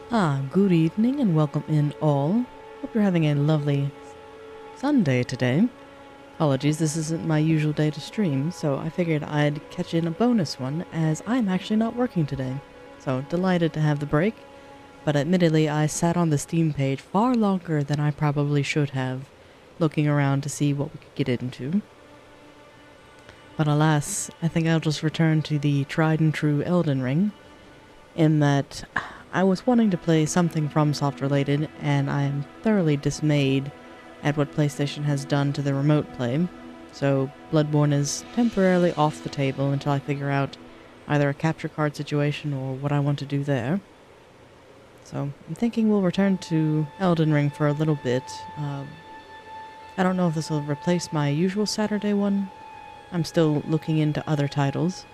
Good evening and welcome in all. Hope you're having a lovely Sunday today. Apologies, this isn't my usual day to stream, so I figured I'd catch in a bonus one as I'm actually not working today. So delighted to have the break, but admittedly I sat on the Steam page far longer than I probably should have, looking around to see what we could get into. But alas, I think I'll just return to the tried and true Elden Ring, in that I was wanting to play something FromSoftware related, and I am thoroughly dismayed at what PlayStation has done to the remote play. So Bloodborne is temporarily off the table until I figure out either a capture card situation or what I want to do there. So I'm thinking we'll return to Elden Ring for a little bit. I don't know if this will replace my usual Saturday one. I'm still looking into other titles.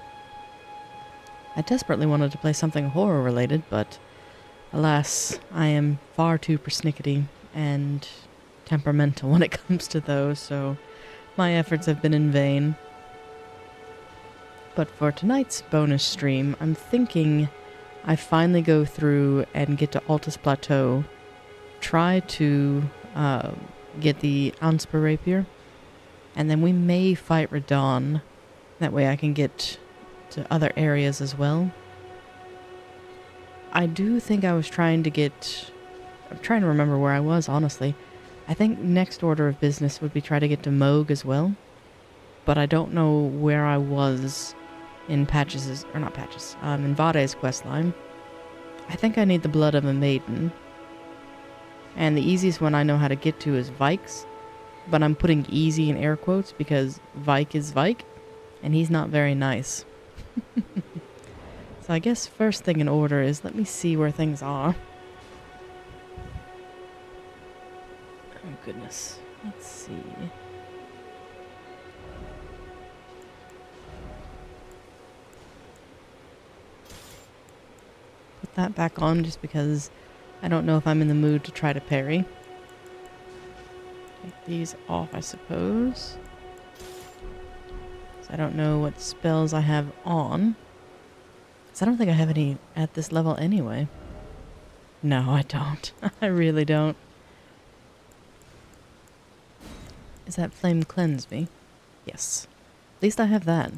I desperately wanted to play something horror related, but alas, I am far too persnickety and temperamental when it comes to those, so my efforts have been in vain. But for tonight's bonus stream, I'm thinking I finally go through and get to Altus Plateau, try to get the Antspur Rapier, and then we may fight Radon. That way I can get to other areas as well. I do think I was trying to get... I'm trying to remember where I was, honestly. I think next order of business would be try to get to Moog as well. But I don't know where I was in Patches'... or not Patches. In Varre's questline. I think I need the blood of a maiden. And the easiest one I know how to get to is Vike's. But I'm putting easy in air quotes because Vike is Vike. And he's not very nice. So I guess first thing in order is let me see where things are. Oh goodness. Let's see. Put that back on just because I don't know if I'm in the mood to try to parry. Take these off, I suppose. So I don't know what spells I have on. So I don't think I have any at this level anyway. No, I don't. I really don't. Is that Flame Cleanse me? Yes. At least I have that.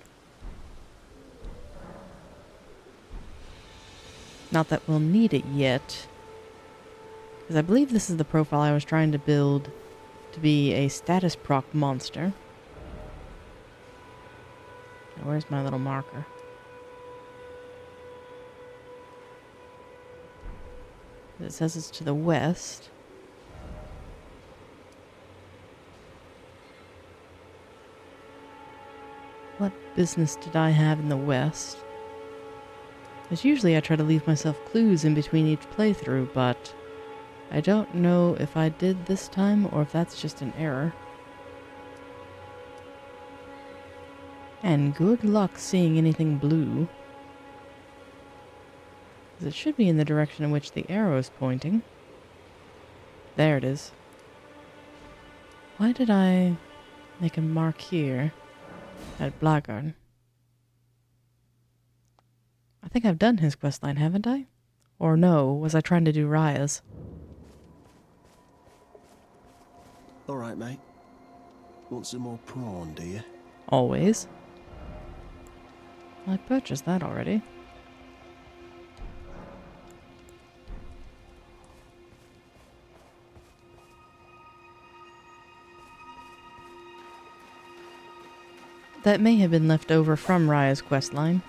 Not that we'll need it yet. Because I believe this is the profile I was trying to build to be a status proc monster. Now, where's my little marker? It says it's to the west. What business did I have in the west? Because usually I try to leave myself clues in between each playthrough, but I don't know if I did this time or if that's just an error. And good luck seeing anything blue. Because it should be in the direction in which the arrow is pointing. There it is. Why did I make a mark here at Blackguard? I think I've done his questline, haven't I? Or no, was I trying to do Raya's? Alright, mate. Want some more prawn, do you? Always. I purchased that already. That may have been left over from Raya's questline.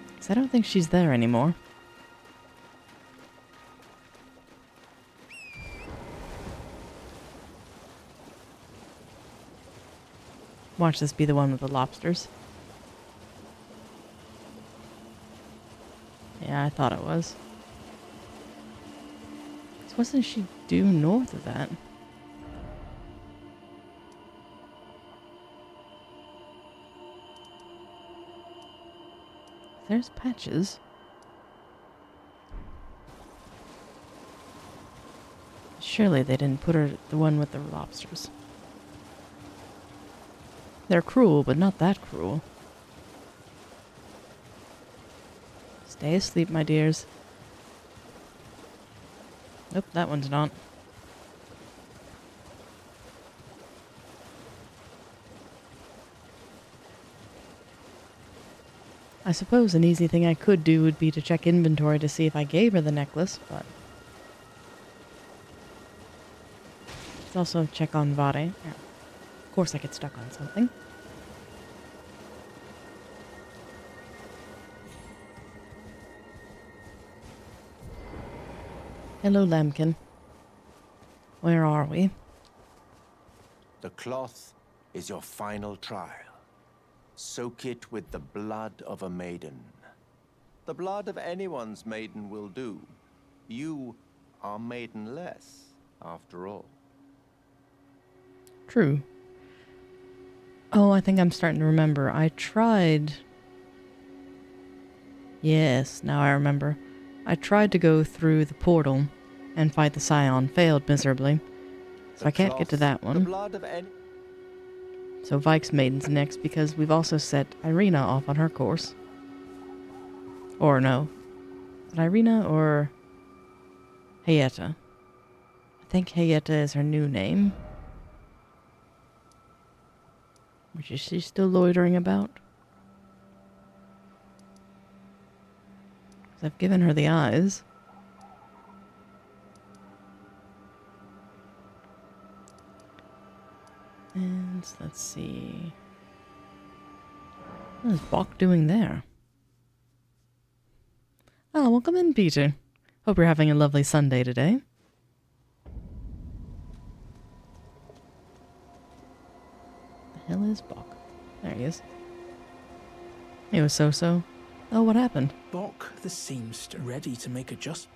Because I don't think she's there anymore. Watch this be the one with the lobsters. Yeah, I thought it was. So wasn't she due north of that? There's Patches. Surely they didn't put her the one with the lobsters. They're cruel, but not that cruel. Stay asleep, my dears. Nope, that one's not. I suppose an easy thing I could do would be to check inventory to see if I gave her the necklace, but... Let's also check on Varre. Yeah. Of course I get stuck on something. Hello, Lambkin. Where are we? The cloth is your final trial. Soak it with the blood of a maiden. The blood of anyone's maiden will do. You are maidenless, after all. True. Oh, I think I'm starting to remember. I tried... Yes, now I remember. I tried to go through the portal and fight the Scion, failed miserably. So I can't get to that one. So Vike's Maiden's next because we've also set Irina off on her course. Or no. Is it Irina or Hayeta? I think Hayeta is her new name. Which is she still loitering about? Because I've given her the eyes. And let's see. What is Bok doing there? Oh, welcome in, Peter. Hope you're having a lovely Sunday today. The hell is Bok? There he is. He was so-so. Oh, what happened? Bok the seamster ready to make a just...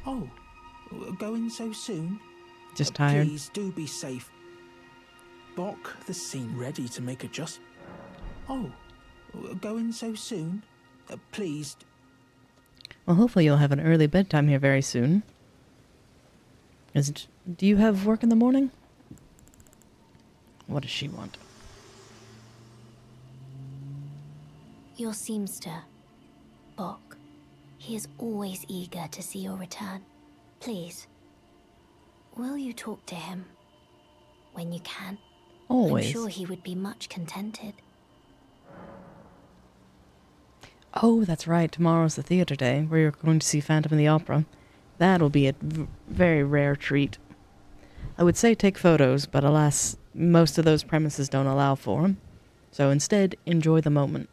Oh, going so soon? Just tired. Please do be safe. Bok the seam ready to make a just... Oh, going so soon? Please... Well, hopefully you'll have an early bedtime here very soon. Do you have work in the morning? What does she want? Your seamster, Bok. He is always eager to see your return. Please, will you talk to him when you can? Always. I'm sure he would be much contented. Oh, that's right. Tomorrow's the theater day where you're going to see Phantom of the Opera. That'll be a very rare treat. I would say take photos, but alas, most of those premises don't allow for them. So instead, enjoy the moment.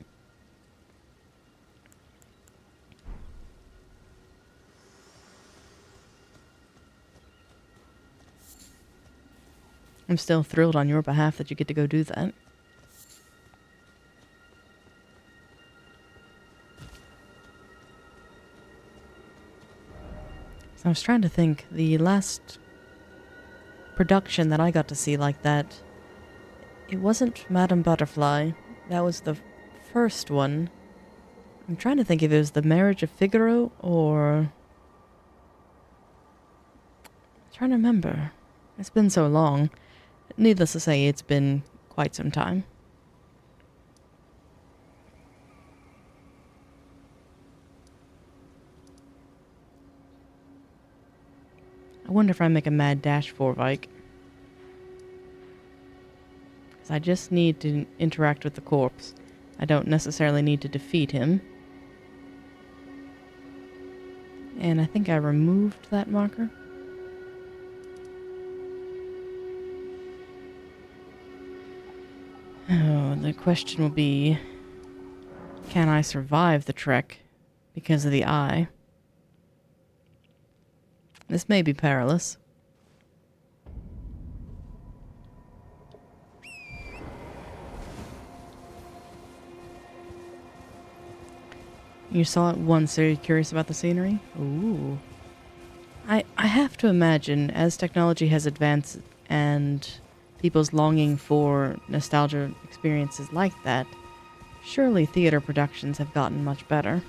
I'm still thrilled on your behalf that you get to go do that. So I was trying to think, the last production that I got to see like that, it wasn't Madame Butterfly. That was the first one. I'm trying to think if it was The Marriage of Figaro or... I'm trying to remember. It's been so long. Needless to say, it's been quite some time. I wonder if I make a mad dash for Vike. Because I just need to interact with the corpse. I don't necessarily need to defeat him. And I think I removed that marker. Oh, the question will be, can I survive the trek because of the eye? This may be perilous. You saw it once, are you curious about the scenery? Ooh. I have to imagine, as technology has advanced and people's longing for nostalgia experiences like that, surely theater productions have gotten much better.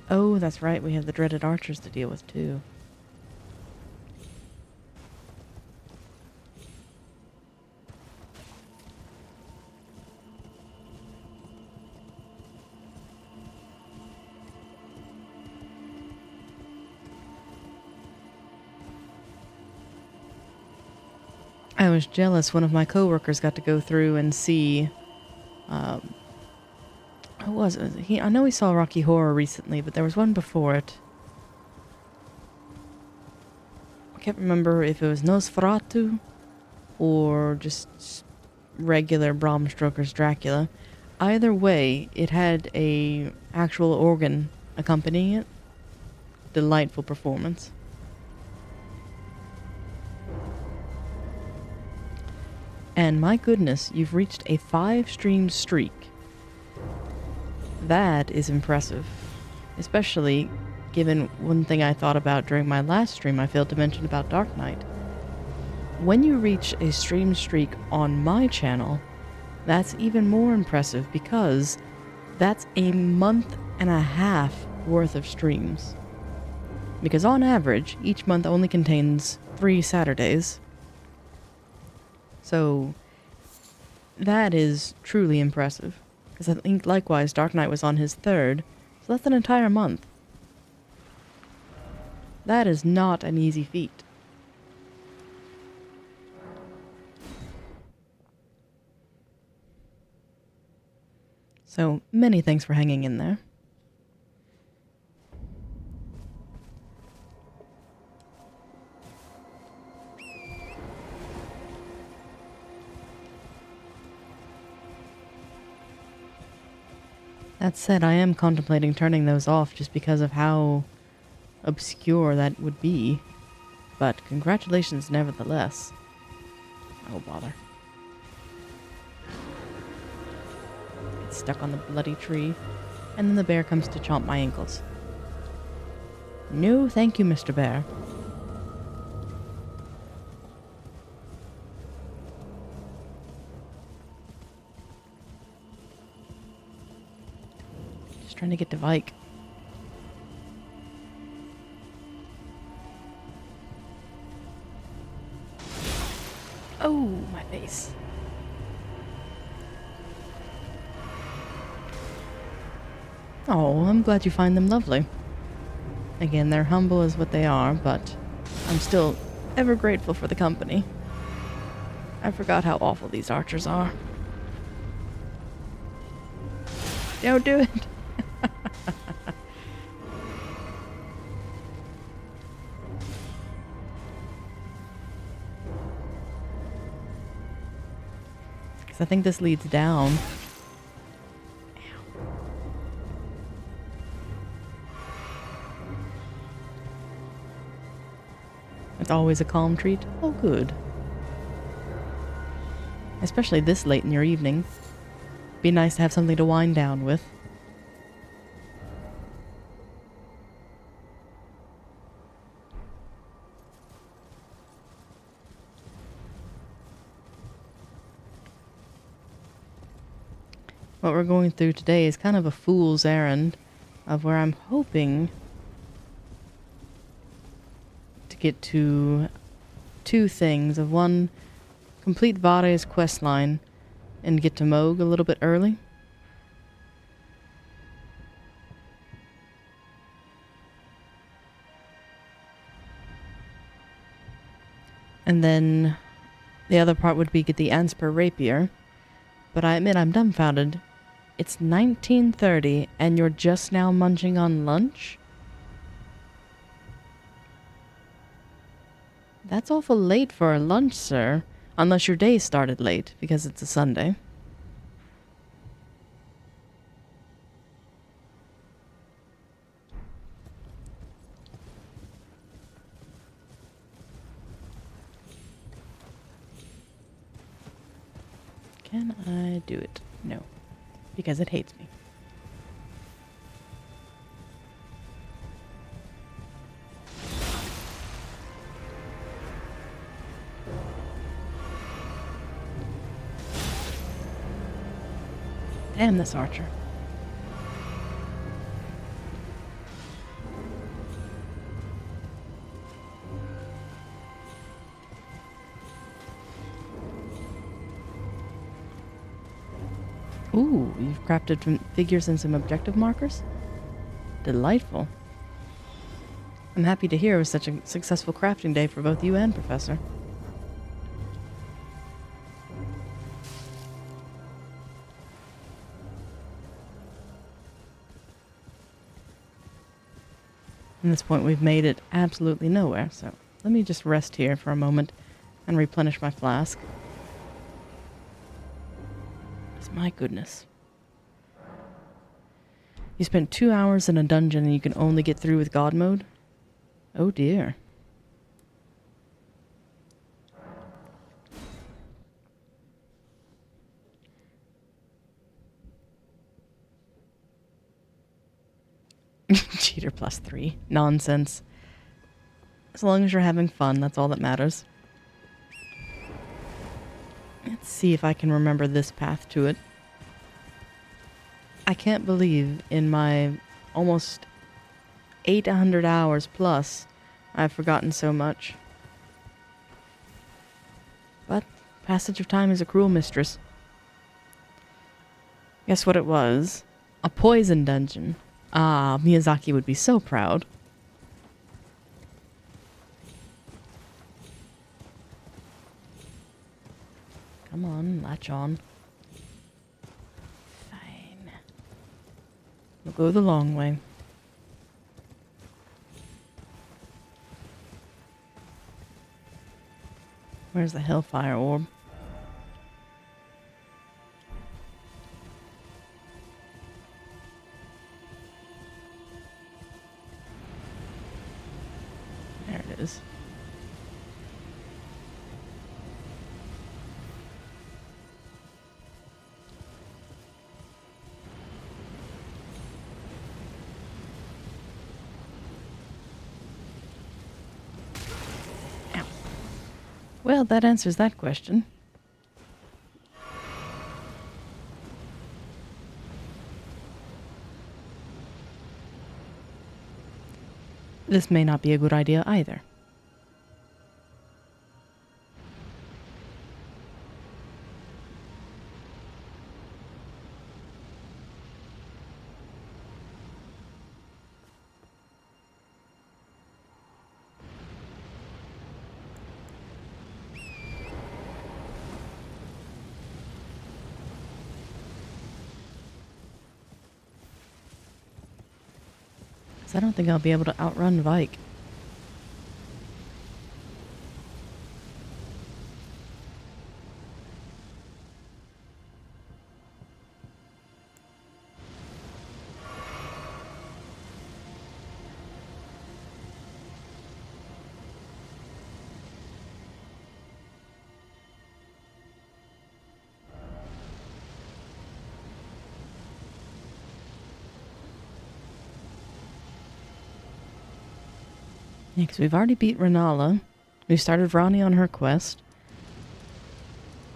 Oh, that's right, we have the dreaded archers to deal with too. I was jealous. One of my coworkers got to go through and see. Who was it? I know he saw Rocky Horror recently, but there was one before it. I can't remember if it was Nosferatu or just regular Bram Stoker's Dracula. Either way, it had a actual organ accompanying it. Delightful performance. And my goodness, you've reached a 5-stream streak. That is impressive. Especially given one thing I thought about during my last stream I failed to mention about Dark Knight. When you reach a stream streak on my channel, that's even more impressive because that's a month and a half worth of streams. Because on average, each month only contains 3 Saturdays. So, that is truly impressive. Because I think, likewise, Dark Knight was on his 3rd, so that's an entire month. That is not an easy feat. So, many thanks for hanging in there. That said, I am contemplating turning those off just because of how obscure that would be. But congratulations nevertheless. Oh, bother. Get stuck on the bloody tree, and then the bear comes to chomp my ankles. No, thank you, Mr. Bear. Just trying to get to Vike. Oh, my face. Oh, I'm glad you find them lovely. Again, they're humble as what they are, but I'm still ever grateful for the company. I forgot how awful these archers are. Don't do it! I think this leads down. It's always a calm treat. Oh, good. Especially this late in your evening. Be nice to have something to wind down with. What we're going through today is kind of a fool's errand of where I'm hoping to get to 2 things. Of one, complete Varre's questline and get to Moog a little bit early. And then the other part would be get the Antspur Rapier. But I admit I'm dumbfounded. It's 19:30 and you're just now munching on lunch? That's awful late for a lunch, sir. Unless your day started late, because it's a Sunday. Can I do it? No. Because it hates me. Damn this archer. Ooh, you've crafted from figures and some objective markers? Delightful. I'm happy to hear it was such a successful crafting day for both you and Professor. At this point, we've made it absolutely nowhere, so let me just rest here for a moment and replenish my flask. 'Cause my goodness. You spent 2 hours in a dungeon and you can only get through with God mode? Oh dear. Cheater +3. Nonsense. As long as you're having fun, that's all that matters. Let's see if I can remember this path to it. I can't believe in my almost 800 hours plus, I've forgotten so much. But passage of time is a cruel mistress. Guess what it was? A poison dungeon. Ah, Miyazaki would be so proud. Come on, latch on. Fine. We'll go the long way. Where's the Hellfire Orb? There it is. Ow. Well, that answers that question. This may not be a good idea either. I don't think I'll be able to outrun Vike. Yeah, because we've already beat Renala. We started Ronnie on her quest.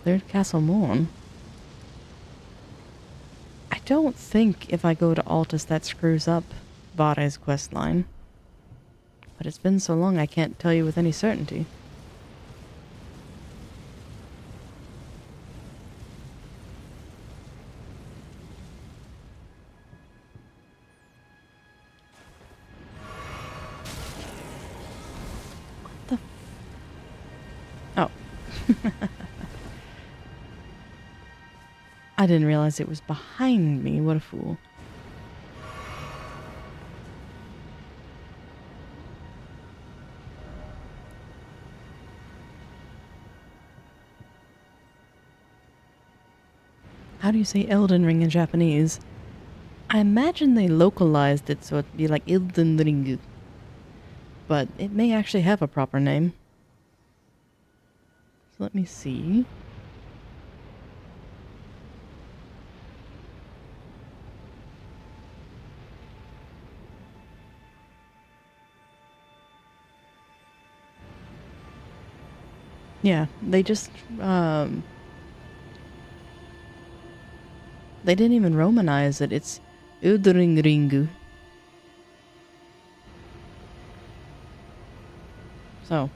Cleared Castle Morn. I don't think if I go to Altus that screws up Varre's questline. But it's been so long I can't tell you with any certainty. Oh. I didn't realize it was behind me. What a fool. How do you say Elden Ring in Japanese? I imagine they localized it so it'd be like Elden Ring. But it may actually have a proper name. So let me see. Yeah, they just, they didn't even Romanize it. It's Udringu. So,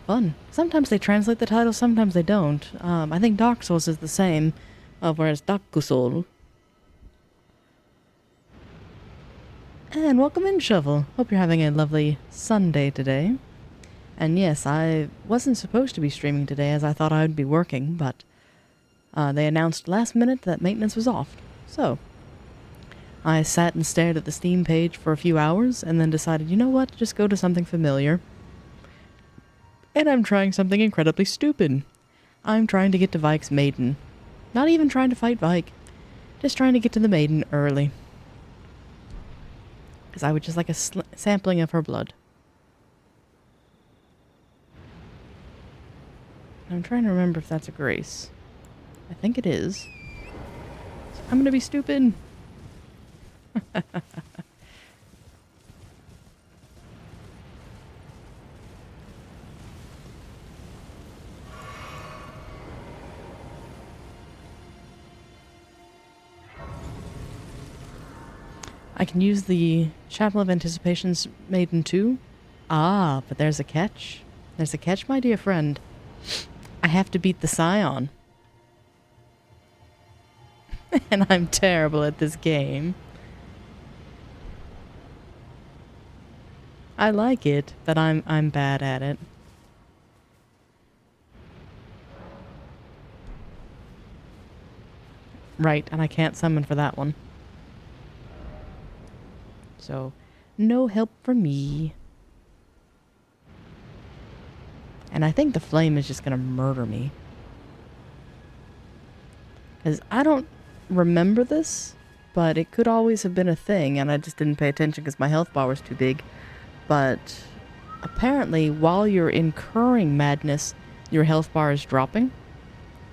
fun. Sometimes they translate the title, sometimes they don't. I think Dark Souls is the same, whereas Dakusol. And welcome in, Shovel. Hope you're having a lovely Sunday today. And yes, I wasn't supposed to be streaming today as I thought I would be working, but they announced last minute that maintenance was off. So, I sat and stared at the Steam page for a few hours and then decided, you know what, just go to something familiar. And I'm trying something incredibly stupid. I'm trying to get to Vike's Maiden. Not even trying to fight Vike. Just trying to get to the Maiden early. Because I would just like a sampling of her blood. I'm trying to remember if that's a grace. I think it is. So I'm gonna be stupid. I can use the Chapel of Anticipation's Maiden too. Ah, but there's a catch. There's a catch, my dear friend. I have to beat the Scion. And I'm terrible at this game. I like it, but I'm bad at it. Right, and I can't summon for that one. So, no help from me. And I think the flame is just gonna murder me. Because I don't remember this, but it could always have been a thing, and I just didn't pay attention because my health bar was too big. But apparently, while you're incurring madness, your health bar is dropping.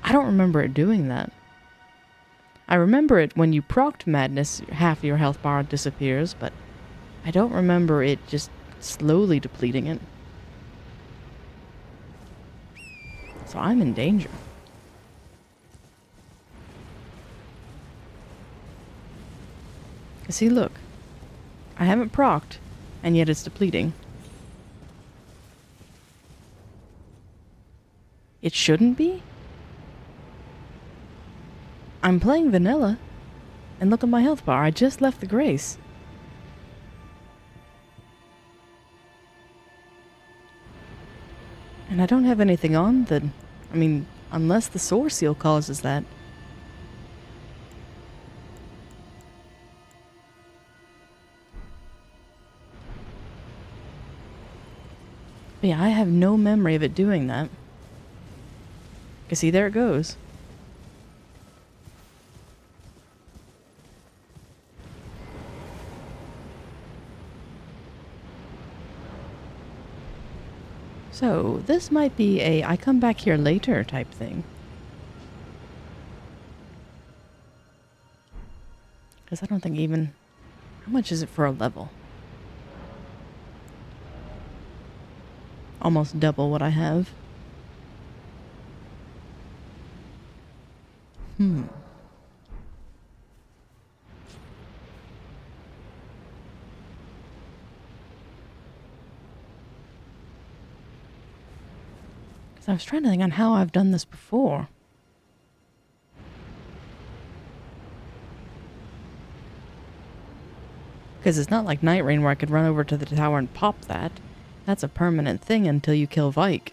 I don't remember it doing that. I remember it when you procced madness, half your health bar disappears, but I don't remember it just slowly depleting it. So I'm in danger. See, look. I haven't procced, and yet it's depleting. It shouldn't be? I'm playing vanilla, and look at my health bar. I just left the grace. And I don't have anything on that... I mean, unless the Soar Seal causes that. But yeah, I have no memory of it doing that. You see, there it goes. So, this might be a I come back here later type thing. Because I don't think even... How much is it for a level? Almost double what I have. Because I was trying to think on how I've done this before. Because it's not like Night Rain where I could run over to the tower and pop that. That's a permanent thing until you kill Vike.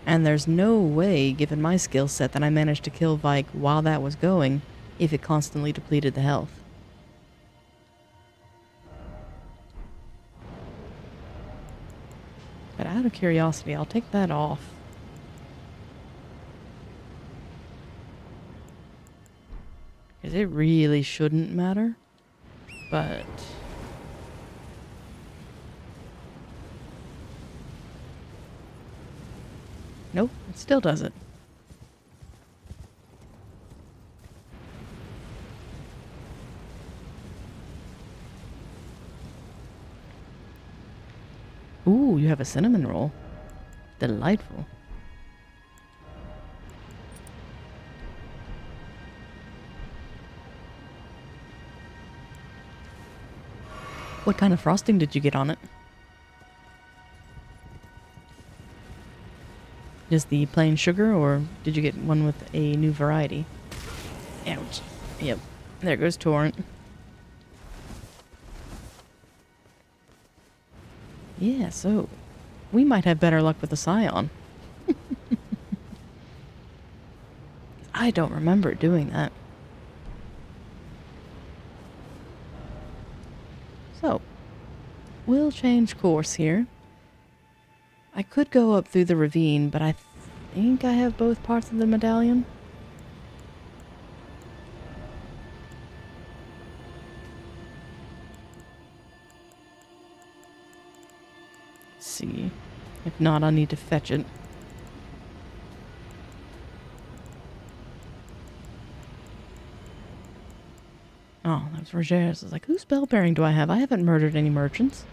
And there's no way, given my skill set, that I managed to kill Vike while that was going, if it constantly depleted the health. But out of curiosity, I'll take that off. Because it really shouldn't matter. But... Nope, it still doesn't. Ooh, you have a cinnamon roll. Delightful. What kind of frosting did you get on it? Just the plain sugar, or did you get one with a new variety? Ouch. Yep. There goes Torrent. Yeah, so we might have better luck with the Scion. I don't remember doing that. So, we'll change course here. I could go up through the ravine, but I think I have both parts of the medallion. Let's see. If not, I'll need to fetch it. Oh, that was Roger's. I was like, whose bell bearing do I have? I haven't murdered any merchants.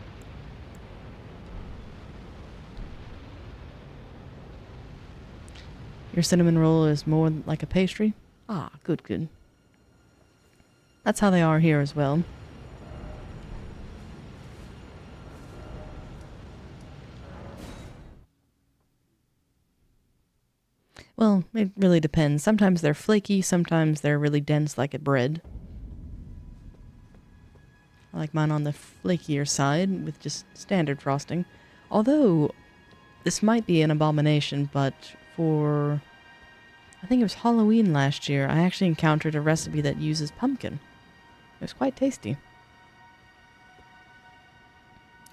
Your cinnamon roll is more like a pastry? Ah, good, good. That's how they are here as well. Well, it really depends. Sometimes they're flaky, sometimes they're really dense like a bread. I like mine on the flakier side with just standard frosting. Although, this might be an abomination, but for... I think it was Halloween last year, I actually encountered a recipe that uses pumpkin. It was quite tasty.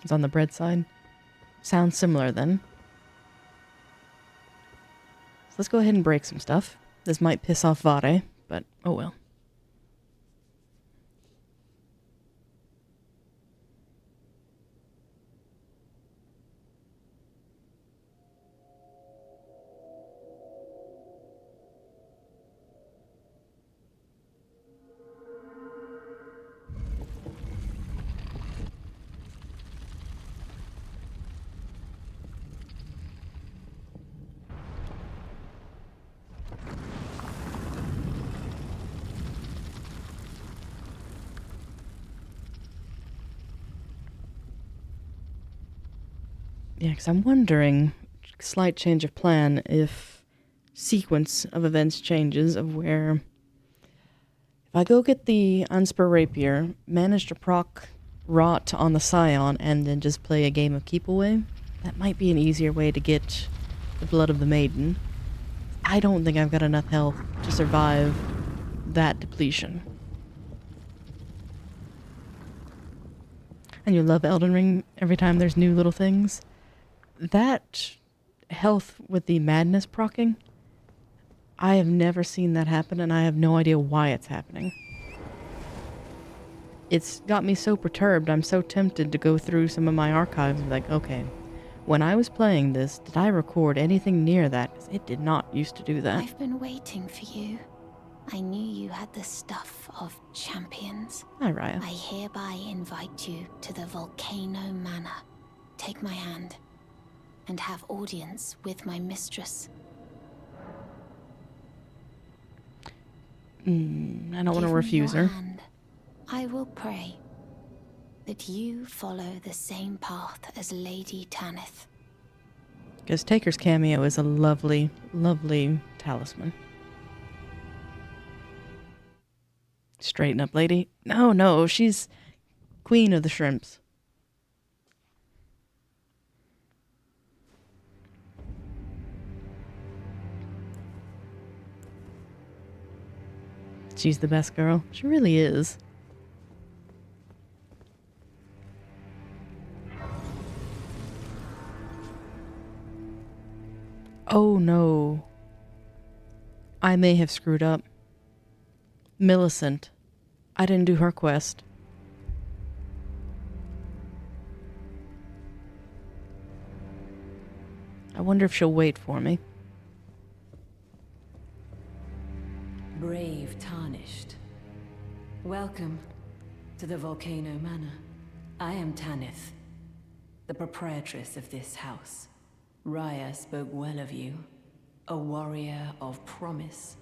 It's on the bread side. Sounds similar then. So let's go ahead and break some stuff. This might piss off Varre, but oh well. Yeah, because I'm wondering, slight change of plan, if sequence of events changes of where... If I go get the Antspur Rapier, manage to proc Rot on the Scion, and then just play a game of Keep Away, that might be an easier way to get the Blood of the Maiden. I don't think I've got enough health to survive that depletion. And you love Elden Ring every time there's new little things. That health with the madness proccing, I have never seen that happen, and I have no idea why it's happening. It's got me so perturbed, I'm so tempted to go through some of my archives and be like, okay, when I was playing this, did I record anything near that? 'Cause it did not used to do that. I've been waiting for you. I knew you had the stuff of champions. Hi, Raya. I hereby invite you to the Volcano Manor. Take my hand and have audience with my mistress. I don't want to Give me refuse your her. hand. I will pray that you follow the same path as Lady Tanith. Because Taker's cameo is a lovely, lovely talisman. Straighten up, lady. No, she's queen of the shrimps. She's the best girl. She really is. Oh no. I may have screwed up. Millicent. I didn't do her quest. I wonder if she'll wait for me. Brave Tarnished. Welcome to the Volcano Manor. I am Tanith, the proprietress of this house. Raya spoke well of you. A warrior of promise,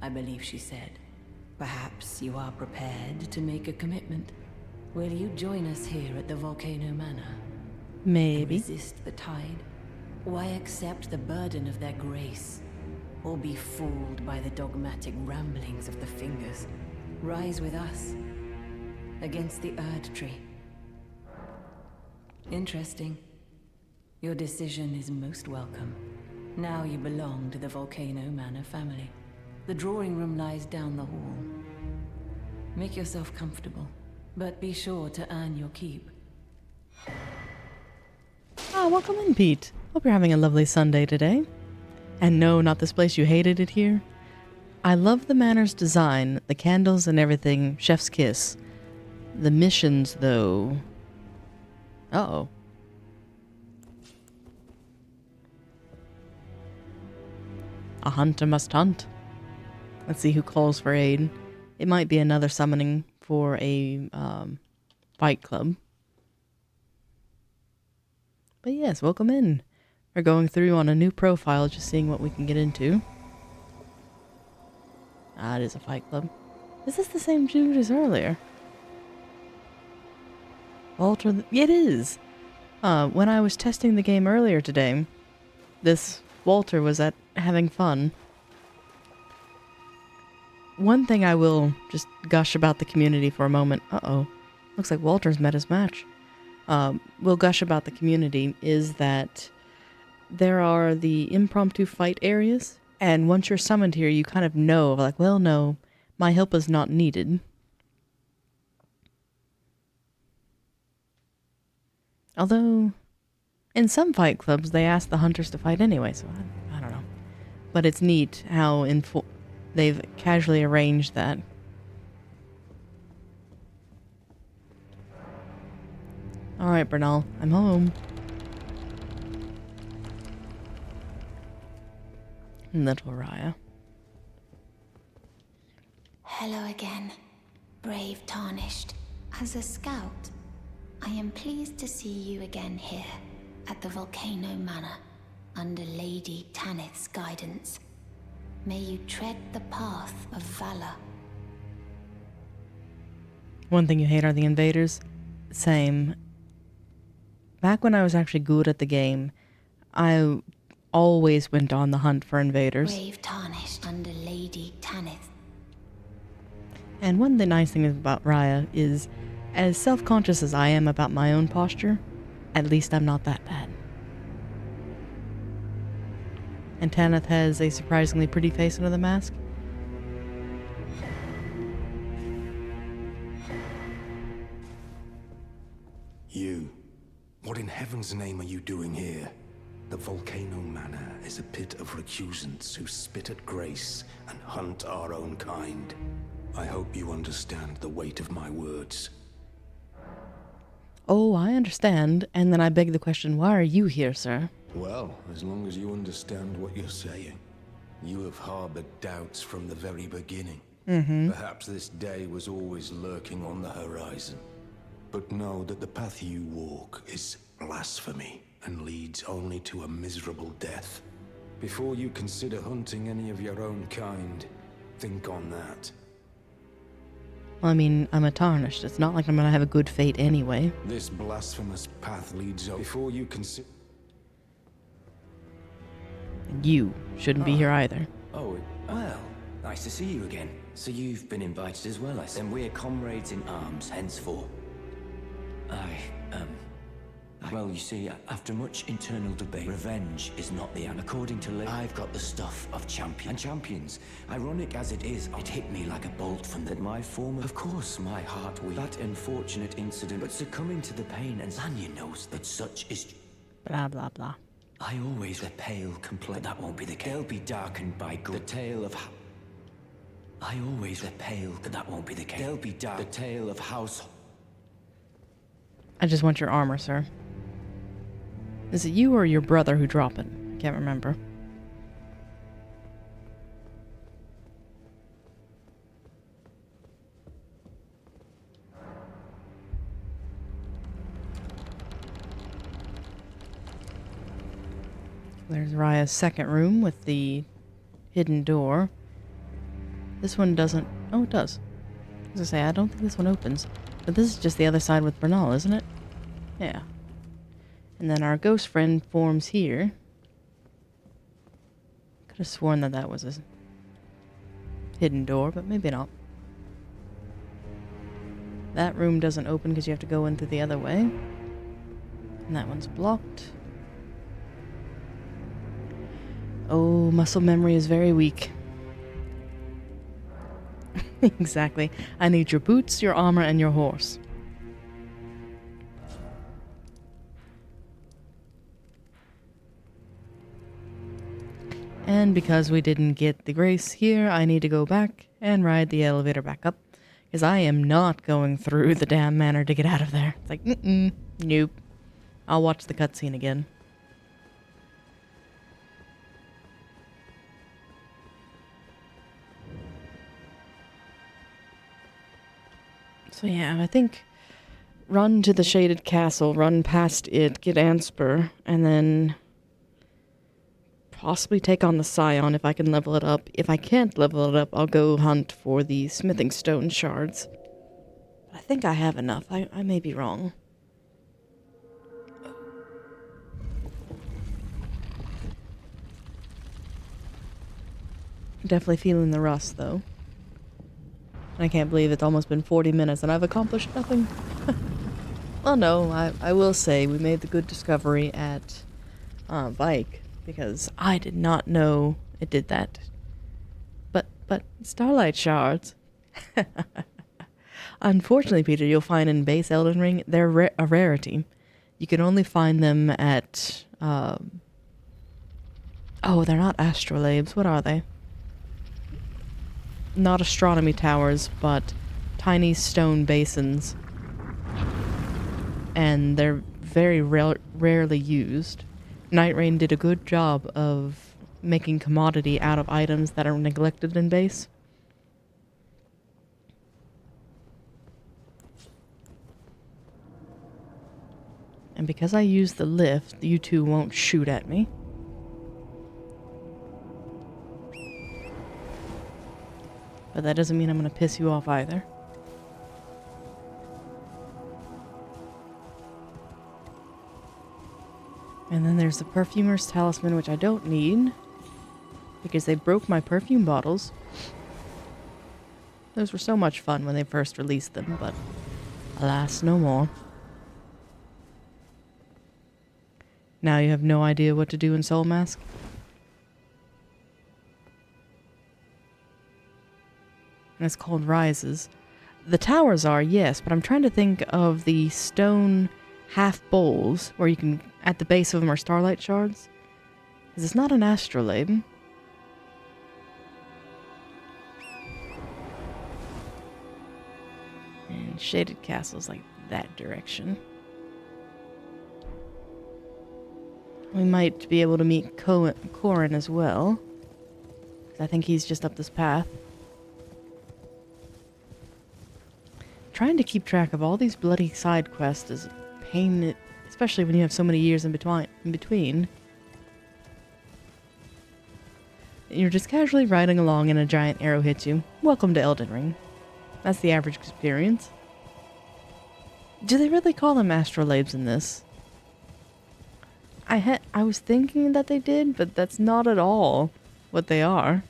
I believe she said. Perhaps you are prepared to make a commitment. Will you join us here at the Volcano Manor? Maybe. Resist the tide? Why accept the burden of their grace? Or be fooled by the dogmatic ramblings of the fingers? Rise with us against the Erd Tree. Interesting. Your decision is most welcome. Now you belong to the Volcano Manor family. The drawing room lies down the hall. Make yourself comfortable. but be sure to earn your keep. Ah, welcome in, Pete. Hope you're having a lovely Sunday today. And no, not this place, you hated it here. I love the manor's design, the candles and everything, chef's kiss. The missions, though... Uh-oh. A hunter must hunt. Let's see who calls for aid. It might be another summoning for a fight club. But yes, welcome in. We're going through on a new profile, just seeing what we can get into. Ah, it is a fight club. Is this the same dude as earlier? Walter, it is. When I was testing the game earlier today, this Walter was having fun. One thing I will just gush about the community for a moment. Uh-oh. Looks like Walter's met his match. Will gush about the community is that there are the impromptu fight areas, and once you're summoned here, you kind of know, like, well, no, my help is not needed. Although, in some fight clubs, they ask the hunters to fight anyway, so I don't know. But it's neat how they've casually arranged that. Alright, Bernal, I'm home. Little Raya. Hello again, brave Tarnished. As a scout, I am pleased to see you again here at the Volcano Manor under Lady Tanith's guidance. May you tread the path of valor. One thing you hate are the invaders? Same. Back when I was actually good at the game, I always went on the hunt for invaders. Brave Tarnished under Lady Tanith. And one of the nice things about Raya is, as self-conscious as I am about my own posture, at least I'm not that bad. And Tanith has a surprisingly pretty face under the mask. You. What in heaven's name are you doing here? The Volcano Manor is a pit of recusants who spit at grace and hunt our own kind. I hope you understand the weight of my words. Oh, I understand. And then I beg the question, why are you here, sir? Well, as long as you understand what you're saying. You have harbored doubts from the very beginning. Perhaps this day was always lurking on the horizon. But know that the path you walk is blasphemy and leads only to a miserable death. Before you consider hunting any of your own kind, think on that. Well, I mean, I'm a Tarnished. It's not like I'm gonna have a good fate anyway. This blasphemous path leads before you consider... You shouldn't be here either. Oh, well, nice to see you again. So you've been invited as well, I see. And we're comrades in arms henceforth. Well, you see, after much internal debate, revenge is not the answer. According to I've got the stuff of champions. And champions, ironic as it is, it hit me like a bolt from my former... Of course, my heart will... That unfortunate incident, but succumbing to the pain and Anya knows that such is... Blah, blah, blah. I always the pale complaint. That won't be the case. They'll be darkened by good. The tale of... I always the pale... That won't be the case. They'll be dark. The tale of house... I just want your armor, sir. Is it you or your brother who drop it? I can't remember. There's Raya's second room with the hidden door. This one doesn't... Oh, it does. I was gonna say, I don't think this one opens. But this is just the other side with Bernal, isn't it? Yeah. And then our ghost friend forms here. Could have sworn that that was a hidden door, but maybe not. That room doesn't open because you have to go in through the other way. And that one's blocked. Oh, muscle memory is very weak. Exactly. I need your boots, your armor, and your horse. And because we didn't get the grace here, I need to go back and ride the elevator back up. Because I am not going through the damn manor to get out of there. It's like, nope. I'll watch the cutscene again. So yeah, I think run to the shaded castle, run past it, get Antspur, and then possibly take on the Scion if I can level it up. If I can't level it up, I'll go hunt for the smithing stone shards. I think I have enough. I may be wrong. Definitely feeling the rust, though. I can't believe it's almost been 40 minutes and I've accomplished nothing. Well, no, I will say we made the good discovery at Vike, because I did not know it did that. But starlight shards. Unfortunately, Peter, you'll find in base Elden Ring, they're a rarity. You can only find them at... oh, they're not astrolabes. What are they? Not astronomy towers, but tiny stone basins. And they're very rarely used. Night Rain did a good job of making commodity out of items that are neglected in base. And because I use the lift, you two won't shoot at me. But that doesn't mean I'm going to piss you off either. And then there's the perfumer's talisman, which I don't need, because they broke my perfume bottles. Those were so much fun when they first released them, but alas, no more. Now you have no idea what to do in Soul Mask? And it's called Rises. The towers are, yes, but I'm trying to think of the stone half bowls where you can, at the base of them are starlight shards. Because it's not an astrolabe. And shaded castles like that direction. We might be able to meet Corin as well. I think he's just up this path. Trying to keep track of all these bloody side quests is a pain, especially when you have so many years in between. You're just casually riding along and a giant arrow hits you. Welcome to Elden Ring. That's the average experience. Do they really call them astrolabes in this? I was thinking that they did, but that's not at all what they are.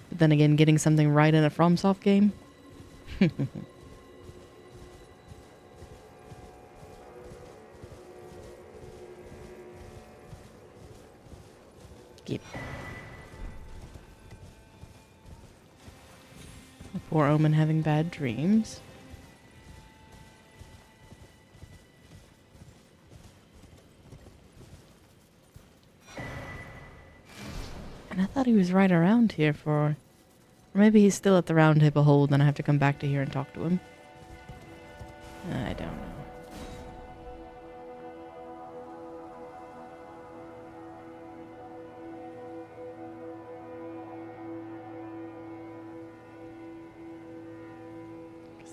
But then again, getting something right in a FromSoft game? Skip. Poor Omen having bad dreams. And I thought he was right around here for... Or maybe he's still at the Round Table Hold and I have to come back to here and talk to him. I don't know.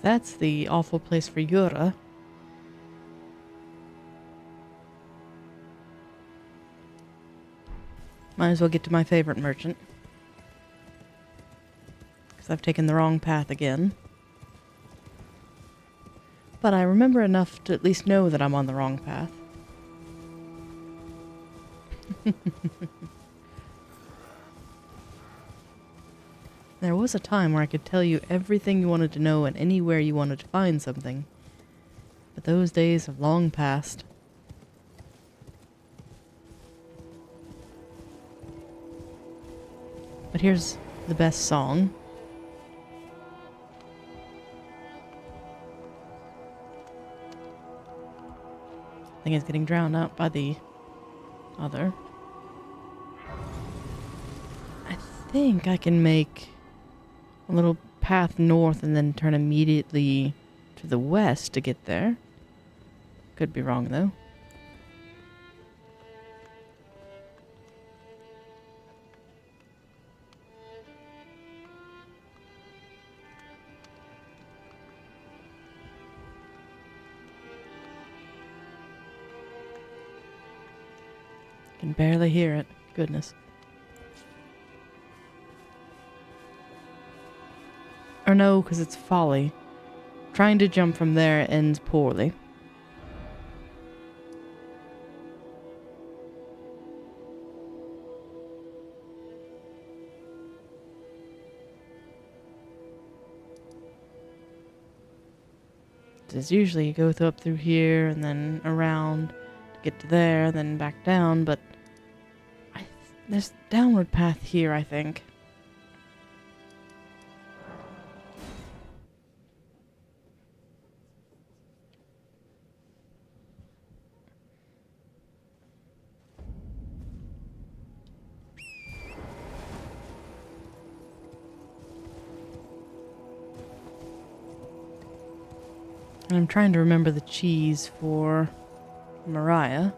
That's the awful place for Yura. Might as well get to my favorite merchant. Because I've taken the wrong path again. But I remember enough to at least know that I'm on the wrong path. There was a time where I could tell you everything you wanted to know and anywhere you wanted to find something. But those days have long passed. But here's the best song. I think it's getting drowned out by the other. I think I can make a little path north and then turn immediately to the west to get there. Could be wrong, though. Can barely hear it. Goodness. Or no, because it's folly. Trying to jump from there ends poorly. It's usually you go up through here and then around to get to there, then back down, but there's a downward path here, I think. And I'm trying to remember the cheese for Mariah.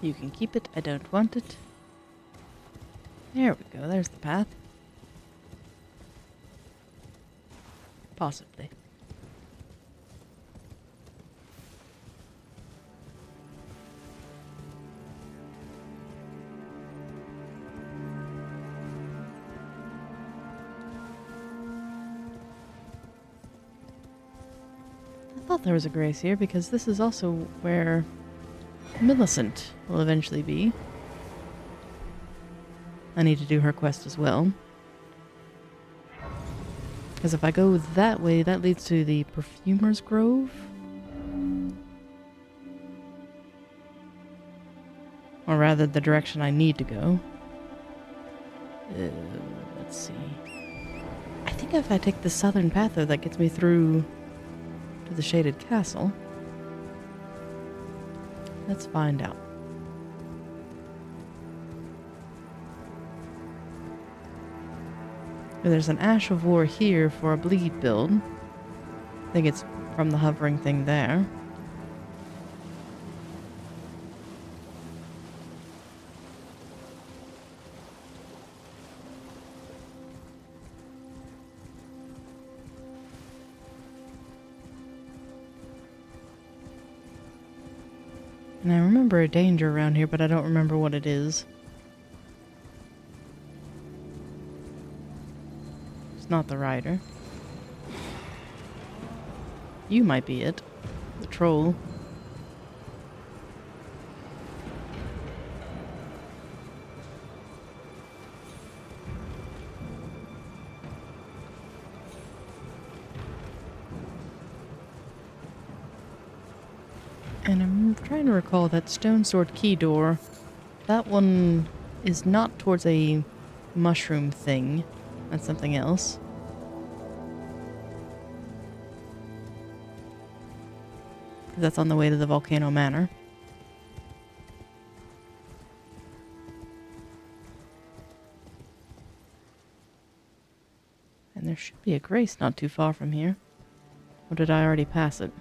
You can keep it. I don't want it. There we go. There's the path. Possibly. I thought there was a grace here because this is also where Millicent will eventually be. I need to do her quest as well. Because if I go that way, that leads to the Perfumer's Grove. Or rather, the direction I need to go. Let's see. I think if I take the southern path, though, that gets me through to the Shaded Castle. Let's find out. There's an Ash of War here for a bleed build. I think it's from the hovering thing there. And I remember a danger around here, but I don't remember what it is. It's not the rider. You might be it. The troll. And I'm trying to recall that stone sword key door. That one is not towards a mushroom thing. That's something else. That's on the way to the Volcano Manor. And there should be a grace not too far from here. Or did I already pass it?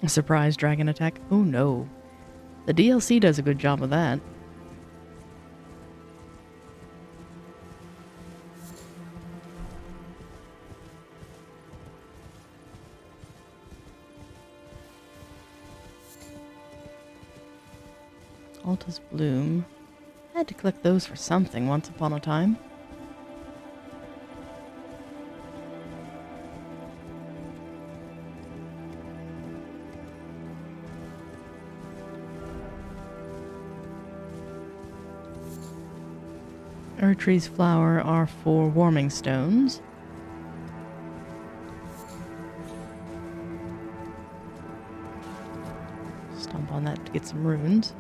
A surprise dragon attack? Oh no. The DLC does a good job of that. Altus Bloom. I had to collect those for something once upon a time. Erdtree's flower are for warming stones. to get some runes.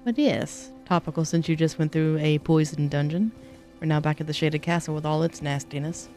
But yes, topical since you just went through a poison dungeon. We're now back at the Shaded Castle with all its nastiness.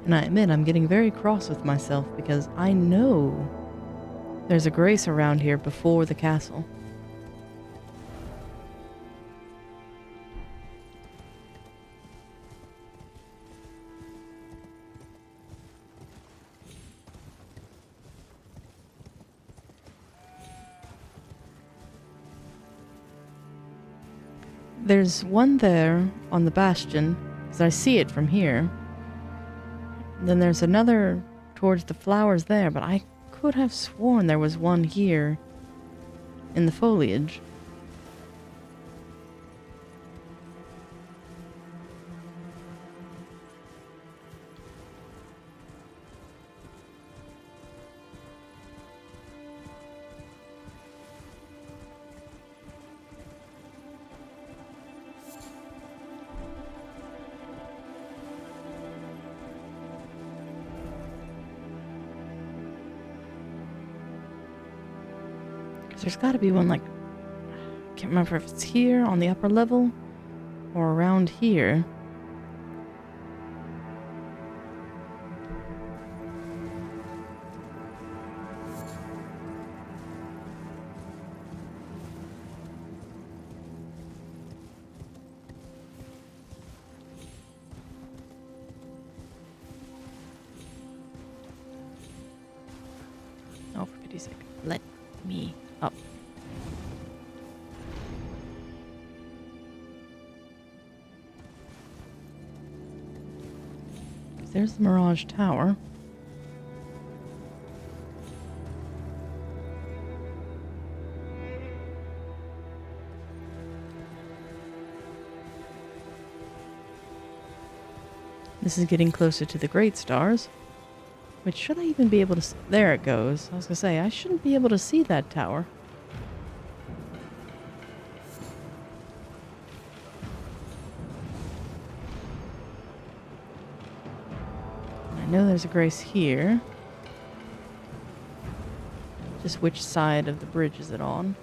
And I admit I'm getting very cross with myself because I know there's a grace around here before the castle. There's one there on the bastion, because I see it from here. Then there's another towards the flowers there, but I could have sworn there was one here in the foliage. There's got to be one, like, I can't remember if it's here on the upper level or around here. Oh, for pity's sake, let me up. There's the Mirage Tower. This is getting closer to the Great Stars. Which, should I even be able to... There it goes. I was going to say, I shouldn't be able to see that tower. I know there's a grace here. Just which side of the bridge is it on?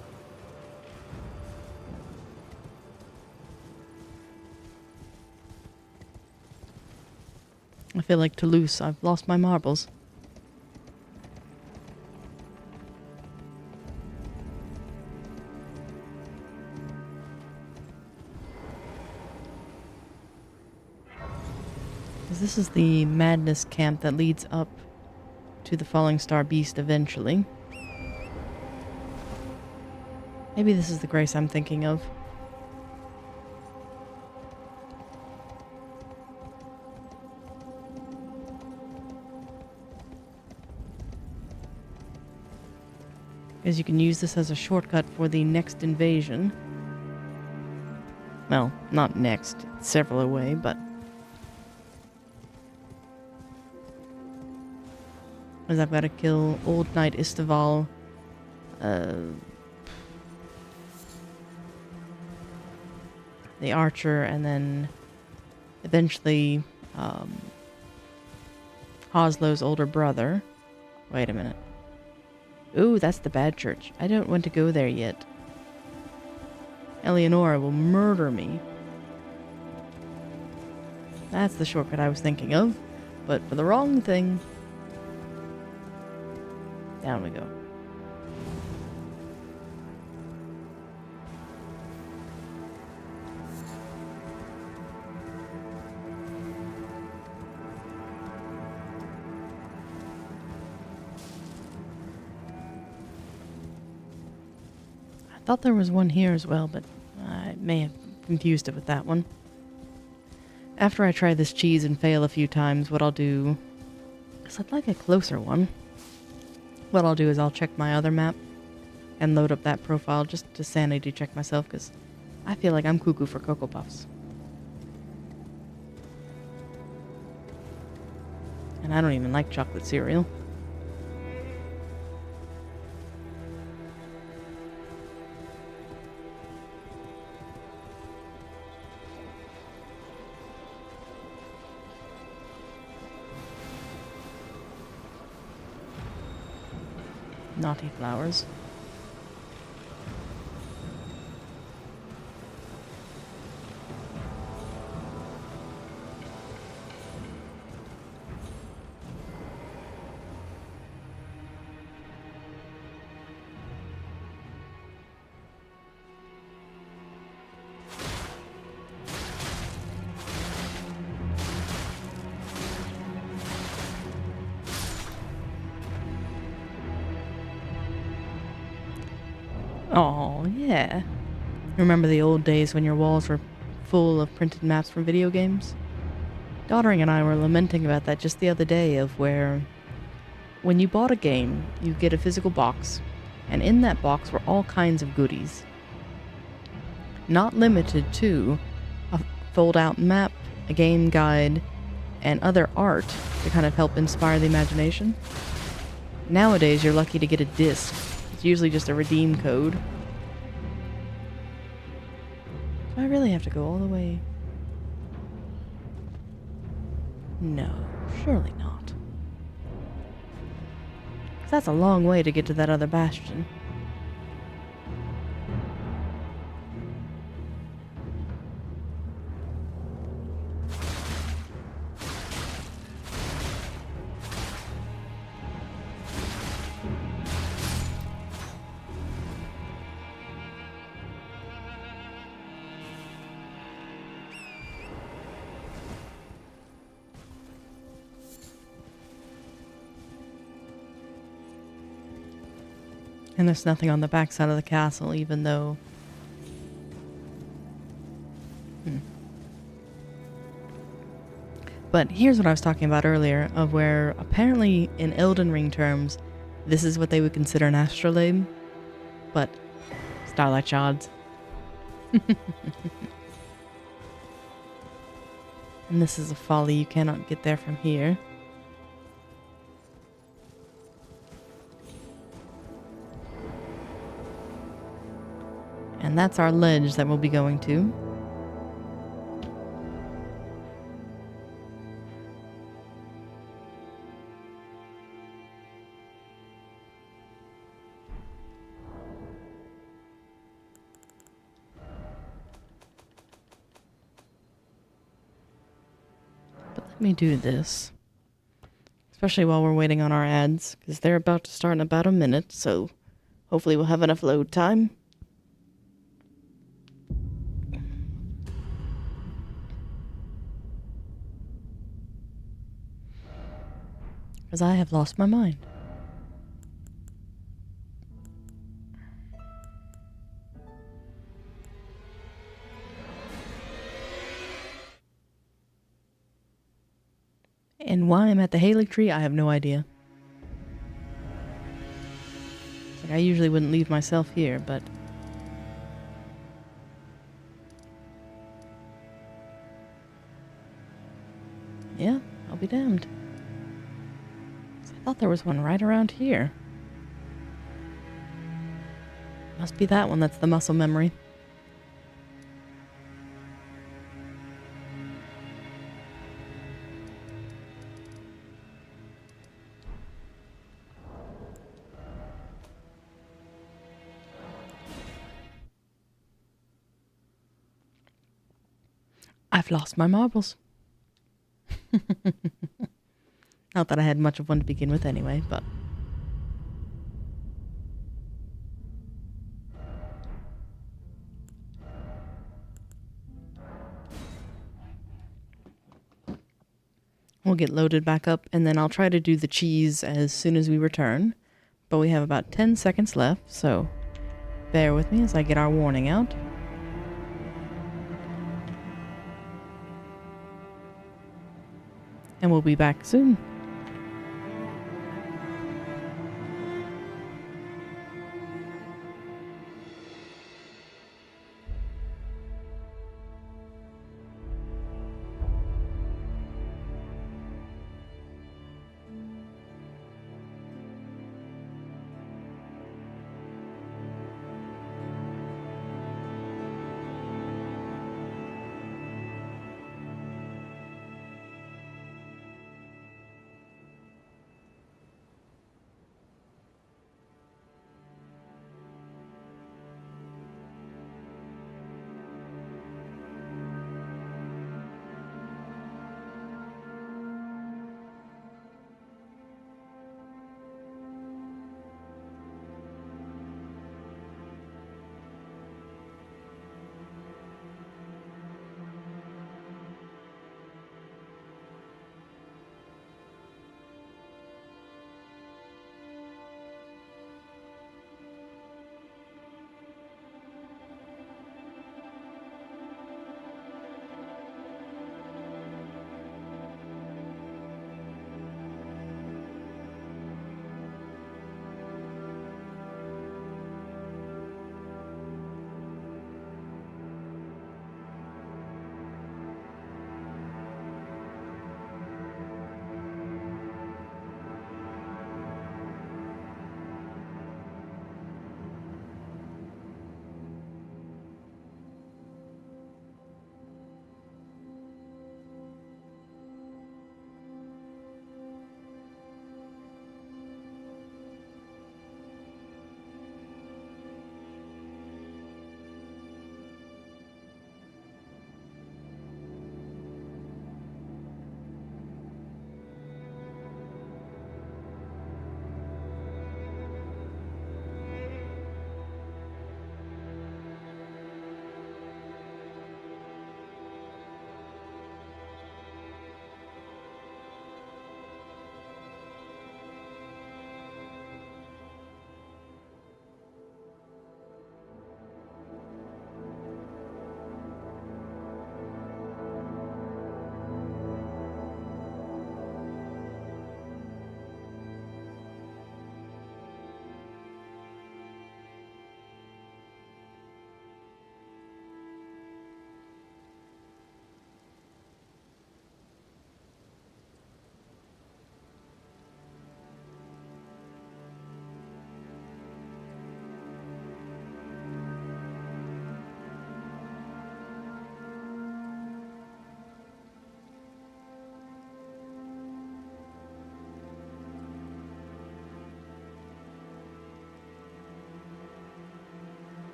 I feel like Toulouse. I've lost my marbles. This is the madness camp that leads up to the Falling Star Beast eventually. Maybe this is the grace I'm thinking of. Because you can use this as a shortcut for the next invasion. Well, not next, several away, but... Because I've got to kill Old Knight Isteval, the archer, and then eventually Hoslow's older brother. Wait a minute. Ooh, that's the bad church. I don't want to go there yet. Eleonora will murder me. That's the shortcut I was thinking of, but for the wrong thing. Down we go. I thought there was one here as well, but I May have confused it with that one. After I try this cheese and fail a few times, what I'll do... because I'd like a closer one. What I'll do is I'll check my other map and load up that profile just to sanity check myself, because I feel like I'm cuckoo for Cocoa Puffs. And I don't even like chocolate cereal. Naughty flowers. Oh, yeah. Remember the old days when your walls were full of printed maps from video games? Doddering and I were lamenting about that just the other day, of where when you bought a game, you get a physical box, and in that box were all kinds of goodies. Not limited to a fold-out map, a game guide, and other art to kind of help inspire the imagination. Nowadays, you're lucky to get a disc. It's usually just a redeem code. Do I really have to go all the way? No, surely not. 'Cause that's a long way to get to that other bastion. And there's nothing on the backside of the castle, even though... But here's what I was talking about earlier, of where apparently in Elden Ring terms, this is what they would consider an astrolabe, but Starlight Shards. And this is a folly, you cannot get there from here. And that's our ledge that we'll be going to. But let me do this. Especially while we're waiting on our ads, because they're about to start in about a minute, so hopefully we'll have enough load time. Because I have lost my mind. And why I'm at the Haley Tree, I have no idea. Like, I usually wouldn't leave myself here, but... yeah, I'll be damned. I thought there was one right around here. Must be that one that's the muscle memory. I've lost my marbles. Not that I had much of one to begin with anyway, but... we'll get loaded back up, and then I'll try to do the cheese as soon as we return. But we have about 10 seconds left, so bear with me as I get our warning out. And we'll be back soon.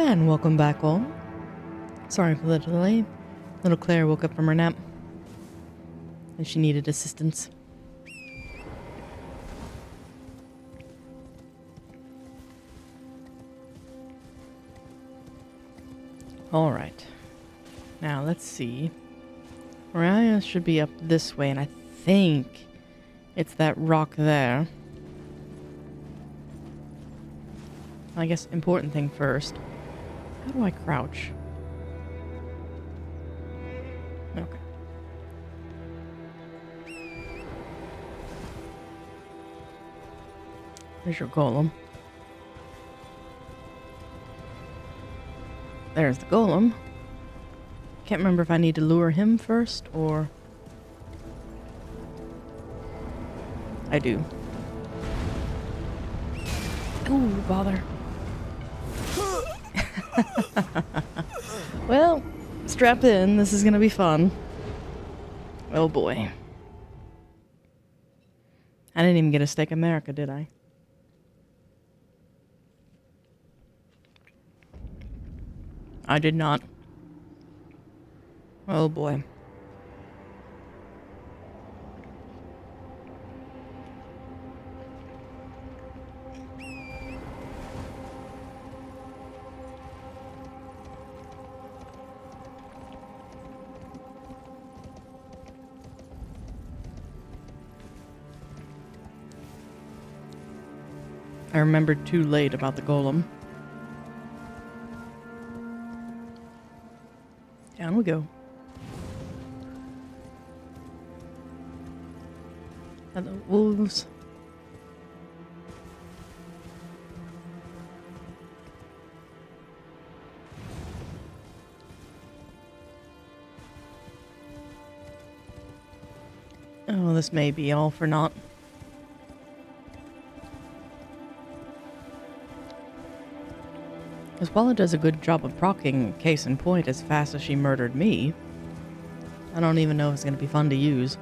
And welcome back all. Sorry for the delay. Little Claire woke up from her nap. And she needed assistance. Alright. Now let's see. Mariah should be up this way, and I think it's that rock there. I guess important thing first. How do I crouch? Okay. There's your golem. There's the golem. Can't remember if I need to lure him first or... I do. Ooh, bother. Well, strap in. This is gonna be fun. Oh boy. I didn't even get a steak America, did I? I did not. Oh boy. I remembered too late about the golem. Down we go. And the wolves. Oh, this may be all for naught. Because while it does a good job of proccing case in point as fast as she murdered me, I don't even know if it's going to be fun to use.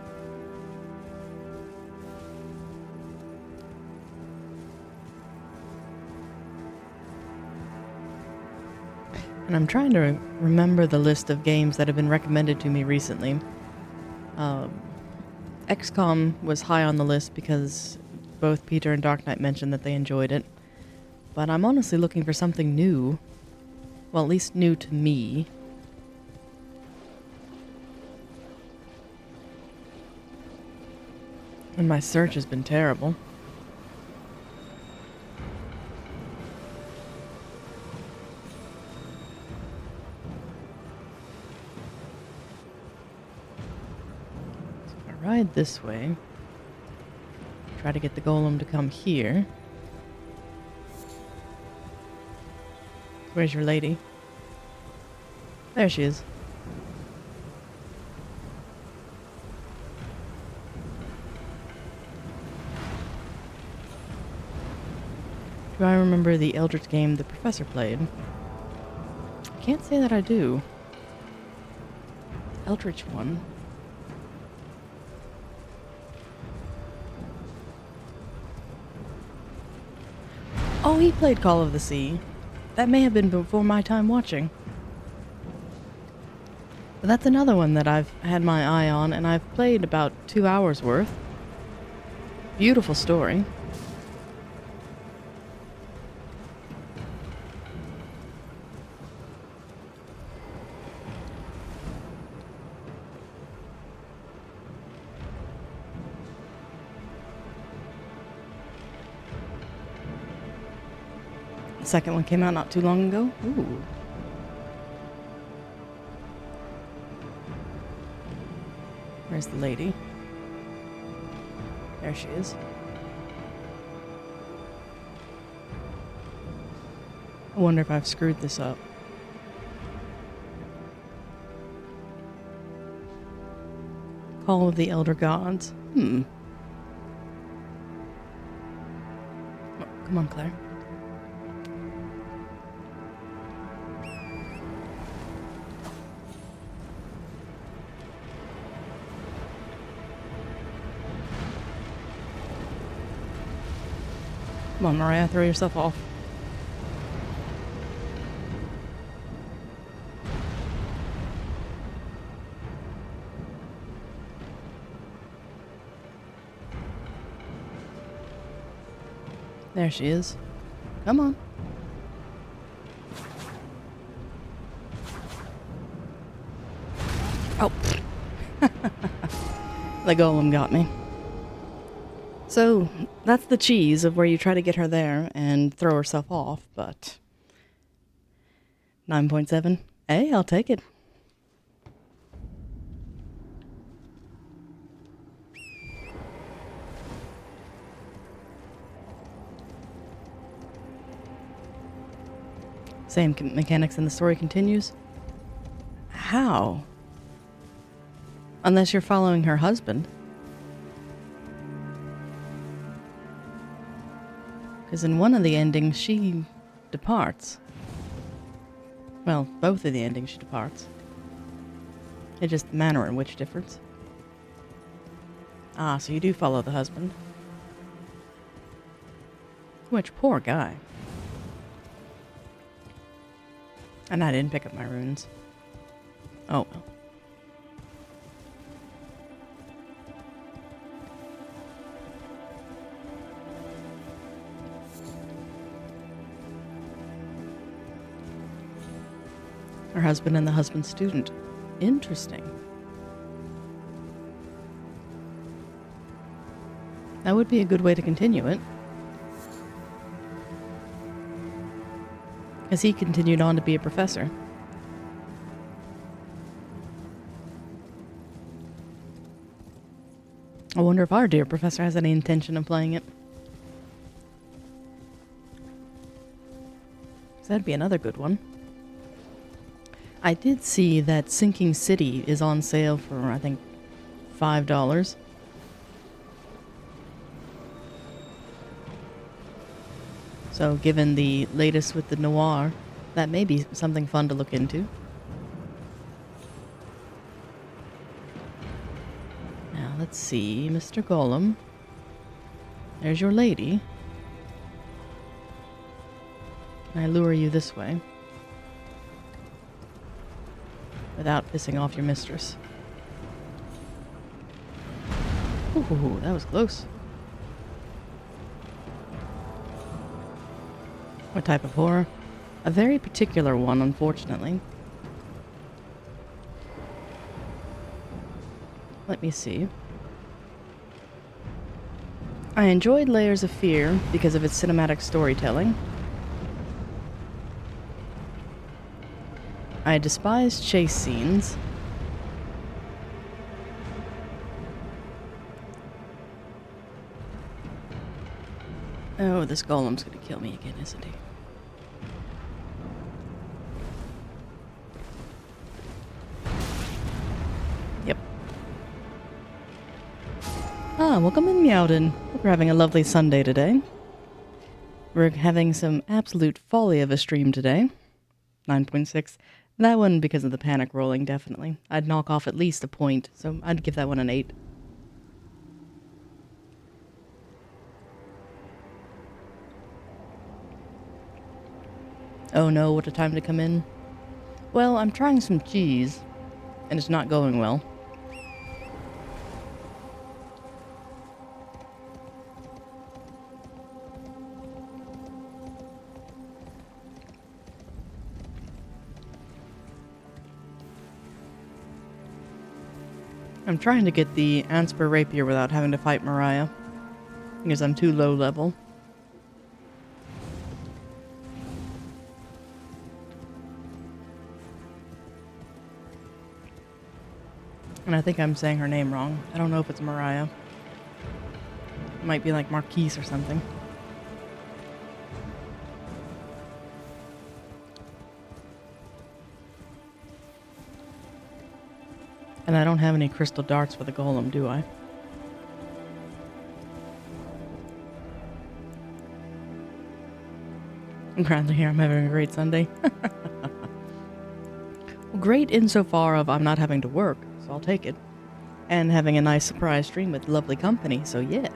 And I'm trying to remember the list of games that have been recommended to me recently. XCOM was high on the list because both Peter and Dark Knight mentioned that they enjoyed it. But I'm honestly looking for something new. Well, at least new to me. And my search has been terrible. So if I ride this way, try to get the golem to come here. Where's your lady? There she is. Do I remember the Eldritch game the professor played? I can't say that I do. Eldritch one. Oh, he played Call of the Sea. That may have been before my time watching. But that's another one that I've had my eye on, and I've played about 2 hours worth. Beautiful story. The second one came out not too long ago. Ooh. Where's the lady? There she is. I wonder if I've screwed this up. Call of the Elder Gods. Oh, come on, Claire. Come on, Mariah, throw yourself off. There she is. Come on. Oh. The golem got me. So, that's the cheese of where you try to get her there and throw herself off, but... 9.7. Hey, I'll take it. Same mechanics and the story continues. How? Unless you're following her husband. Because in one of the endings, she departs. Well, both of the endings, she departs. It's just the manner in which differs. Ah, so you do follow the husband. Which poor guy. And I didn't pick up my runes. Oh well. Her husband and the husband's student. Interesting. That would be a good way to continue it. As he continued on to be a professor. I wonder if our dear professor has any intention of playing it. So that'd be another good one. I did see that Sinking City is on sale for, I think, $5. So given the latest with the noir, that may be something fun to look into. Now, let's see, Mr. Golem. There's your lady. Can I lure you this way? Without pissing off your mistress. Ooh, that was close. What type of horror? A very particular one, unfortunately. Let me see. I enjoyed Layers of Fear because of its cinematic storytelling. I despise chase scenes. Oh, this golem's gonna kill me again, isn't he? Yep. Ah, welcome in, Meowden. Hope you're having a lovely Sunday today. We're having some absolute folly of a stream today. 9.6. That one, because of the panic rolling, definitely. I'd knock off at least a point, so I'd give that one an 8. Oh no, what a time to come in. Well, I'm trying some cheese, and it's not going well. I'm trying to get the Antspur Rapier without having to fight Mariah, because I'm too low level. And I think I'm saying her name wrong. I don't know if it's Mariah. It might be like Marquise or something. And I don't have any crystal darts for the golem, do I? I'm glad to hear I'm having a great Sunday. Well, great insofar of I'm not having to work, so I'll take it. And having a nice surprise stream with lovely company, so yes.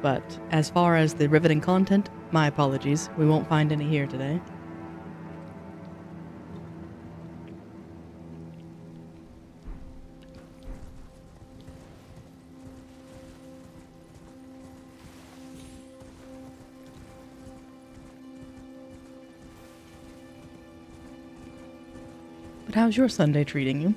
But as far as the riveting content, my apologies. We won't find any here today. But how's your Sunday treating you?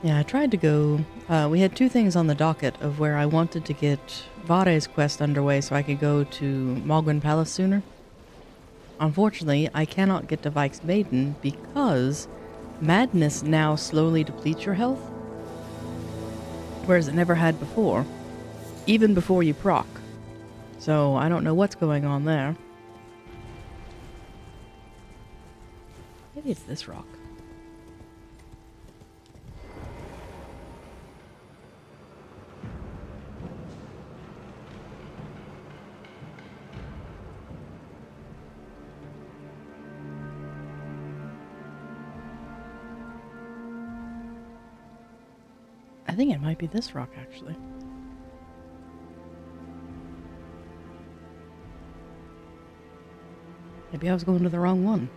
Yeah, I tried to go. We had two things on the docket of where I wanted to get Varre's quest underway so I could go to Malgrin Palace sooner. Unfortunately, I cannot get to Vike's Maiden because madness now slowly depletes your health, whereas it never had before, even before you proc. So I don't know what's going on there. Maybe it's this rock. I think it might be this rock, actually. Maybe I was going to the wrong one.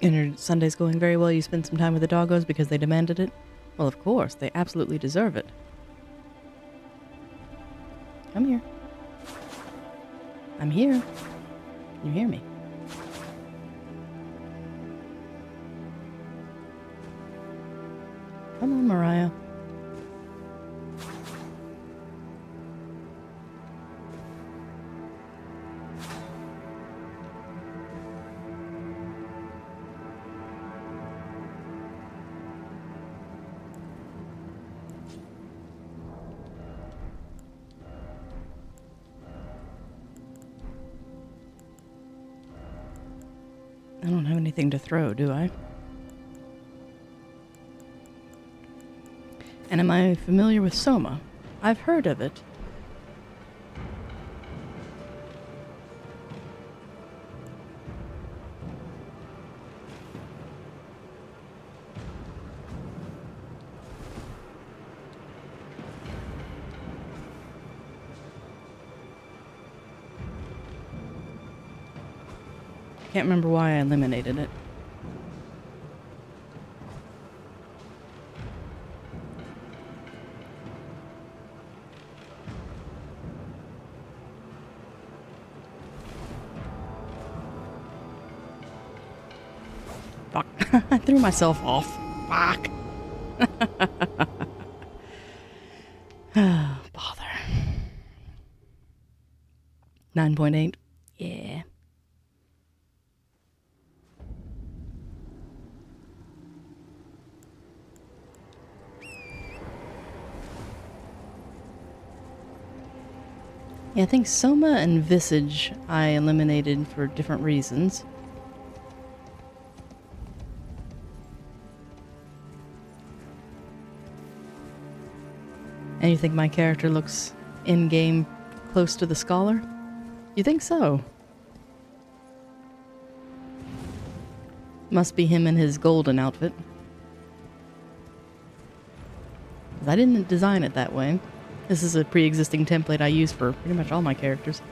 And your Sunday's going very well. You spent some time with the doggos because they demanded it? Well, of course. They absolutely deserve it. Come here. I'm here. Can you hear me? Come on, Mariah. I don't have anything to throw, do I? And am I familiar with Soma? I've heard of it. Can't remember why I eliminated it. Fuck. I threw myself off. Fuck. Bother. 9.8. Yeah. Yeah, I think Soma and Visage I eliminated for different reasons. And you think my character looks in-game close to the scholar? You think so? Must be him in his golden outfit. 'Cause I didn't design it that way. This is a pre-existing template I use for pretty much all my characters.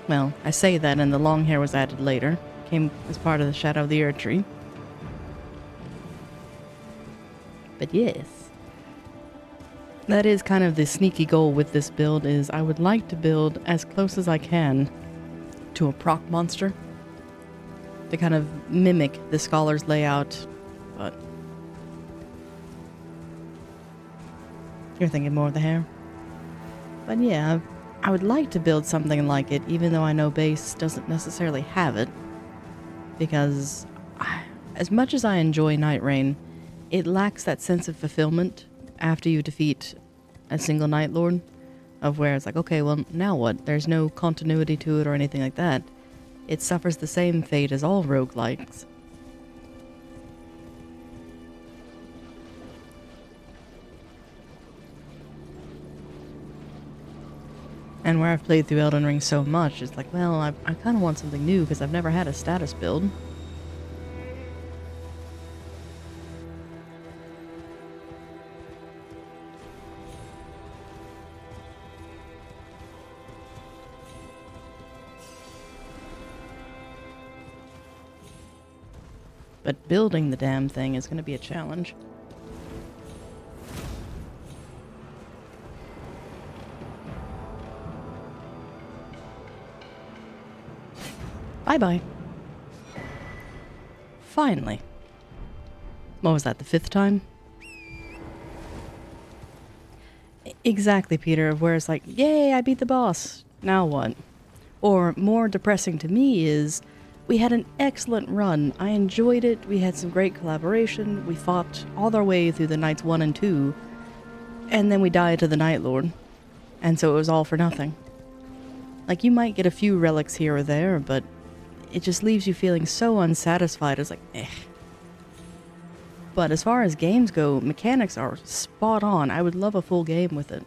Well, I say that and the long hair was added later. Came as part of the Shadow of the Earth tree. But yes. That is kind of the sneaky goal with this build is I would like to build as close as I can to a proc monster. To kind of mimic the scholar's layout, but you're thinking more of the hair. But yeah, I would like to build something like it, even though I know base doesn't necessarily have it. Because as much as I enjoy Night Rain, it lacks that sense of fulfillment after you defeat a single Night Lord. Of where it's like, okay, well, now what? There's no continuity to it or anything like that. It suffers the same fate as all roguelikes. And where I've played through Elden Ring so much, it's like, well, I kind of want something new because I've never had a status build. but building the damn thing is going to be a challenge. Bye-bye. Finally. What was that, the 5th time? Exactly, Peter, where it's like, yay, I beat the boss. Now what? Or more depressing to me is, we had an excellent run. I enjoyed it. We had some great collaboration. We fought all our way through the nights 1 and 2. And then we died to the Night Lord. And so it was all for nothing. Like, you might get a few relics here or there, but it just leaves you feeling so unsatisfied. It's like, eh. But as far as games go, mechanics are spot on. I would love a full game with it.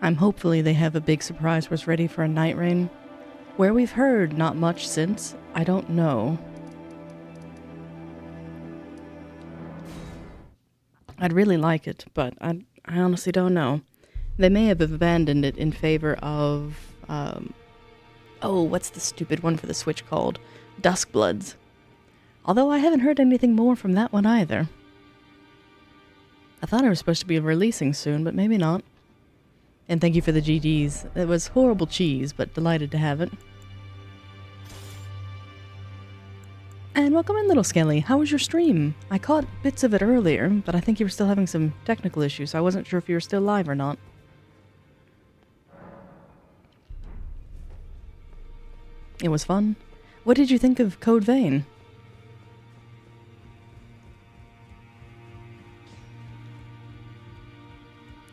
I'm hopefully they have a big surprise for us ready for a Night Rain. Where we've heard not much since, I don't know. I'd really like it, but I honestly don't know. They may have abandoned it in favor of, oh, what's the stupid one for the Switch called? Duskbloods. Although I haven't heard anything more from that one either. I thought it was supposed to be releasing soon, but maybe not. And thank you for the GGs. It was horrible cheese, but delighted to have it. And welcome in, Little Skelly. How was your stream? I caught bits of it earlier, but I think you were still having some technical issues, so I wasn't sure if you were still live or not. It was fun. What did you think of Code Vein?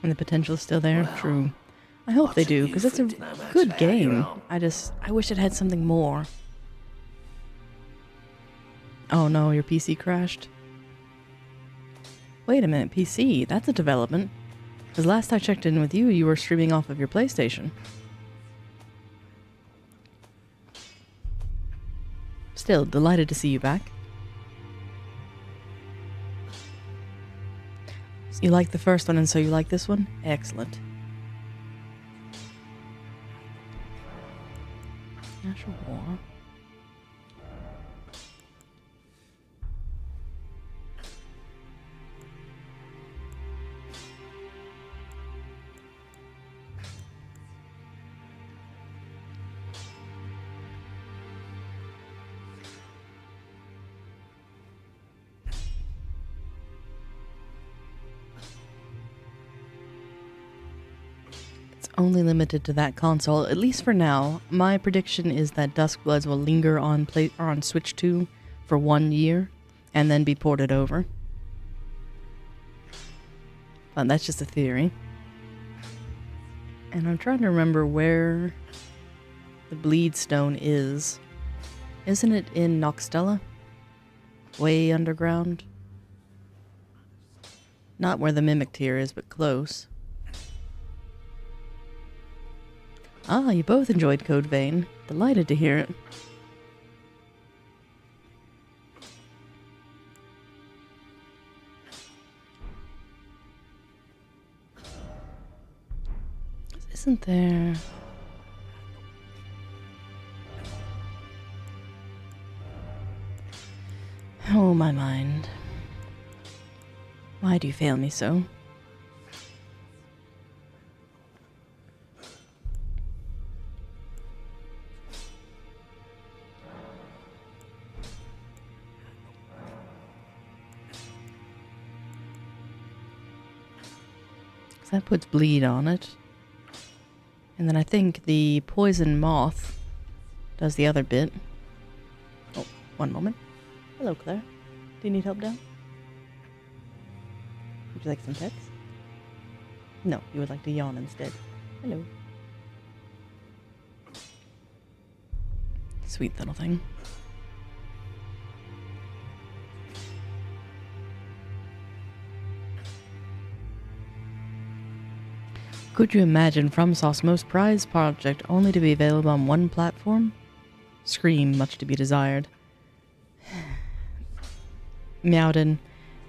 And the potential is still there? Well, true. I hope they do, because it's a good game. I wish it had something more. Oh no, your PC crashed? Wait a minute, PC? That's a development. Because last I checked in with you, you were streaming off of your PlayStation. Still, delighted to see you back. You like the first one, and so you like this one? Excellent. National War. Only limited to that console, at least for now. My prediction is that Duskbloods will linger on Switch 2 for 1 year, and then be ported over. But that's just a theory. And I'm trying to remember where the Bleedstone is. Isn't it in Noxtella? Way underground? Not where the Mimic Tier is, but close. Ah, you both enjoyed Code Vein. Delighted to hear it. Isn't there... Oh, my mind. Why do you fail me so? That puts bleed on it. And then I think the poison moth does the other bit. Oh, one moment. Hello, Claire. Do you need help down? Would you like some pets? No, you would like to yawn instead. Hello. Sweet little thing. Could you imagine FromSoft's most prized project only to be available on one platform? Scream, much to be desired. Meowden,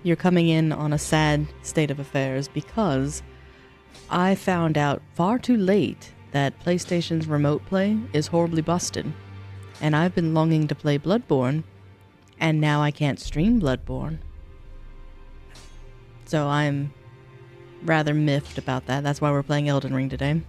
you're coming in on a sad state of affairs because I found out far too late that PlayStation's Remote Play is horribly busted. And I've been longing to play Bloodborne, and now I can't stream Bloodborne. So I'm rather miffed about that. That's why we're playing Elden Ring today.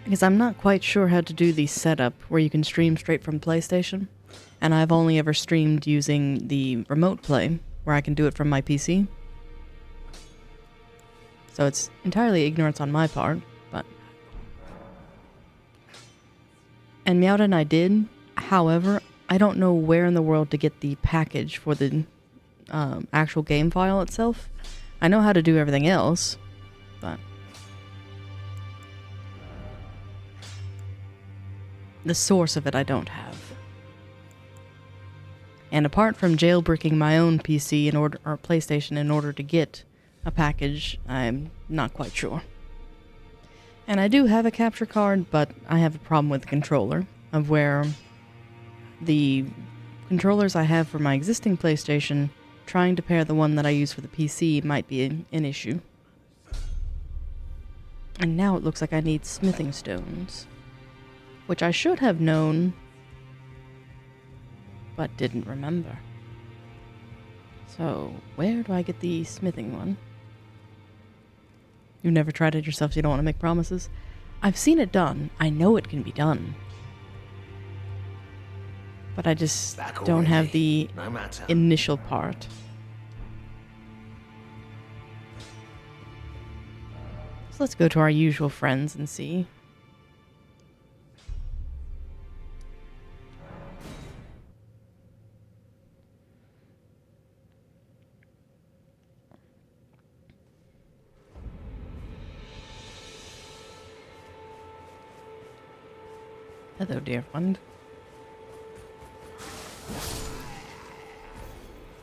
Because I'm not quite sure how to do the setup where you can stream straight from PlayStation. And I've only ever streamed using the Remote Play, where I can do it from my PC. So it's entirely ignorance on my part, but... And Meowda and I did. However, I don't know where in the world to get the package for the actual game file itself. I know how to do everything else, but... the source of it I don't have. And apart from jailbreaking my own PC or PlayStation in order to get a package, I'm not quite sure. And I do have a capture card, but I have a problem with the controller, of where the controllers I have for my existing PlayStation, trying to pair the one that I use for the PC might be an issue. And now it looks like I need smithing stones, which I should have known, but didn't remember. So, where do I get the smithing one? You've never tried it yourself, so you don't want to make promises? I've seen it done. I know it can be done. But I just don't have the initial part. So let's go to our usual friends and see. Hello, dear friend.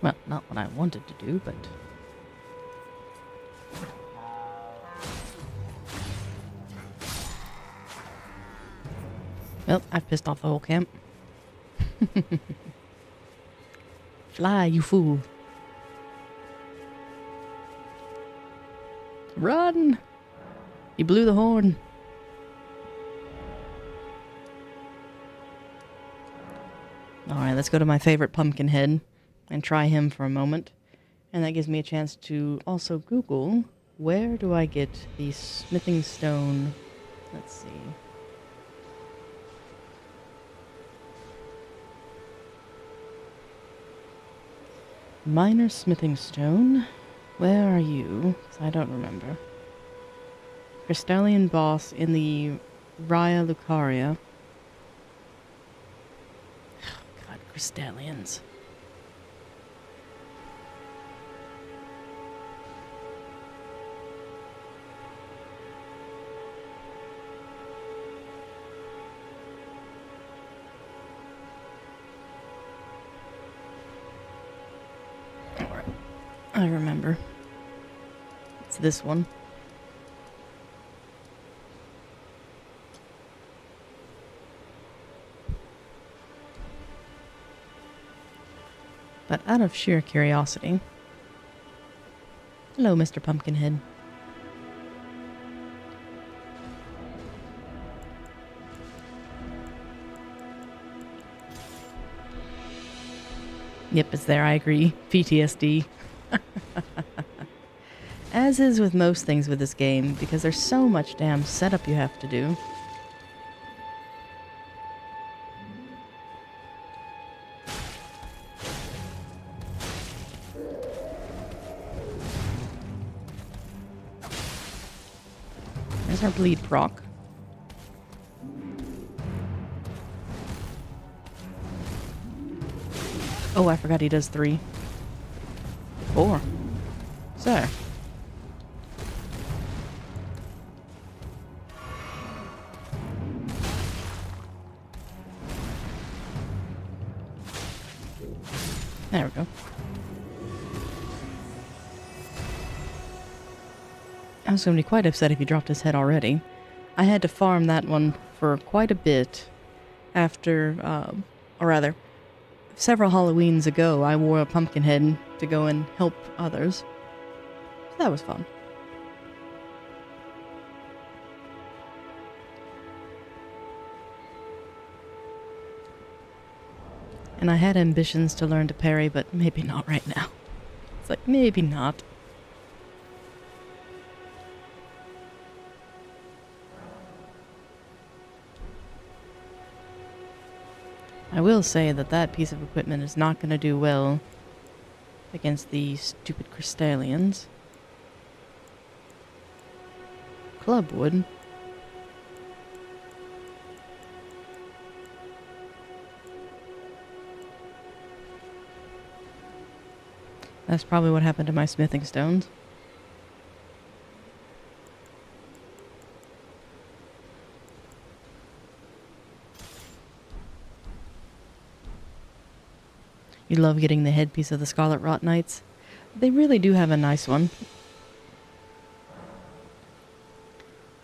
Well, not what I wanted to do, but... well, I've pissed off the whole camp. Fly, you fool. Run! You blew the horn. Alright, let's go to my favorite Pumpkinhead and try him for a moment. And that gives me a chance to also Google, where do I get the smithing stone? Let's see. Minor smithing stone? Where are you? 'Cause I don't remember. Crystallian boss in the Raya Lucaria. God, Crystallians. I remember. It's this one. But out of sheer curiosity. Hello, Mr. Pumpkinhead. Yep, it's there, I agree. PTSD. As is with most things with this game, because there's so much damn setup you have to do. There's our bleed proc. Oh, I forgot he does 3. 4. Sir. There we go. I was going to be quite upset if he dropped his head already. I had to farm that one for quite a bit after, or rather, several Halloweens ago, I wore a pumpkin head to go and help others. So that was fun. And I had ambitions to learn to parry, but maybe not right now. It's like, maybe not. I will say that that piece of equipment is not going to do well against the stupid Crystallians. Club would. That's probably what happened to my smithing stones. You love getting the headpiece of the Scarlet Rot Knights. They really do have a nice one.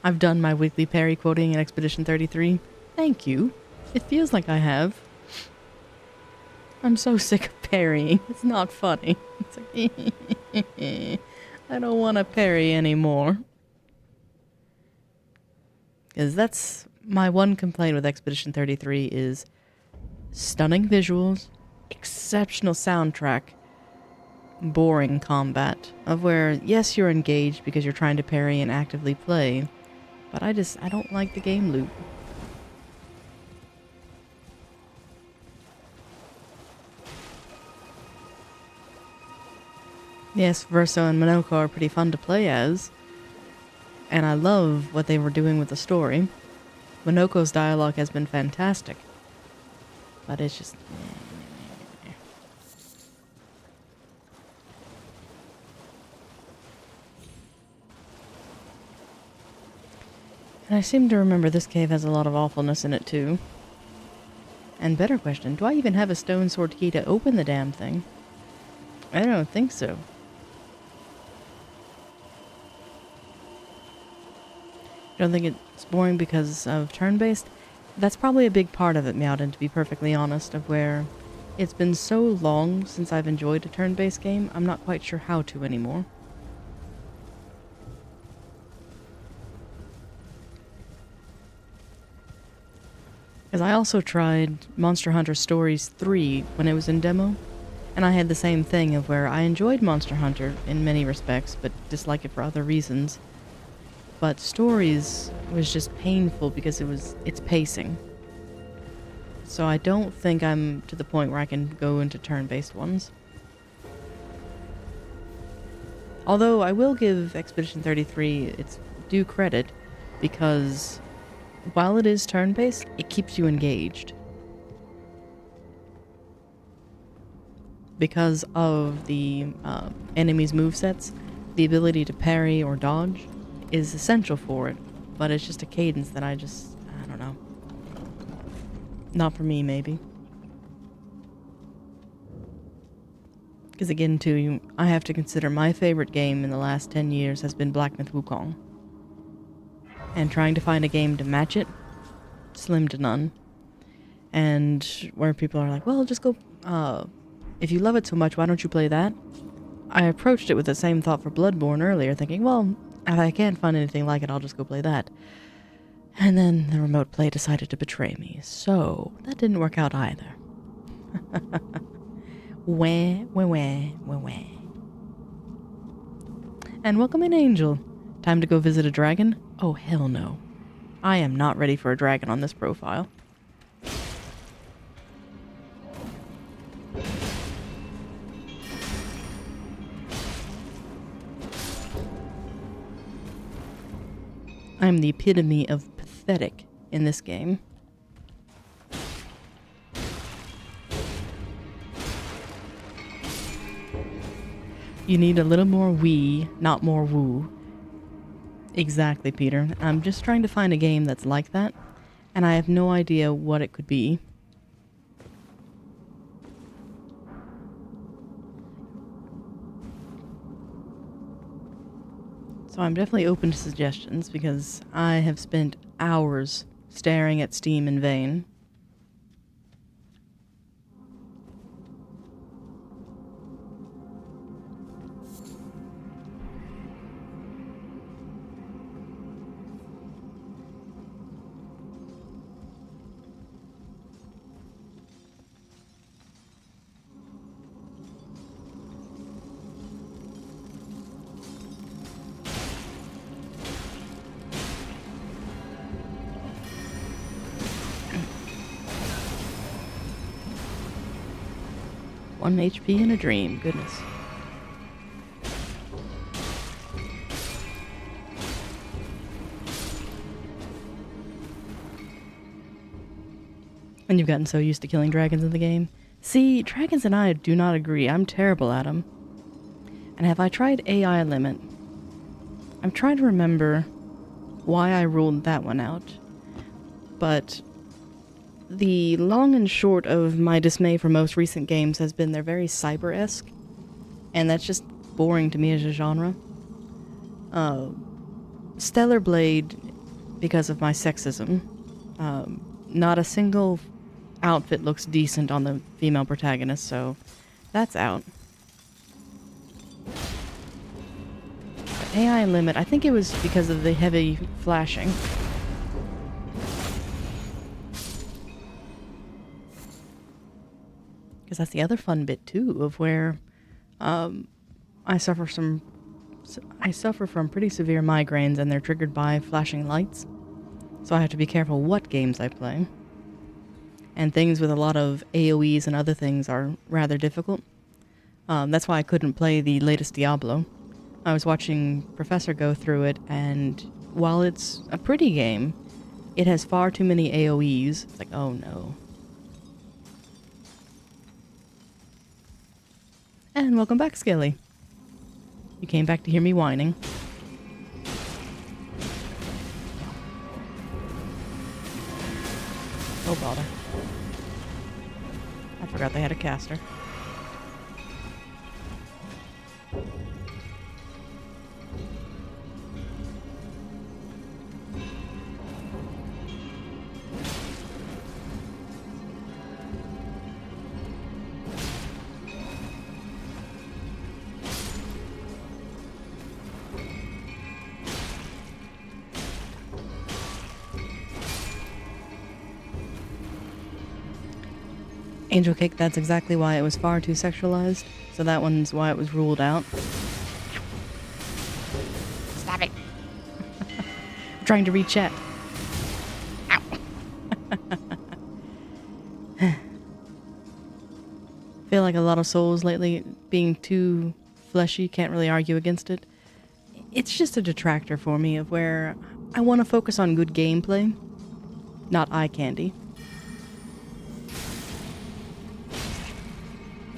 I've done my weekly parry quoting in Expedition 33. Thank you. It feels like I have. I'm so sick of parrying. It's not funny. It's like, I don't want to parry anymore. Because that's my one complaint with Expedition 33 is stunning visuals, exceptional soundtrack, boring combat. Of where, yes, you're engaged because you're trying to parry and actively play, but I don't like the game loop. Yes, Verso and Minoko are pretty fun to play as, and I love what they were doing with the story. Minoko's dialogue has been fantastic, but it's just... And I seem to remember this cave has a lot of awfulness in it too. And better question, do I even have a stone sword key to open the damn thing? I don't think so. Don't think it's boring because of turn-based? That's probably a big part of it, Meowden, to be perfectly honest, of where it's been so long since I've enjoyed a turn-based game, I'm not quite sure how to anymore. Because I also tried Monster Hunter Stories 3 when it was in demo, and I had the same thing of where I enjoyed Monster Hunter in many respects, but dislike it for other reasons. But Stories was just painful because it's pacing. So I don't think I'm to the point where I can go into turn-based ones. Although I will give Expedition 33 its due credit, because while it is turn-based, it keeps you engaged. Because of the enemies' movesets, the ability to parry or dodge is essential for it, but it's just a cadence that I don't know. Not for me, maybe. Because again, too, I have to consider my favorite game in the last 10 years has been Black Myth Wukong. And trying to find a game to match it, slim to none. And where people are like, well, just go, if you love it so much, why don't you play that? I approached it with the same thought for Bloodborne earlier, thinking, well, if I can't find anything like it, I'll just go play that. And then the remote play decided to betray me, so that didn't work out either. Wah, wah, wah, wah, wah. And welcome in, Angel. Time to go visit a dragon? Oh, hell no. I am not ready for a dragon on this profile. I'm the epitome of pathetic in this game. You need a little more wee, not more woo. Exactly, Peter. I'm just trying to find a game that's like that, and I have no idea what it could be. So I'm definitely open to suggestions because I have spent hours staring at Steam in vain. One HP in a dream, goodness. And you've gotten so used to killing dragons in the game. See, dragons and I do not agree. I'm terrible at them. And have I tried AI limit? I'm trying to remember why I ruled that one out. But the long and short of my dismay for most recent games has been they're very cyber-esque. And that's just boring to me as a genre. Stellar Blade, because of my sexism, not a single outfit looks decent on the female protagonist, so that's out. But AI limit, I think it was because of the heavy flashing. Because that's the other fun bit too, of where I suffer from pretty severe migraines, and they're triggered by flashing lights. So I have to be careful what games I play. And things with a lot of AoEs and other things are rather difficult. That's why I couldn't play the latest Diablo. I was watching Professor go through it, and while it's a pretty game, it has far too many AoEs. It's like, oh no. And welcome back, Skelly. You came back to hear me whining. Oh bother. I forgot they had a caster. Angel Cake, that's exactly why it was far too sexualized. So that one's why it was ruled out. Stop it. I'm trying to read chat. Ow. Feel like a lot of souls lately being too fleshy, can't really argue against it. It's just a detractor for me of where I want to focus on good gameplay, not eye candy.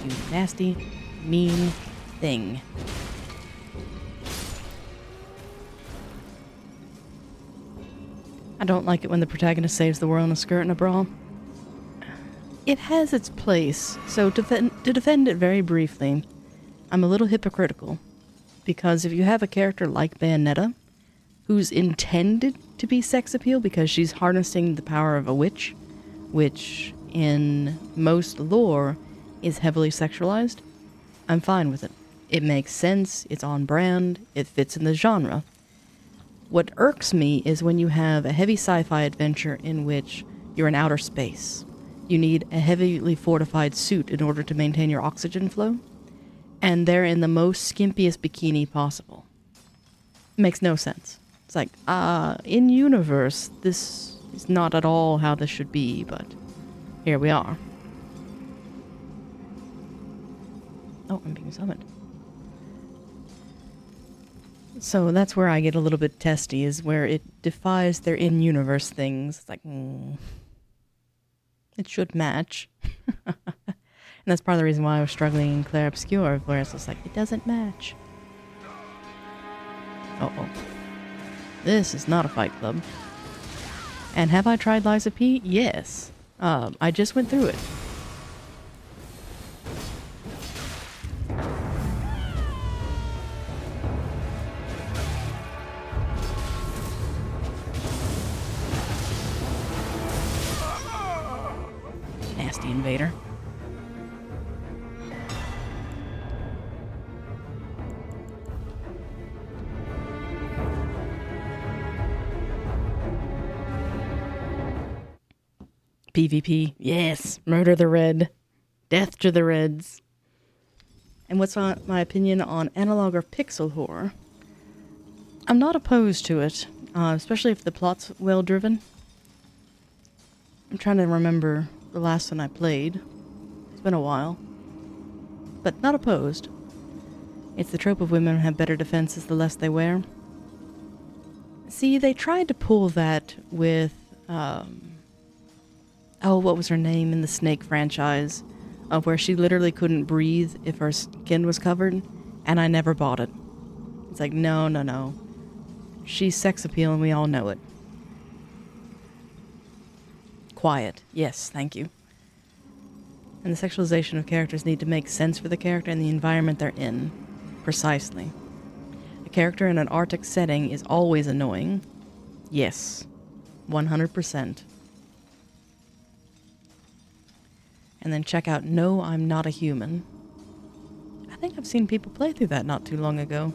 You nasty, mean thing. I don't like it when the protagonist saves the world in a skirt and a bra. It has its place, so to defend it very briefly, I'm a little hypocritical. Because if you have a character like Bayonetta, who's intended to be sex appeal because she's harnessing the power of a witch, which in most lore is heavily sexualized, I'm fine with it. It makes sense, it's on brand, it fits in the genre. What irks me is when you have a heavy sci-fi adventure in which you're in outer space. You need a heavily fortified suit in order to maintain your oxygen flow, and they're in the most skimpiest bikini possible. It makes no sense. It's like, in universe, this is not at all how this should be, but here we are. Oh, I'm being summoned. So that's where I get a little bit testy, is where it defies their in-universe things. It's like, it should match. And that's part of the reason why I was struggling in Clair Obscure, where it's just like, it doesn't match. Uh-oh. This is not a fight club. And have I tried Lies of P? Yes. I just went through it. PvP. Yes. Murder the red. Death to the reds. And what's my opinion on analog or pixel horror? I'm not opposed to it, especially if the plot's well driven. I'm trying to remember the last one I played. It's been a while. But not opposed. It's the trope of women have better defenses the less they wear. See, they tried to pull that with, what was her name in the Snake franchise? Where she literally couldn't breathe if her skin was covered, and I never bought it. It's like, no. She's sex appeal and we all know it. Quiet. Yes, thank you. And the sexualization of characters need to make sense for the character and the environment they're in. Precisely. A character in an Arctic setting is always annoying. Yes. 100%. And then check out No, I'm Not a Human. I think I've seen people play through that not too long ago.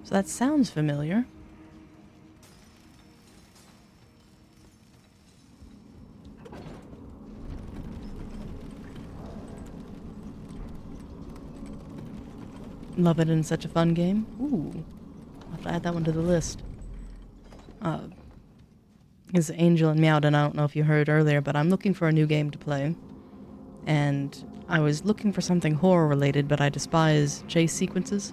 So that sounds familiar. Love it in such a fun game. Ooh. I'll have to add that one to the list. Is Angel and Meowed, and I don't know if you heard earlier, but I'm looking for a new game to play. And I was looking for something horror related, but I despise chase sequences.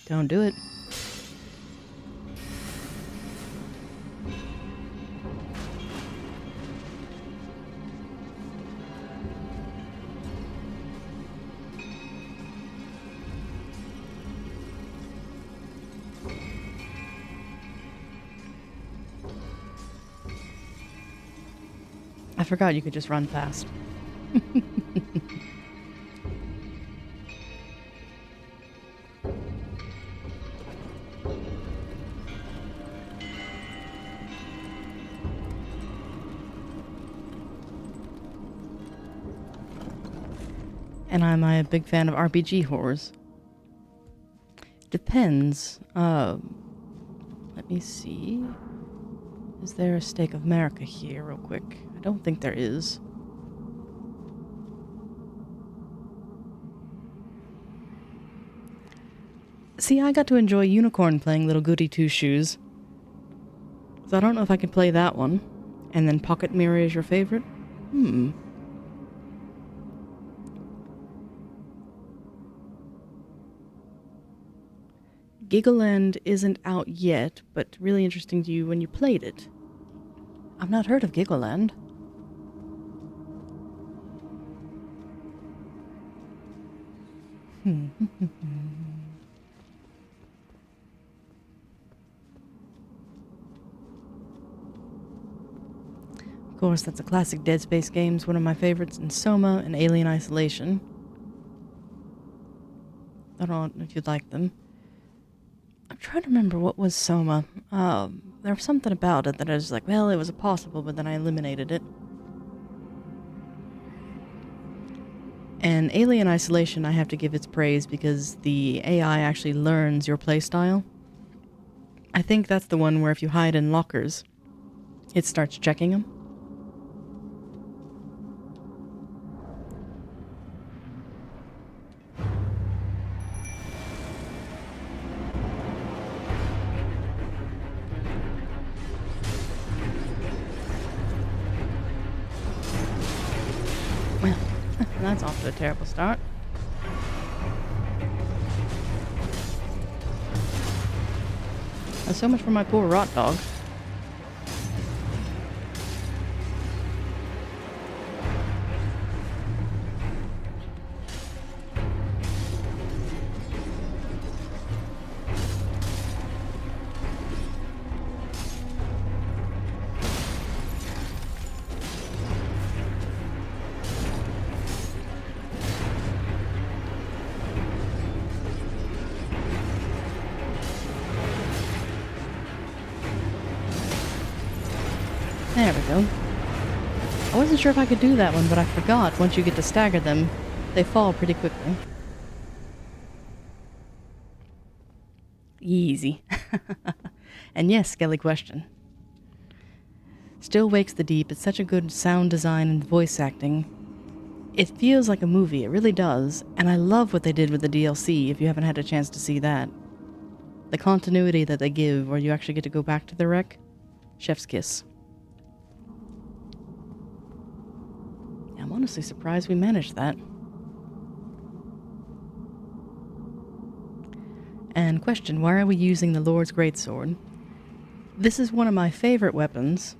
Don't do it. I forgot you could just run fast. And I'm a big fan of RPG horrors. Depends. Let me see. Is there a Stake of America here real quick? I don't think there is. See, I got to enjoy Unicorn playing Little Goody Two Shoes. So I don't know if I can play that one. And then Pocket Mirror is your favorite? Giggleland isn't out yet, but really interesting to you when you played it. I've not heard of Giggleland. Of course, that's a classic Dead Space games, one of my favorites, and Soma and Alien Isolation. I don't know if you'd like them. I'm trying to remember what was Soma. There was something about it that I was like, well, it was possible, but then I eliminated it. And Alien Isolation, I have to give its praise because the AI actually learns your playstyle. I think that's the one where if you hide in lockers, it starts checking them. Well, that's off to a terrible start. So much for my poor rot dog. There we go. I wasn't sure if I could do that one, but I forgot once you get to stagger them, They fall pretty quickly. Easy. And yes, Skelly question. Still Wakes the Deep. It's such a good sound design and voice acting. It feels like a movie, it really does, and I love what they did with the DLC if you haven't had a chance to see that. The continuity that they give, where you actually get to go back to the wreck. Chef's kiss. Yeah, I'm honestly surprised we managed that. And question, why are we using the Lord's Greatsword? This is one of my favorite weapons.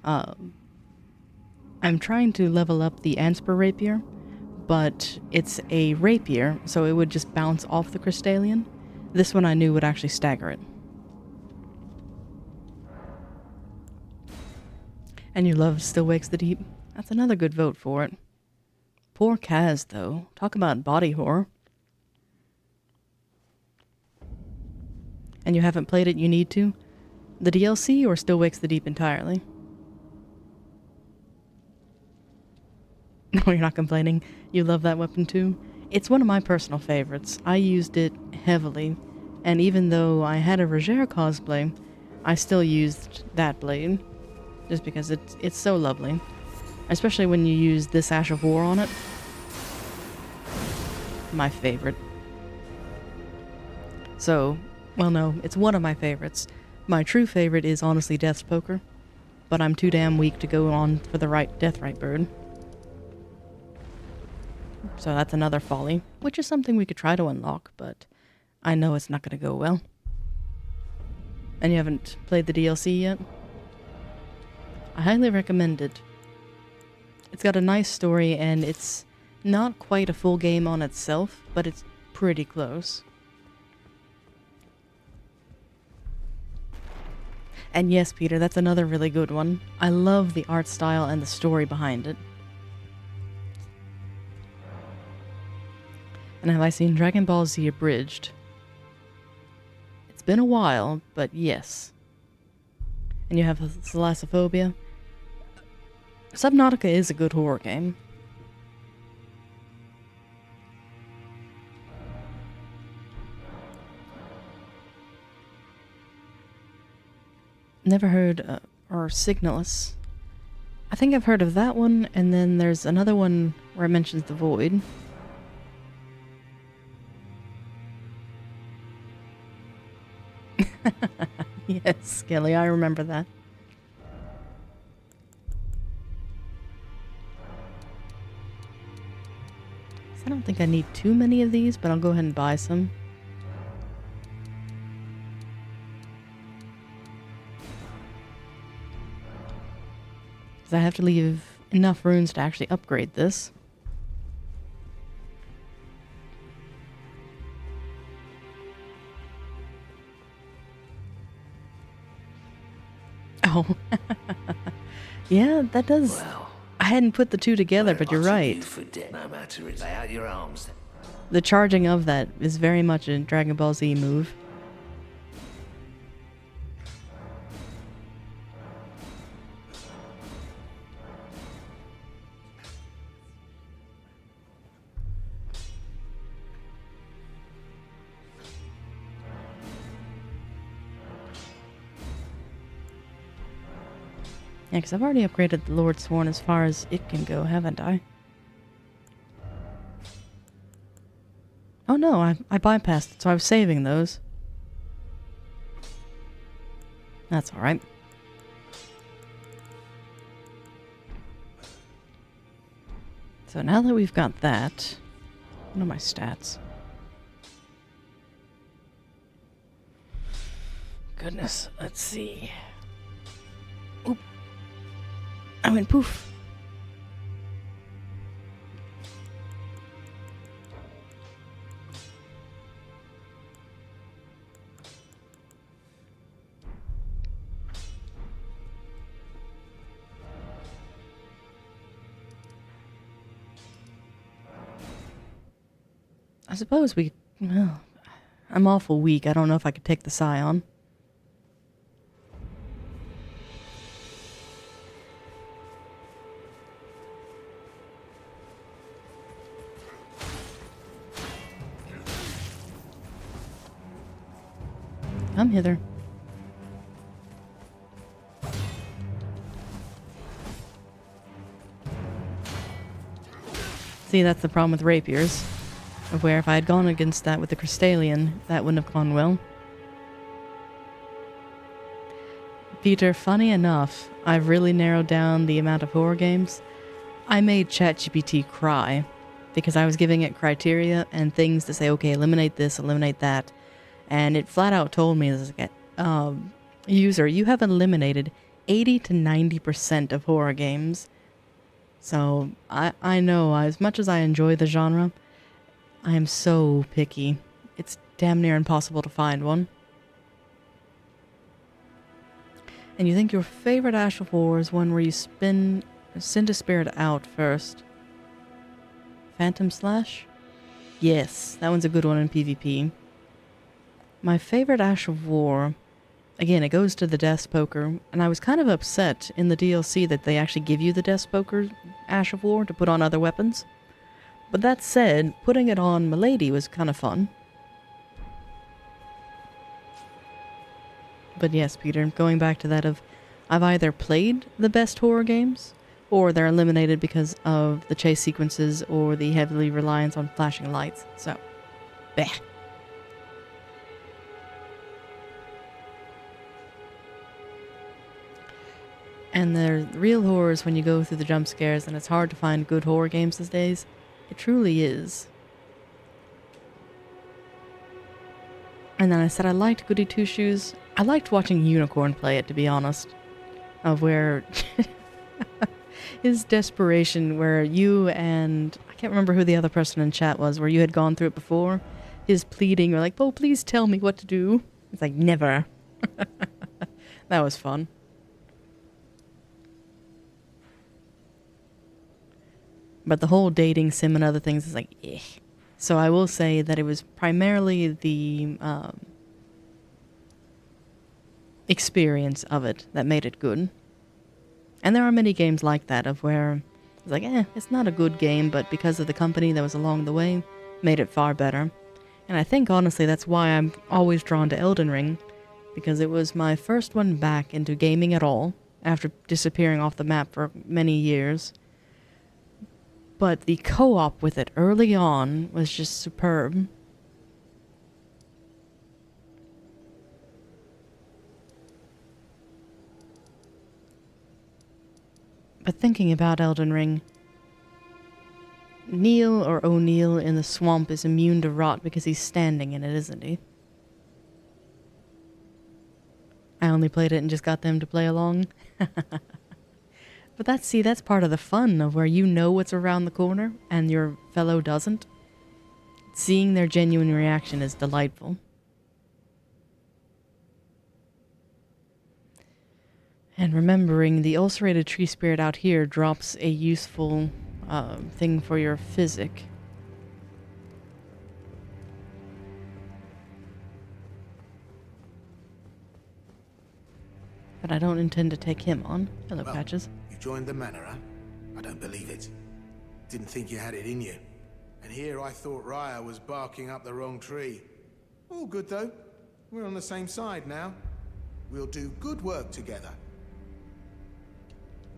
I'm trying to level up the Antspur Rapier, but it's a rapier, so it would just bounce off the Crystallian. This one I knew would actually stagger it. And you love Still Wakes the Deep? That's another good vote for it. Poor Kaz, though. Talk about body horror. And you haven't played it, you need to? The DLC or Still Wakes the Deep entirely? No, you're not complaining. You love that weapon too? It's one of my personal favorites. I used it heavily, and even though I had a Roger cosplay, I still used that blade, just because it's so lovely. Especially when you use this Ash of War on it. My favorite. So, well no, it's one of my favorites. My true favorite is honestly Death's Poker, but I'm too damn weak to go on for the Deathrite Bird. So that's another folly, which is something we could try to unlock, but I know it's not going to go well. And you haven't played the DLC yet? I highly recommend it. It's got a nice story, and it's not quite a full game on itself, but it's pretty close. And yes, Peter, that's another really good one. I love the art style and the story behind it. And have I seen Dragon Ball Z Abridged? It's been a while, but yes. And you have Thalassophobia. Subnautica is a good horror game. Never heard, or Signalus. I think I've heard of that one, and then there's another one where it mentions the Void. Yes, Skelly, I remember that. I don't think I need too many of these, but I'll go ahead and buy some. Because I have to leave enough runes to actually upgrade this. Oh. Yeah, that does. Well, I hadn't put the two together, but you're right. No matter it, lay out your arms. The charging of that is very much a Dragon Ball Z move. Yeah, because I've already upgraded the Lord Sworn as far as it can go, haven't I? Oh no, I bypassed it, so I was saving those. That's alright. So now that we've got that, what are my stats? Goodness, let's see. Oop. I went poof. I suppose we... Well, I'm awful weak. I don't know if I could take the Scion. Come hither. See, that's the problem with rapiers. Of where if I had gone against that with the Crystallian, that wouldn't have gone well. Peter, funny enough, I've really narrowed down the amount of horror games. I made ChatGPT cry because I was giving it criteria and things to say, okay, eliminate this, eliminate that. And it flat out told me, user, you have eliminated 80 to 90% of horror games. So I know, as much as I enjoy the genre, I am so picky. It's damn near impossible to find one. And you think your favorite Ash of War is one where you send a spirit out first. Phantom Slash? Yes, that one's a good one in PvP. My favorite Ash of War, again, it goes to the Death Poker, and I was kind of upset in the DLC that they actually give you the Death Poker Ash of War to put on other weapons. But that said, putting it on Milady was kind of fun. But yes, Peter, going back to that of, I've either played the best horror games, or they're eliminated because of the chase sequences or the heavily reliance on flashing lights. So, bah. And the real horror is when you go through the jump scares, and it's hard to find good horror games these days. It truly is. And then I said I liked Goody Two Shoes. I liked watching Unicorn play it, to be honest. Of where his desperation, where you and I can't remember who the other person in chat was, where you had gone through it before. His pleading, you're like, "Oh, please tell me what to do." It's like, never. That was fun. But the whole dating sim and other things is like, eh. So I will say that it was primarily the experience of it that made it good. And there are many games like that of where it's like, it's not a good game, but because of the company that was along the way, made it far better. And I think, honestly, that's why I'm always drawn to Elden Ring, because it was my first one back into gaming at all, after disappearing off the map for many years. But the co-op with it early on was just superb. But thinking about Elden Ring, Neil or O'Neill in the swamp is immune to rot because he's standing in it, isn't he? I only played it and just got them to play along. But that's part of the fun of where you know what's around the corner and your fellow doesn't. Seeing their genuine reaction is delightful. And remembering the ulcerated tree spirit out here drops a useful thing for your physic. But I don't intend to take him on. Hello, Well, Patches. You joined the manor, huh? I don't believe it. Didn't think you had it in you. And here I thought Raya was barking up the wrong tree. All good though. We're on the same side now. We'll do good work together.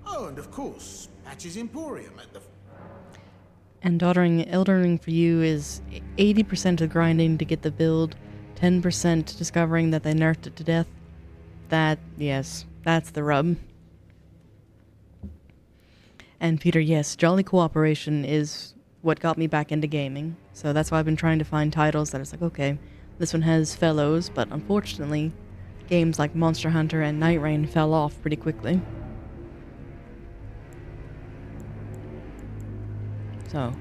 Oh, and of course, Patch's Emporium at the... And Elden Ring for you is 80% of grinding to get the build, 10% discovering that they nerfed it to death. Yes, that's the rub. And Peter, yes, Jolly Cooperation is what got me back into gaming. So that's why I've been trying to find titles that it's like, okay, this one has fellows, but unfortunately, games like Monster Hunter and Night Rain fell off pretty quickly. So,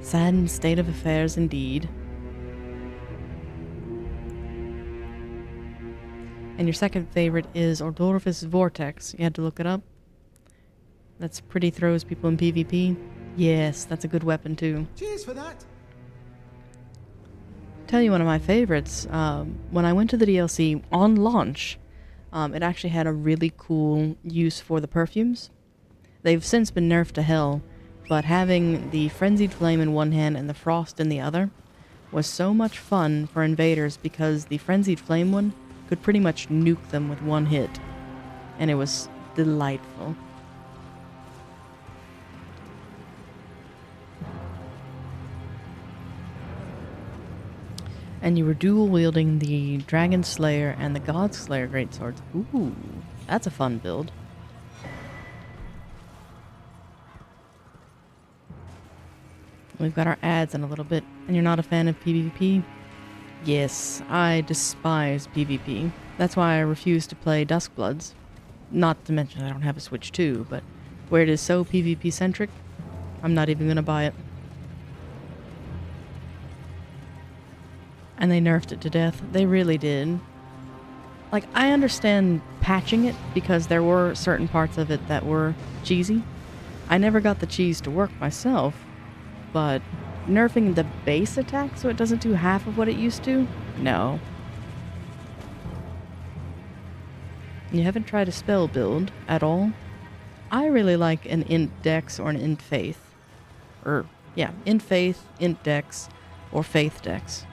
sad state of affairs indeed. And your second favorite is Ordorifus Vortex. You had to look it up. That's pretty throws people in PvP. Yes, that's a good weapon too. Cheers for that. Tell you one of my favorites. When I went to the DLC on launch, it actually had a really cool use for the perfumes. They've since been nerfed to hell, but having the Frenzied Flame in one hand and the Frost in the other was so much fun for invaders because the Frenzied Flame one could pretty much nuke them with one hit. And it was delightful. And you were dual wielding the Dragon Slayer and the God Slayer greatswords. Ooh, that's a fun build. We've got our ads in a little bit. And you're not a fan of PvP? Yes, I despise PvP. That's why I refuse to play Duskbloods. Not to mention I don't have a Switch 2, but where it is so PvP centric, I'm not even gonna buy it. And they nerfed it to death. They really did. Like, I understand patching it because there were certain parts of it that were cheesy. I never got the cheese to work myself, but nerfing the base attack so it doesn't do half of what it used to? No. You haven't tried a spell build at all? I really like an int dex or an int faith. Yeah, int faith, int dex, or faith dex.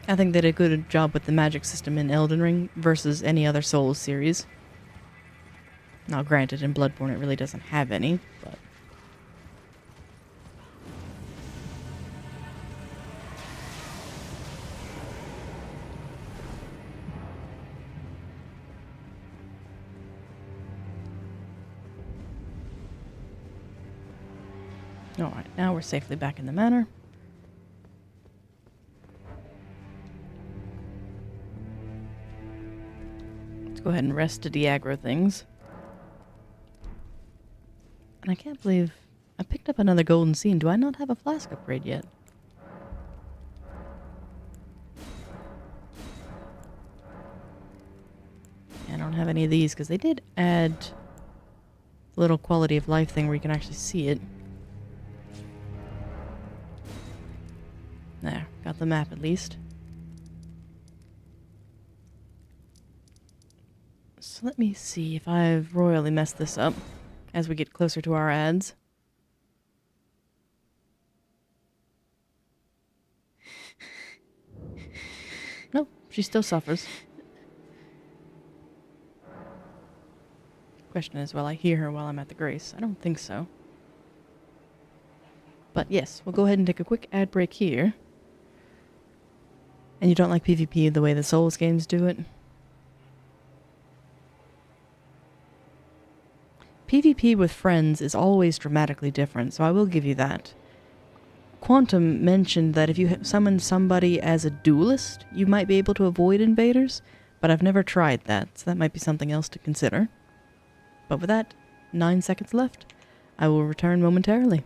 I think they did a good job with the magic system in Elden Ring versus any other Souls series. Now granted, in Bloodborne it really doesn't have any, but... Alright, now we're safely back in the manor. Let's go ahead and rest to de-aggro things. And I can't believe I picked up another golden scene. Do I not have a flask upgrade yet? I don't have any of these because they did add a little quality of life thing where you can actually see it. There, got the map at least. So let me see if I've royally messed this up as we get closer to our ads. Nope, she still suffers. Question is, will I hear her while I'm at the Grace? I don't think so. But yes, we'll go ahead and take a quick ad break here. And you don't like PvP the way the Souls games do it? PvP with friends is always dramatically different, so I will give you that. Quantum mentioned that if you summon somebody as a duelist, you might be able to avoid invaders, but I've never tried that, so that might be something else to consider. But with that, 9 seconds left. I will return momentarily.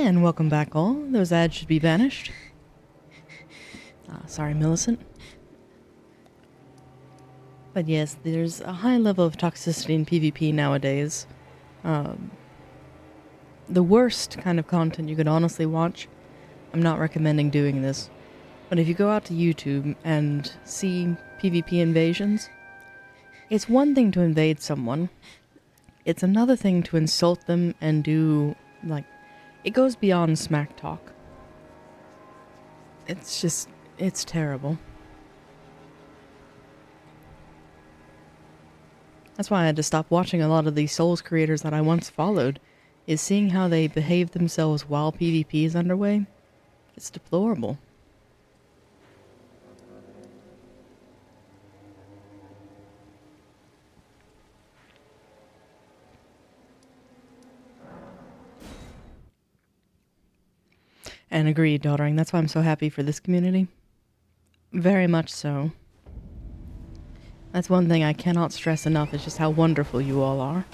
And welcome back all. Those ads should be banished. Sorry, Millicent. But yes, there's a high level of toxicity in PvP nowadays. The worst kind of content you could honestly watch, I'm not recommending doing this, but if you go out to YouTube and see PvP invasions, it's one thing to invade someone. It's another thing to insult them and do, like, it goes beyond smack talk. It's terrible. That's why I had to stop watching a lot of these Souls creators that I once followed, is seeing how they behave themselves while PvP is underway. It's deplorable. And agreed, Daughtering. That's why I'm so happy for this community. Very much so. That's one thing I cannot stress enough, is just how wonderful you all are.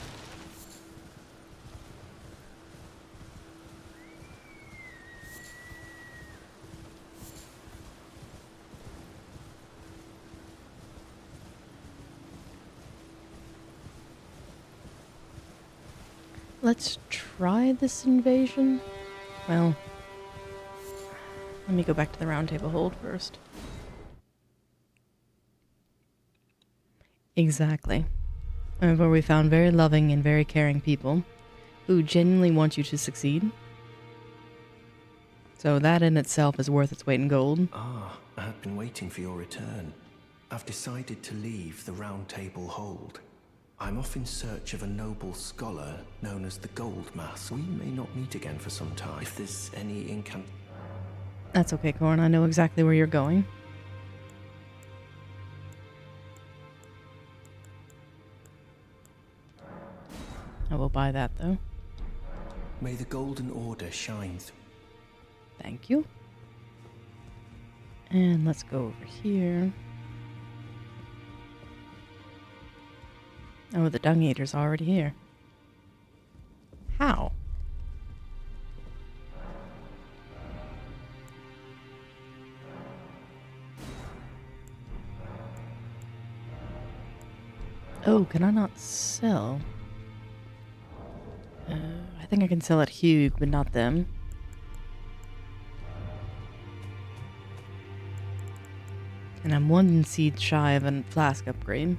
Let's try this invasion. Well, let me go back to the round table hold first. Exactly. Where we found very loving and very caring people who genuinely want you to succeed. So that in itself is worth its weight in gold. Ah, I had been waiting for your return. I've decided to leave the Round Table Hold. I'm off in search of a noble scholar known as the Gold Mask. We may not meet again for some time. If there's any That's okay, Corn. I know exactly where you're going. I will buy that, though. May the Golden Order shine. Thank you. And let's go over here. Oh, the Dung Eater's already here. How? Oh, can I not sell? I think I can sell at Hugh, but not them. And I'm one seed shy of a flask upgrade.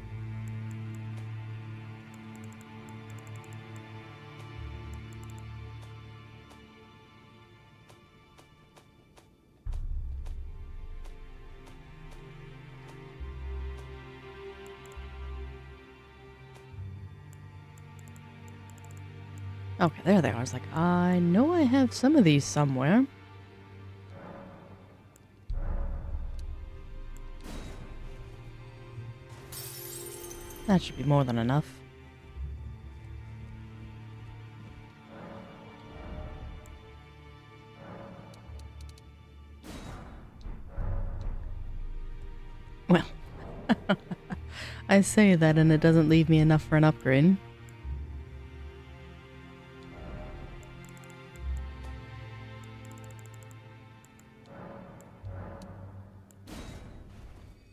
Okay, there they are. I was like, I know I have some of these somewhere. That should be more than enough. Well, I say that and it doesn't leave me enough for an upgrade.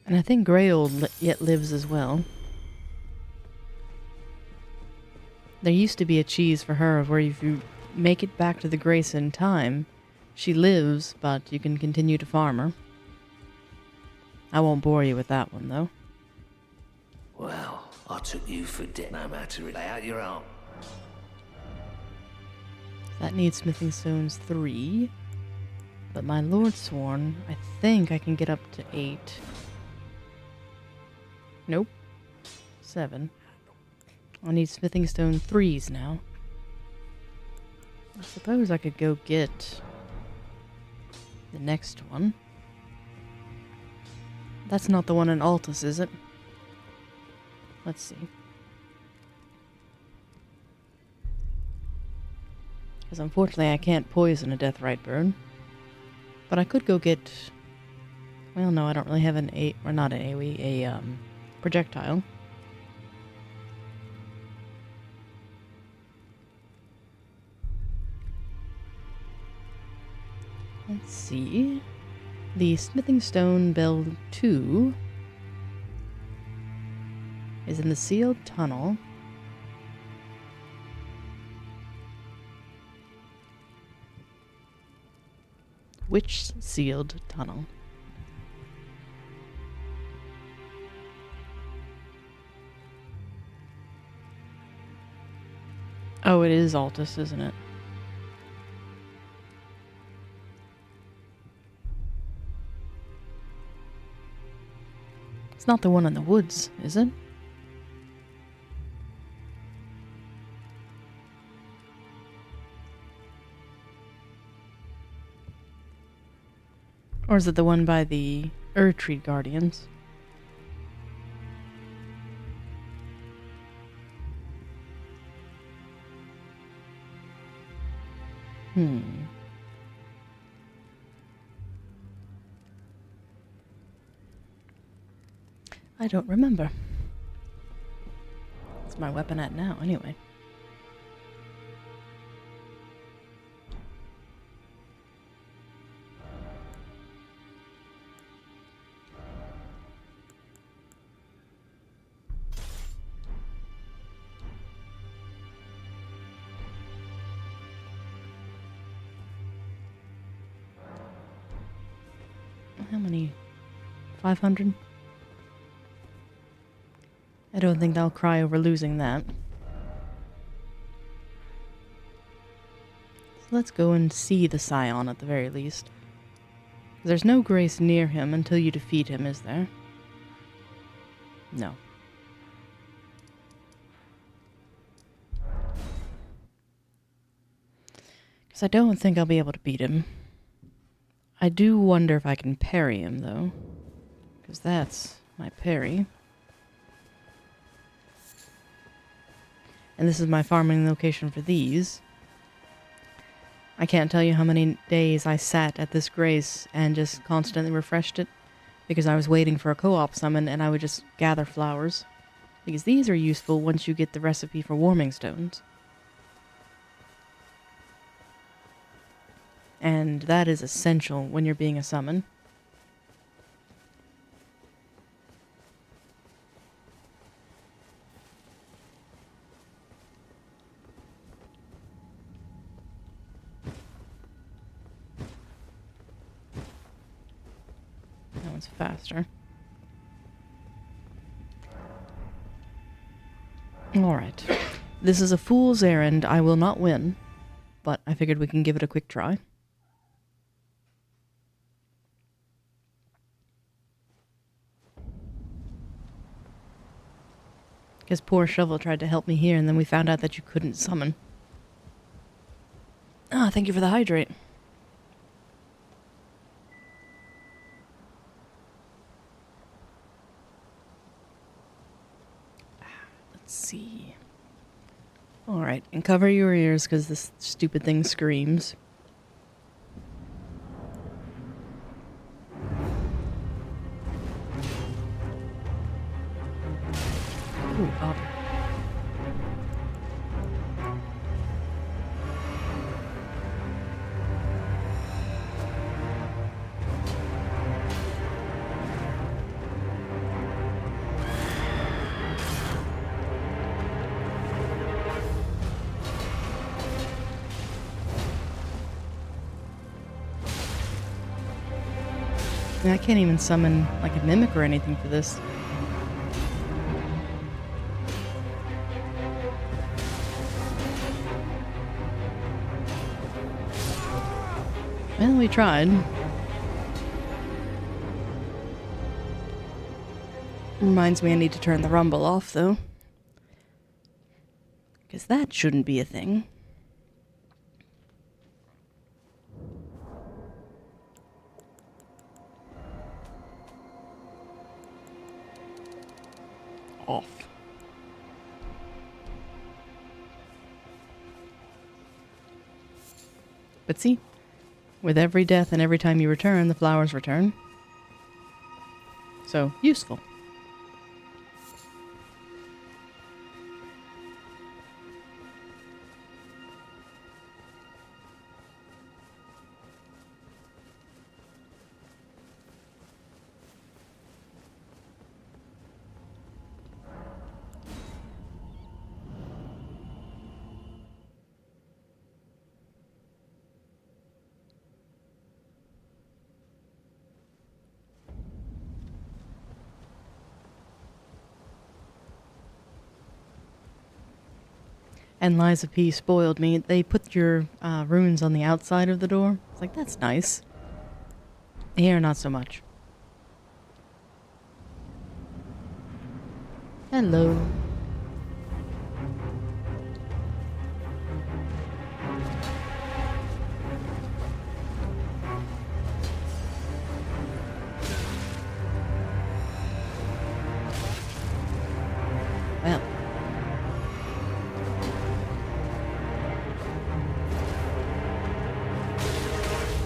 And I think Greyold yet lives as well. There used to be a cheese for her where if you make it back to the Grace in time, she lives, but you can continue to farm her. I won't bore you with that one, though. Well, I took you for dead. No matter, lay out your arm. That needs smithing stones 3. But my Lord Sworn, I think I can get up to 8. Nope. 7. I need smithing stone 3s now. I suppose I could go get the next one. That's not the one in Altus, is it? Let's see. Because unfortunately I can't poison a Deathrite bird. But I could go get... Well, no, I don't really have an or not an AoE, a projectile. Let's see. The Smithing Stone Bell 2 is in the sealed tunnel. Which sealed tunnel? Oh, it is Altus, isn't it? It's not the one in the woods, is it? Or is it the one by the Erdtree Guardians? I don't remember. What's my weapon at now, anyway? How many? 500? I don't think they'll cry over losing that. So let's go and see the Scion at the very least. There's no grace near him until you defeat him, is there? No. Because I don't think I'll be able to beat him. I do wonder if I can parry him, though. Because that's my parry. And this is my farming location for these. I can't tell you how many days I sat at this grace and just constantly refreshed it. Because I was waiting for a co-op summon and I would just gather flowers. Because these are useful once you get the recipe for warming stones. And that is essential when you're being a summon. That one's faster. Alright. This is a fool's errand. I will not win. But I figured we can give it a quick try. Because poor Shovel tried to help me here, and then we found out that you couldn't summon. Ah, thank you for the hydrate. Let's see. Alright, and cover your ears, because this stupid thing screams. Ooh, up. I can't even summon like a mimic or anything for this. Well, we tried. Reminds me I need to turn the rumble off, though. Because that shouldn't be a thing. Off. But see, with every death and every time you return, the flowers return. So, useful. And Liza P spoiled me. They put your runes on the outside of the door. It's like, that's nice. Here, not so much. Hello. Well.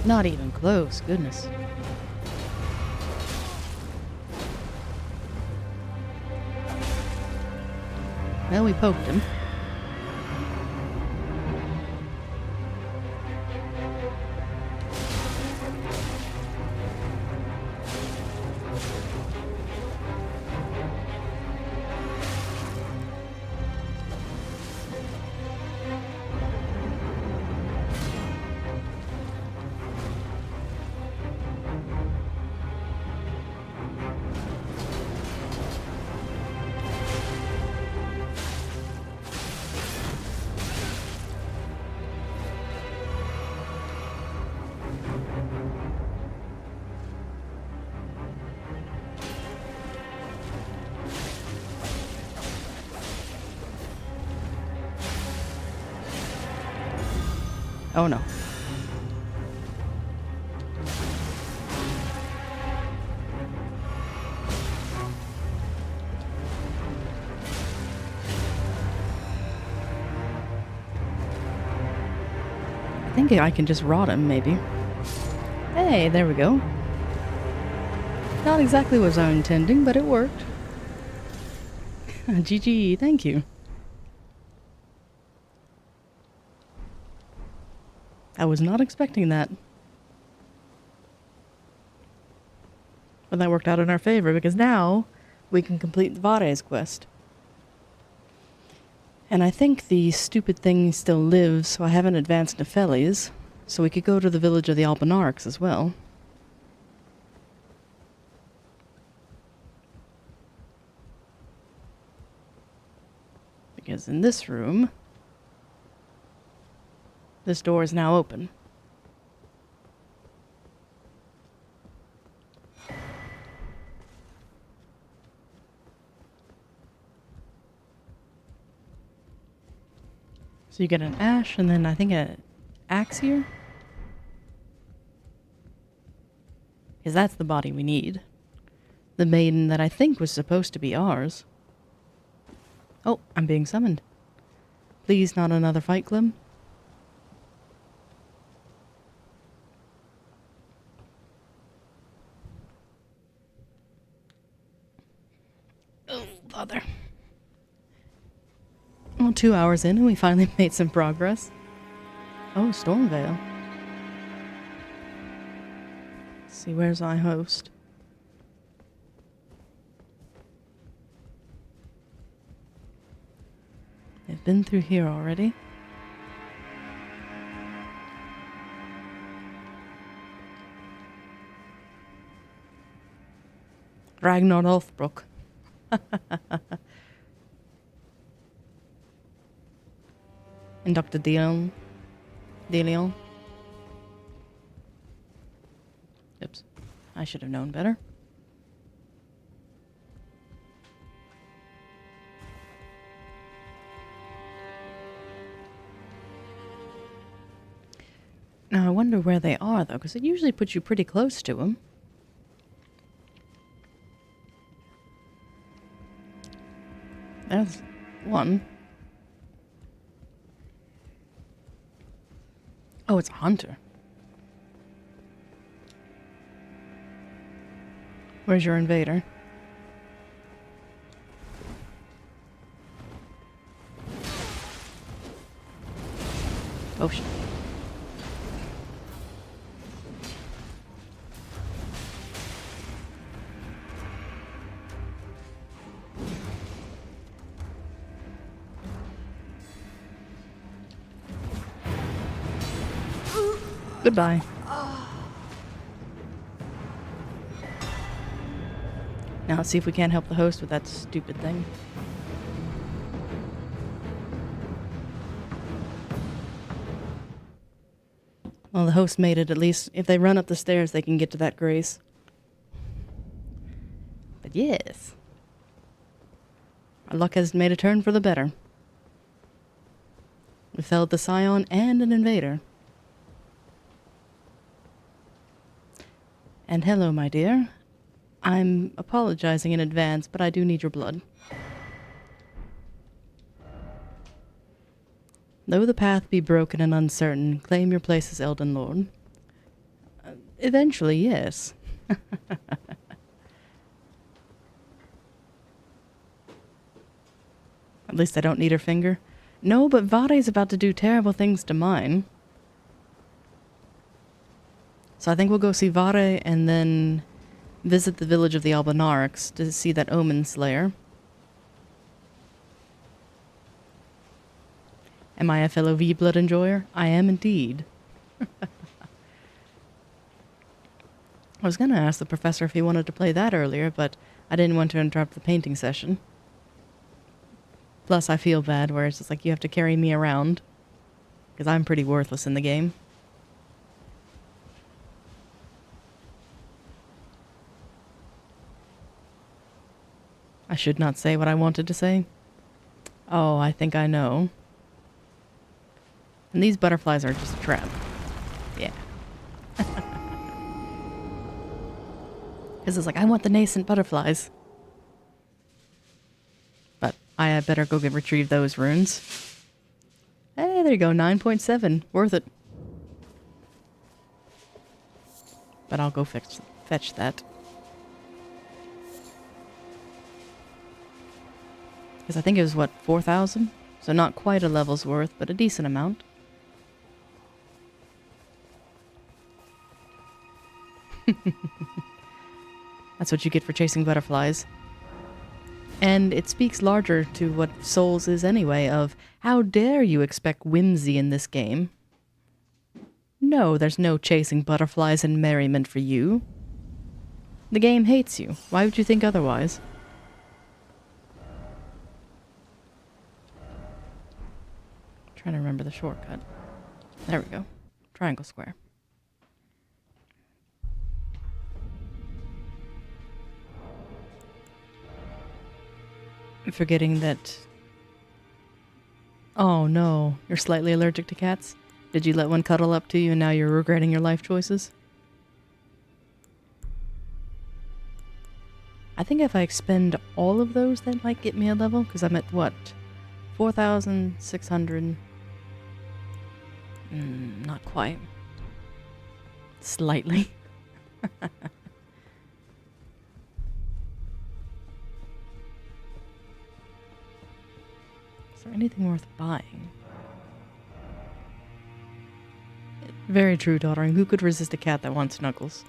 Not even close, goodness. Well, we poked him. Oh no. I think I can just rot him, maybe. Hey, there we go. Not exactly what I was intending, but it worked. GG, thank you. I was not expecting that. But that worked out in our favor, because now we can complete Varre's quest. And I think the stupid thing still lives, so I haven't advanced to Feli's, so we could go to the village of the Albanarchs as well. Because in this room, this door is now open. So you get an ash and then I think an axe here? Because that's the body we need. The maiden that I think was supposed to be ours. Oh, I'm being summoned. Please, not another fight, Clem. Oh, bother. Well, 2 hours in and we finally made some progress. Oh, Stormvale. Let's see, where's my host? They've been through here already. Ragnar Ulfbrook. And Dr. Deleon. Oops. I should have known better. Now, I wonder where they are, though, because it usually puts you pretty close to them. There's one. Oh, it's a hunter. Where's your invader? Oh, shit. Goodbye. Now let's see if we can't help the host with that stupid thing. Well, the host made it, at least. If they run up the stairs, they can get to that grace. But yes. Our luck has made a turn for the better. We felled the Scion and an invader. And hello, my dear. I'm apologizing in advance, but I do need your blood. Though the path be broken and uncertain, claim your place as Elden Lord. Eventually, yes. At least I don't need her finger. No, but Varre's about to do terrible things to mine. So I think we'll go see Varre and then visit the village of the Albinarics to see that Omen Slayer. Am I a fellow V-Blood enjoyer? I am indeed. I was going to ask the professor if he wanted to play that earlier, but I didn't want to interrupt the painting session. Plus, I feel bad where it's just like you have to carry me around, because I'm pretty worthless in the game. I should not say what I wanted to say. Oh, I think I know. And these butterflies are just a trap. Yeah. Because it's like, I want the nascent butterflies. But I had better go retrieve those runes. Hey, there you go, 9.7. Worth it. But I'll go fetch that. Because I think it was, what, 4,000? So not quite a level's worth, but a decent amount. That's what you get for chasing butterflies. And it speaks larger to what Souls is anyway, of how dare you expect whimsy in this game? No, there's no chasing butterflies and merriment for you. The game hates you. Why would you think otherwise? I'm trying to remember the shortcut. There we go. Triangle square. Forgetting that... Oh no, you're slightly allergic to cats? Did you let one cuddle up to you and now you're regretting your life choices? I think if I expend all of those, that might get me a level, because I'm at, what, 4,600? Not quite. Slightly. Is there anything worth buying? Very true, daughter. And who could resist a cat that wants snuggles?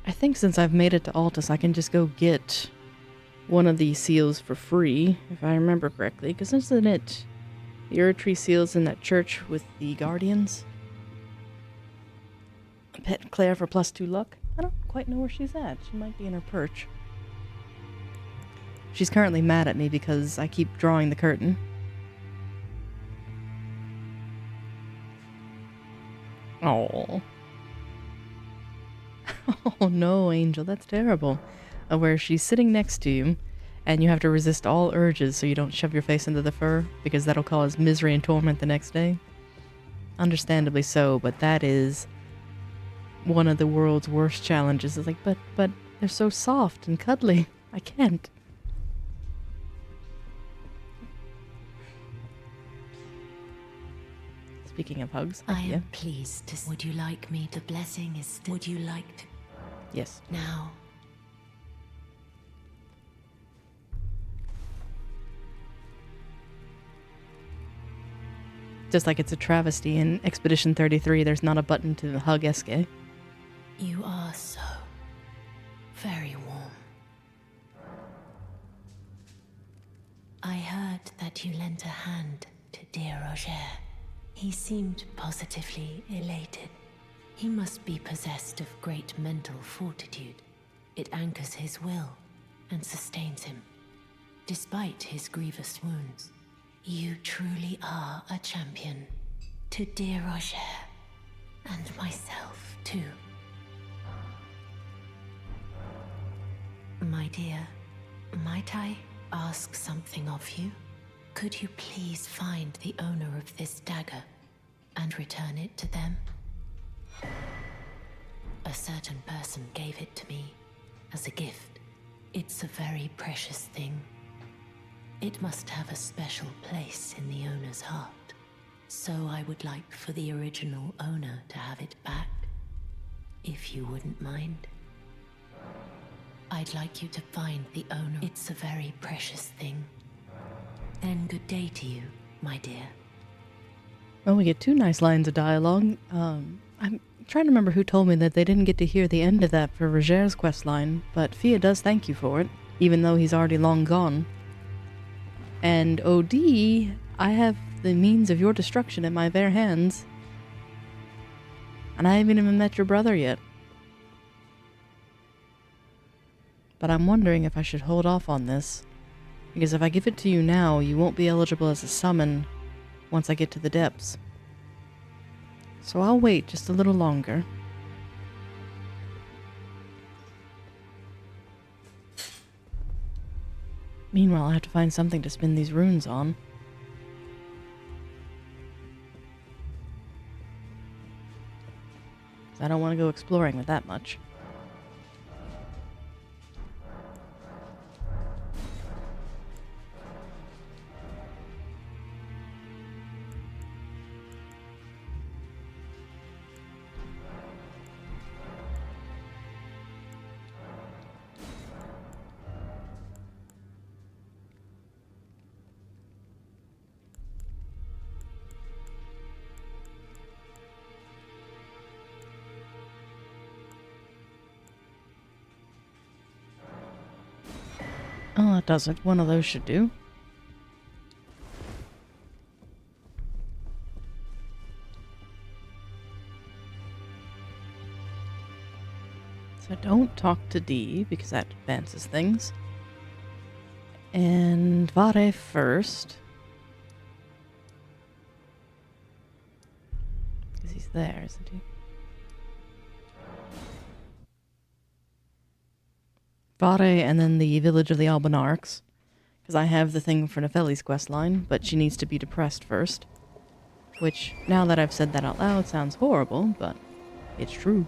I think since I've made it to Altus, I can just go get one of these seals for free, if I remember correctly. Because isn't it the Erdtree seals in that church with the guardians? Pet Claire for +2 luck? I don't quite know where she's at. She might be in her perch. She's currently mad at me because I keep drawing the curtain. Oh. Oh no, Angel, that's terrible. Where she's sitting next to you, and you have to resist all urges so you don't shove your face into the fur, because that'll cause misery and torment the next day. Understandably so, but that is one of the world's worst challenges. It's like, but they're so soft and cuddly. I can't. Speaking of hugs, I am pleased to... Would you like me? The blessing is still... Would you like to... Yes. Now. Just like it's a travesty in Expedition 33, there's not a button to hug Eske. You are so very warm. I heard that you lent a hand to dear Roger. He seemed positively elated. He must be possessed of great mental fortitude. It anchors his will and sustains him, despite his grievous wounds. You truly are a champion. To dear Roger, and myself too. My dear, might I ask something of you? Could you please find the owner of this dagger and return it to them? A certain person gave it to me as a gift. It's a very precious thing. It must have a special place in the owner's heart. So I would like for the original owner to have it back, if you wouldn't mind. I'd like you to find the owner. It's a very precious thing. Then good day to you, my dear. Well, we get 2 nice lines of dialogue. I'm trying to remember who told me that they didn't get to hear the end of that for Roger's questline, but Fia does thank you for it, even though he's already long gone. And OD, I have the means of your destruction at my bare hands. And I haven't even met your brother yet. But I'm wondering if I should hold off on this, because if I give it to you now, you won't be eligible as a summon once I get to the depths. So I'll wait just a little longer. Meanwhile, I have to find something to spin these runes on. I don't want to go exploring with that much. Oh, that doesn't. One of those should do. So don't talk to D, because that advances things. And Varre first. Because he's there, isn't he? Varre and then the village of the Albanarchs. Because I have the thing for Nefeli's questline, but she needs to be depressed first. Which, now that I've said that out loud, sounds horrible, but it's true.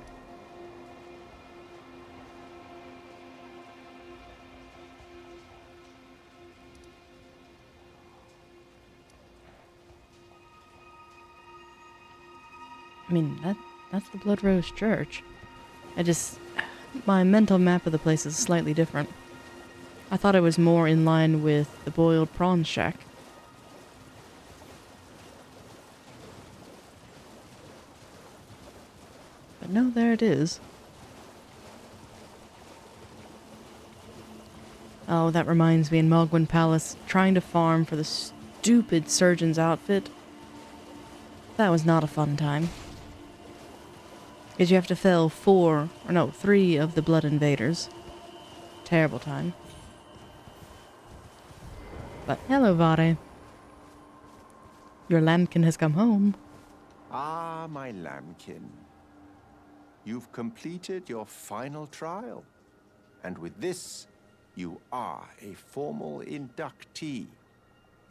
I mean, that's the Blood Rose Church. My mental map of the place is slightly different. I thought it was more in line with the Boiled Prawn Shack. But no, there it is. Oh, that reminds me, in Mogwin Palace, trying to farm for the stupid surgeon's outfit. That was not a fun time. Because you have to fell 3 of the Blood Invaders. Terrible time. But hello, Varre. Your lambkin has come home. Ah, my lambkin. You've completed your final trial. And with this, you are a formal inductee.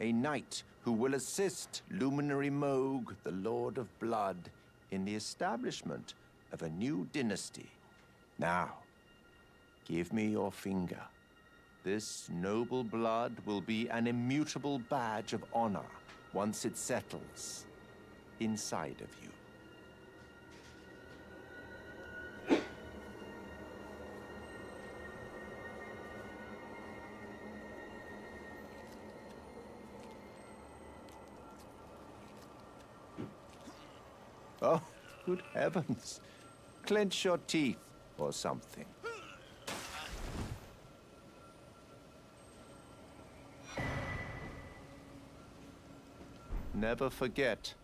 A knight who will assist Luminary Moog, the Lord of Blood, in the establishment of a new dynasty. Now, give me your finger. This noble blood will be an immutable badge of honor once it settles inside of you. Oh, good heavens. Clench your teeth or something. Never forget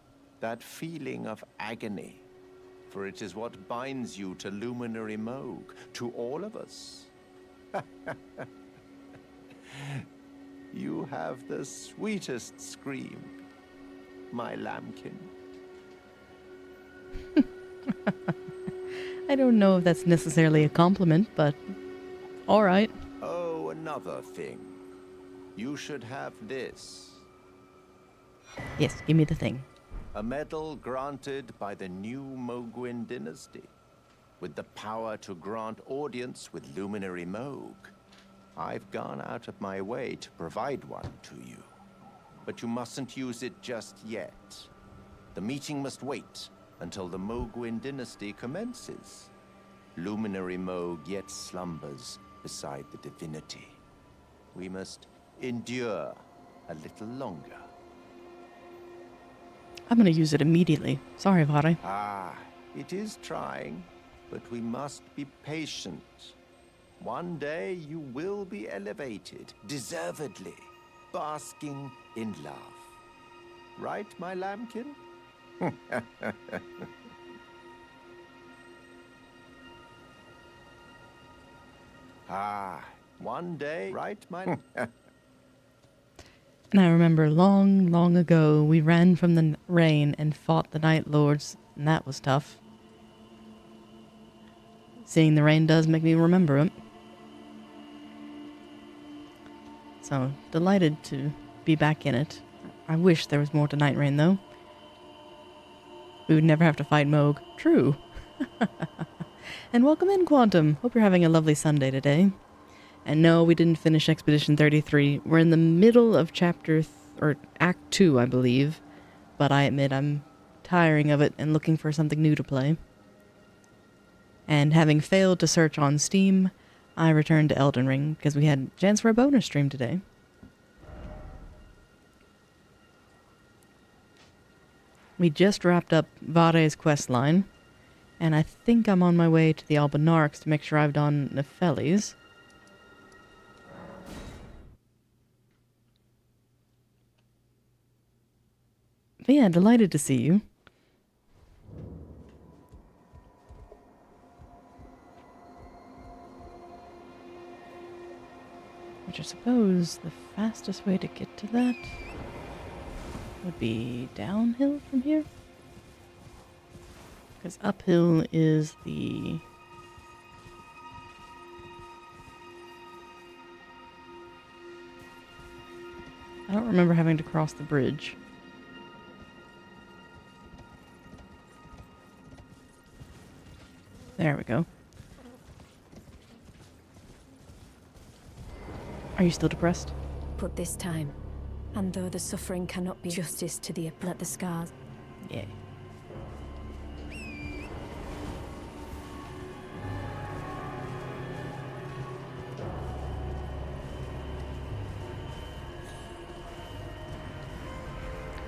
that feeling of agony, for it is what binds you to Luminary Moog, to all of us. You have the sweetest scream, my lambkin. I don't know if that's necessarily a compliment, but alright. Oh, another thing. You should have this. Yes, give me the thing. A medal granted by the new Mogwin dynasty, with the power to grant audience with Luminary Moog. I've gone out of my way to provide one to you. But you mustn't use it just yet. The meeting must wait until the Mogwin dynasty commences. Luminary Moog yet slumbers beside the divinity. We must endure a little longer. I'm gonna use it immediately. Sorry, Varre. Ah, it is trying, but we must be patient. One day you will be elevated, deservedly, basking in love. Right, my lambkin? Ah, one day, right, my... And I remember long, long ago, we ran from the rain and fought the Night Lords, and that was tough. Seeing the rain does make me remember it. So, delighted to be back in it. I wish there was more to Night Rain, though. We would never have to fight Moog. True. And welcome in, Quantum. Hope you're having a lovely Sunday today. And no, we didn't finish Expedition 33. We're in the middle of or Act 2, I believe. But I admit I'm tiring of it and looking for something new to play. And having failed to search on Steam, I returned to Elden Ring because we had a chance for a bonus stream today. We just wrapped up Varre's questline, and I think I'm on my way to the Albinarchs to make sure I've done Nepheli's. But yeah, delighted to see you. Which I suppose the fastest way to get to that would be downhill from here. Because uphill is the... I don't remember having to cross the bridge. There we go. Are you still depressed? Put this time. And though the suffering cannot be justice to the let the scars. Yeah.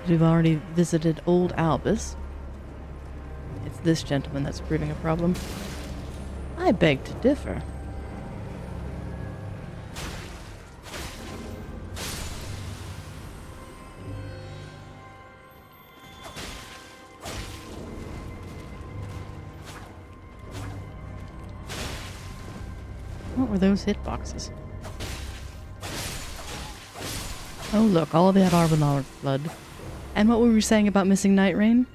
We've already visited Old Albus. It's this gentleman that's proving a problem. I beg to differ. What were those hitboxes? Oh look, all of that Arbonar's blood. And what were we saying about missing Night Rain?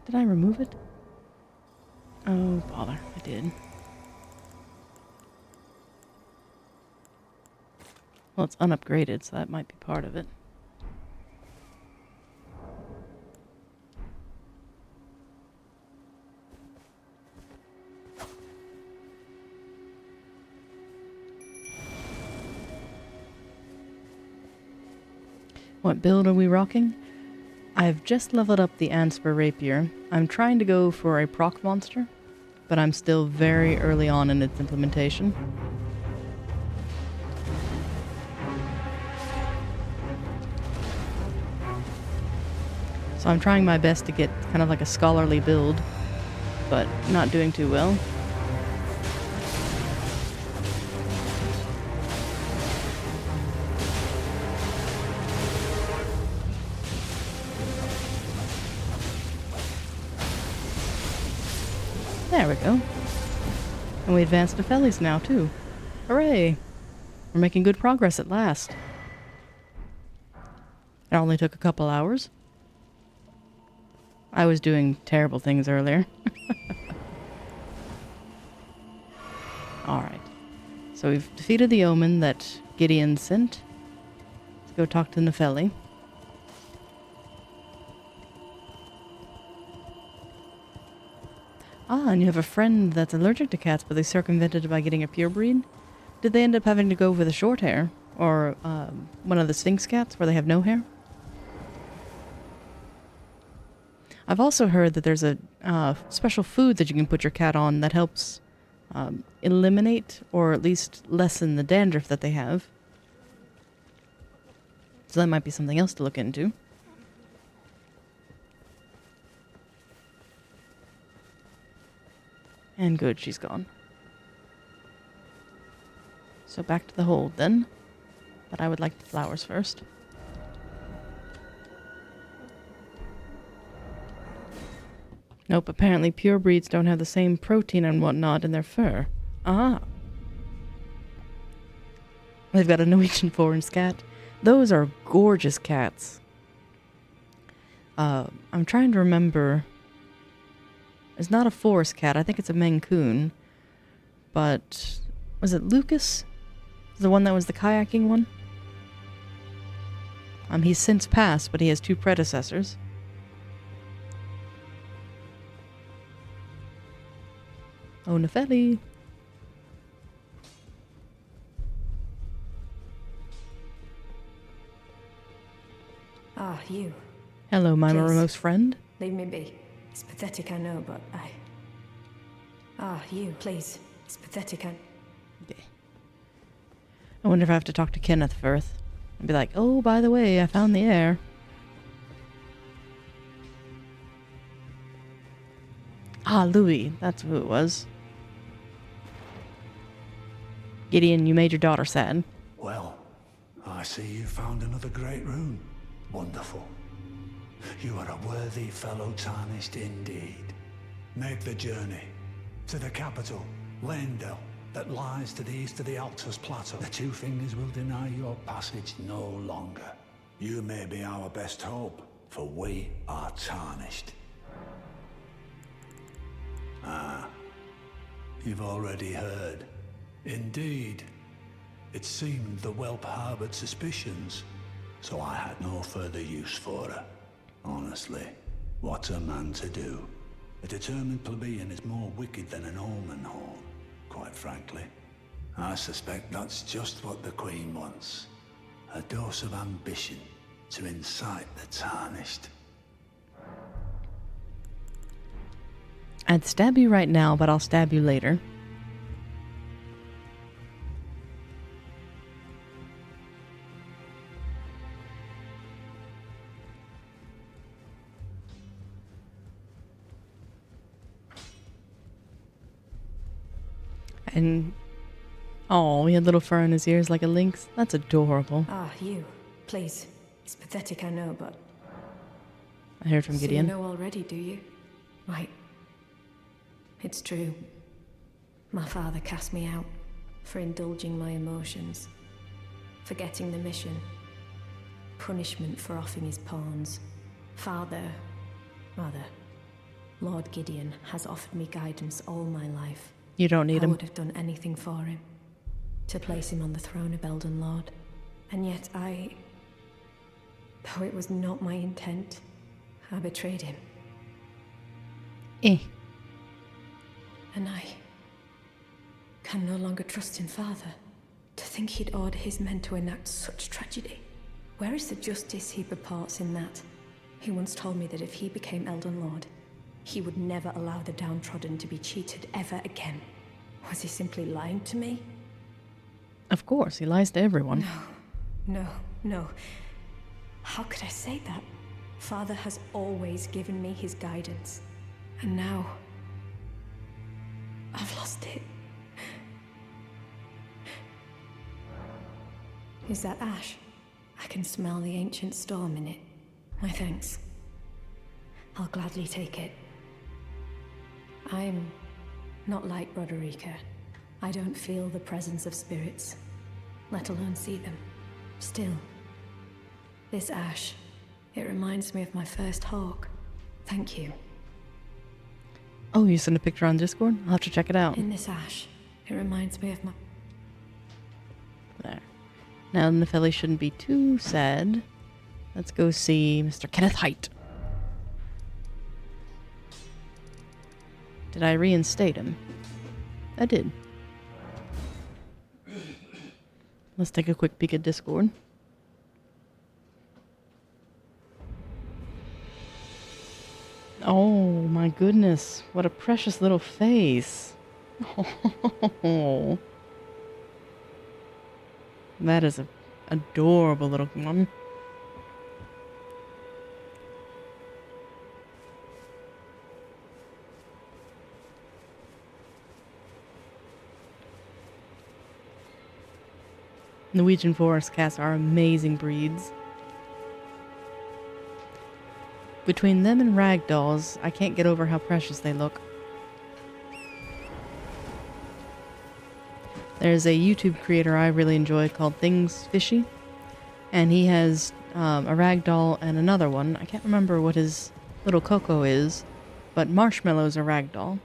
Did I remove it? Oh, bother, I did. Well, it's unupgraded, so that might be part of it. What build are we rocking? I've just leveled up the Antspur Rapier. I'm trying to go for a proc monster, but I'm still very early on in its implementation. So I'm trying my best to get kind of like a scholarly build, but not doing too well. There we go. And we advanced to Feli's now, too. Hooray! We're making good progress at last. It only took a couple hours. I was doing terrible things earlier. Alright. So we've defeated the omen that Gideon sent. Let's go talk to Nefeli. Ah, and you have a friend that's allergic to cats, but they circumvented it by getting a pure breed? Did they end up having to go with the short hair? Or one of the Sphinx cats where they have no hair? I've also heard that there's a special food that you can put your cat on that helps eliminate or at least lessen the dandruff that they have. So that might be something else to look into. And good, she's gone. So back to the hold then. But I would like the flowers first. Nope, apparently pure breeds don't have the same protein and whatnot in their fur. Ah. They've got a Norwegian forest cat. Those are gorgeous cats. I'm trying to remember. It's not a forest cat. I think it's a Mancoon. But was it Lucas? The one that was the kayaking one? He's since passed, but he has two predecessors. Oh, Nefeli. Ah, you. Hello, my Please. morose friend. Leave me be. It's pathetic, I know, but I... Ah, you, please. It's pathetic, I wonder if I have to talk to Kenneth first. And be like, oh, by the way, I found the heir. Ah, Louis. That's who it was. Gideon, you made your daughter sad. Well, I see you found another great rune. Wonderful. You are a worthy fellow tarnished indeed. Make the journey to the capital, Leyndell, that lies to the east of the Altus Plateau. The Two Fingers will deny your passage no longer. You may be our best hope, for we are tarnished. Ah, you've already heard. Indeed, it seemed the whelp harbored suspicions, so I had no further use for her. Honestly, what's a man to do? A determined plebeian is more wicked than an omen horn, quite frankly. I suspect that's just what the Queen wants. A dose of ambition to incite the tarnished. I'd stab you right now, but I'll stab you later. And, oh, he had little fur in his ears like a lynx. That's adorable. Ah, you. Please. It's pathetic, I know, but... I heard from Gideon. So you know already, do you? Right. It's true. My father cast me out for indulging my emotions, forgetting the mission, punishment for offing his pawns. Lord Gideon has offered me guidance all my life. You don't need him. I would have done anything for him, to place him on the throne of Elden Lord. And yet though it was not my intent, I betrayed him. And I can no longer trust in Father. To think he'd order his men to enact such tragedy. Where is the justice he purports in that? He once told me that if he became Elden Lord, he would never allow the downtrodden to be cheated ever again. Was he simply lying to me? Of course, he lies to everyone. No. How could I say that? Father has always given me his guidance. And now... I've lost it. Is that ash? I can smell the ancient storm in it. My thanks. I'll gladly take it. I'm Not like Broderica. I don't feel the presence of spirits, let alone see them. Still, this ash, it reminds me of my first hawk. Thank you. Oh, you sent a picture on Discord? I'll have to check it out. In this ash, it reminds me of my... There. Now, Nefeli shouldn't be too sad. Let's go see Mr. Kenneth Height. Did I reinstate him? I did. Let's take a quick peek at Discord. Oh my goodness, what a precious little face. Oh, that is an adorable little one. Norwegian forest cats are amazing breeds. Between them and ragdolls, I can't get over how precious they look. There's a YouTube creator I really enjoy called Things Fishy, and he has a ragdoll and another one. I can't remember what his little Coco is, but Marshmallow's a ragdoll.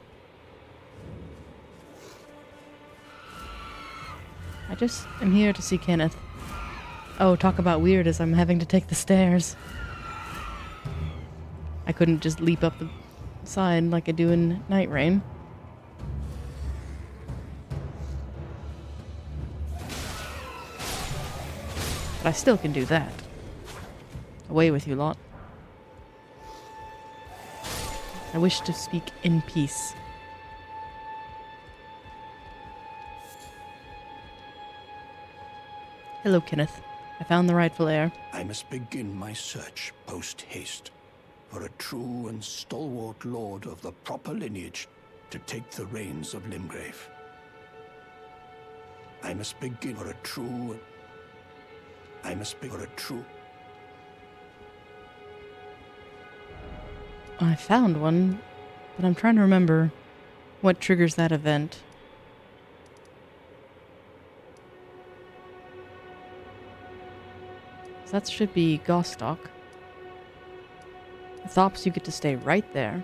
I just am here to see Kenneth. Oh, talk about weird as I'm having to take the stairs. I couldn't just leap up the side like I do in Night Rain. But I still can do that. Away with you lot. I wish to speak in peace. Hello, Kenneth. I found the rightful heir. I must begin my search post-haste for a true and stalwart lord of the proper lineage to take the reins of Limgrave. I must begin for a true... I must be for a true... I found one, but I'm trying to remember what triggers that event. So that should be Gostock. The Thops, you get to stay right there.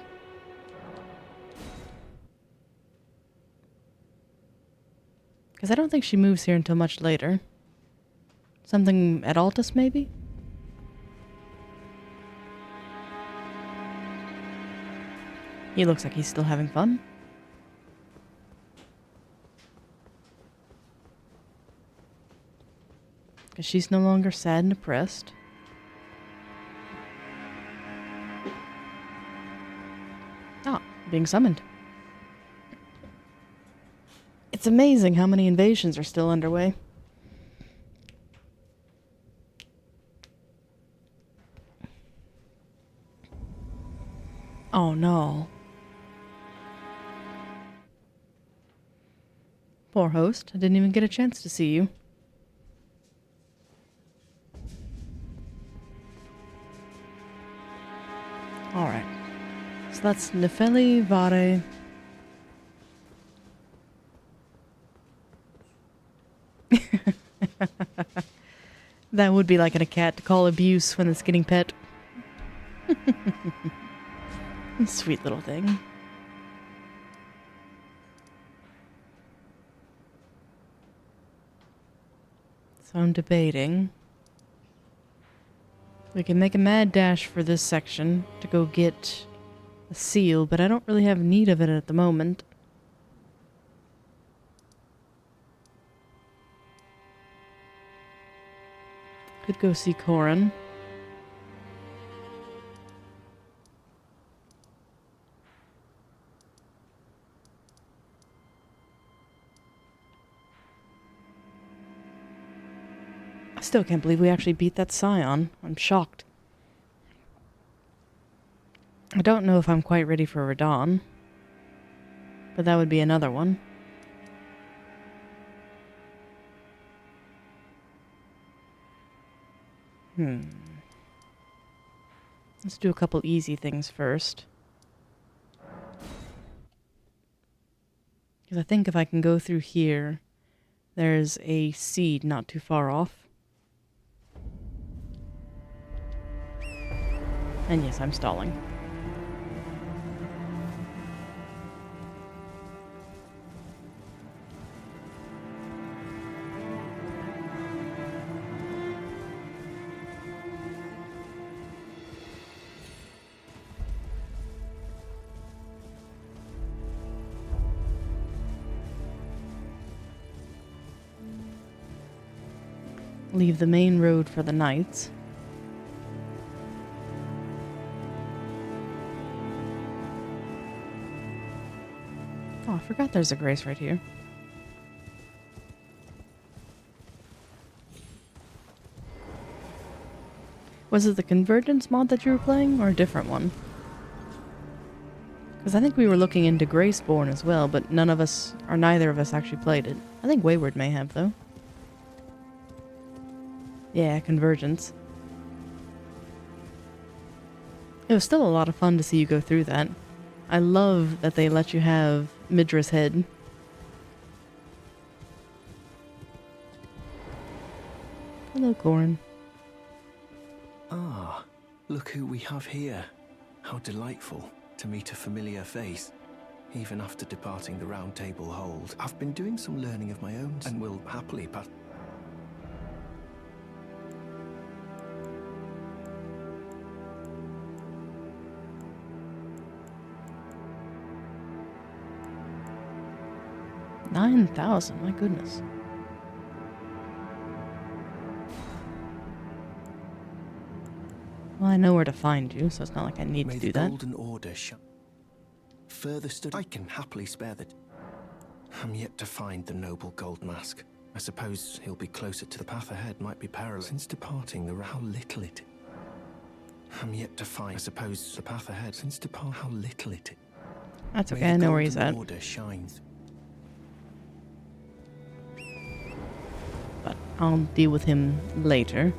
Because I don't think she moves here until much later. Something at Altus, maybe? He looks like he's still having fun. Because she's no longer sad and depressed. Ah, being summoned. It's amazing how many invasions are still underway. Oh no. Poor host, I didn't even get a chance to see you. Alright. So that's Nefeli, Varre. That would be like in a cat to call abuse when it's getting pet. Sweet little thing. So I'm debating. We can make a mad dash for this section to go get a seal, but I don't really have need of it at the moment. Could go see Corin. I still can't believe we actually beat that Scion. I'm shocked. I don't know if I'm quite ready for Radon, but that would be another one. Let's do a couple easy things first. Because I think if I can go through here, there's a seed not too far off. And yes, I'm stalling. Leave the main road for the knights. Oh, I forgot there's a grace right here. Was it the Convergence mod that you were playing, or a different one? Because I think we were looking into Graceborn as well, but none of us, or neither of us actually played it. I think Wayward may have, though. Yeah, Convergence. It was still a lot of fun to see you go through that. I love that they let you have Midra's head. Hello, Corin. Ah, look who we have here. How delightful to meet a familiar face. Even after departing the Round Table Hold, I've been doing some learning of my own and will happily pass. $9,000, my goodness. Well, I know where to find you, so it's not like I need to do that. Golden Order further study. I can happily spare that. I'm yet to find the noble gold mask. I suppose he'll be closer to the path ahead. Might be perilous. Since departing the how little it. I'm yet to find. I suppose the path ahead. Since depart how little it. That's okay. I know where he's at. Order shines. But I'll deal with him later.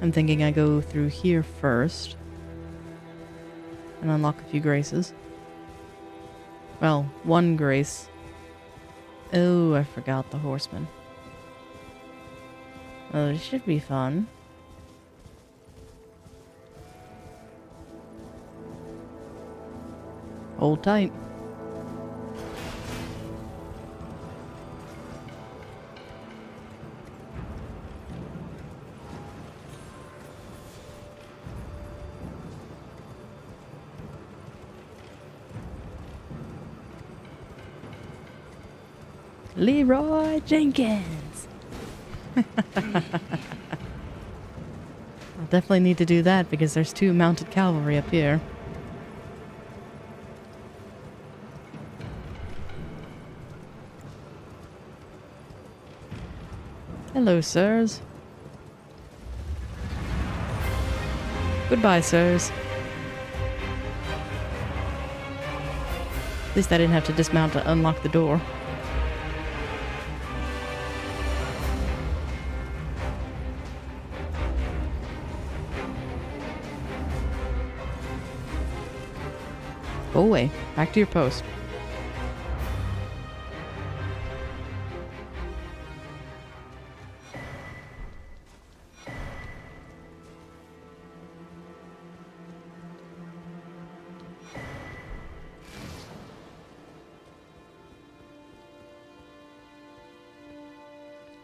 I'm thinking I go through here first and unlock a few graces. Well, one grace. Oh, I forgot the horseman. Oh, this should be fun. Hold tight. Leroy Jenkins! I'll definitely need to do that because there's 2 mounted cavalry up here. Hello, sirs. Goodbye, sirs. At least I didn't have to dismount to unlock the door. Go away. Back to your post.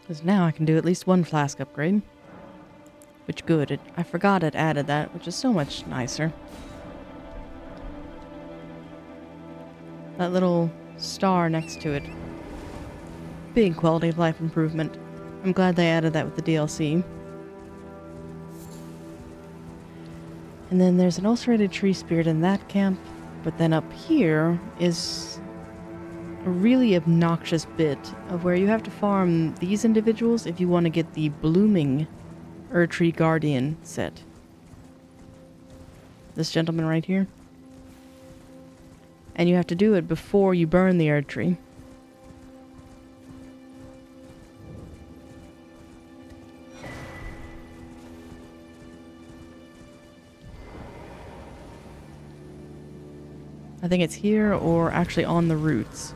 Because now I can do at least 1 flask upgrade. Which good. I forgot it added that, which is so much nicer. That little star next to it. Big quality of life improvement. I'm glad they added that with the DLC. And then there's an ulcerated tree spirit in that camp. But then up here is a really obnoxious bit of where you have to farm these individuals if you want to get the blooming Erdtree Guardian set. This gentleman right here. And you have to do it before you burn the Erdtree. I think it's here or actually on the roots.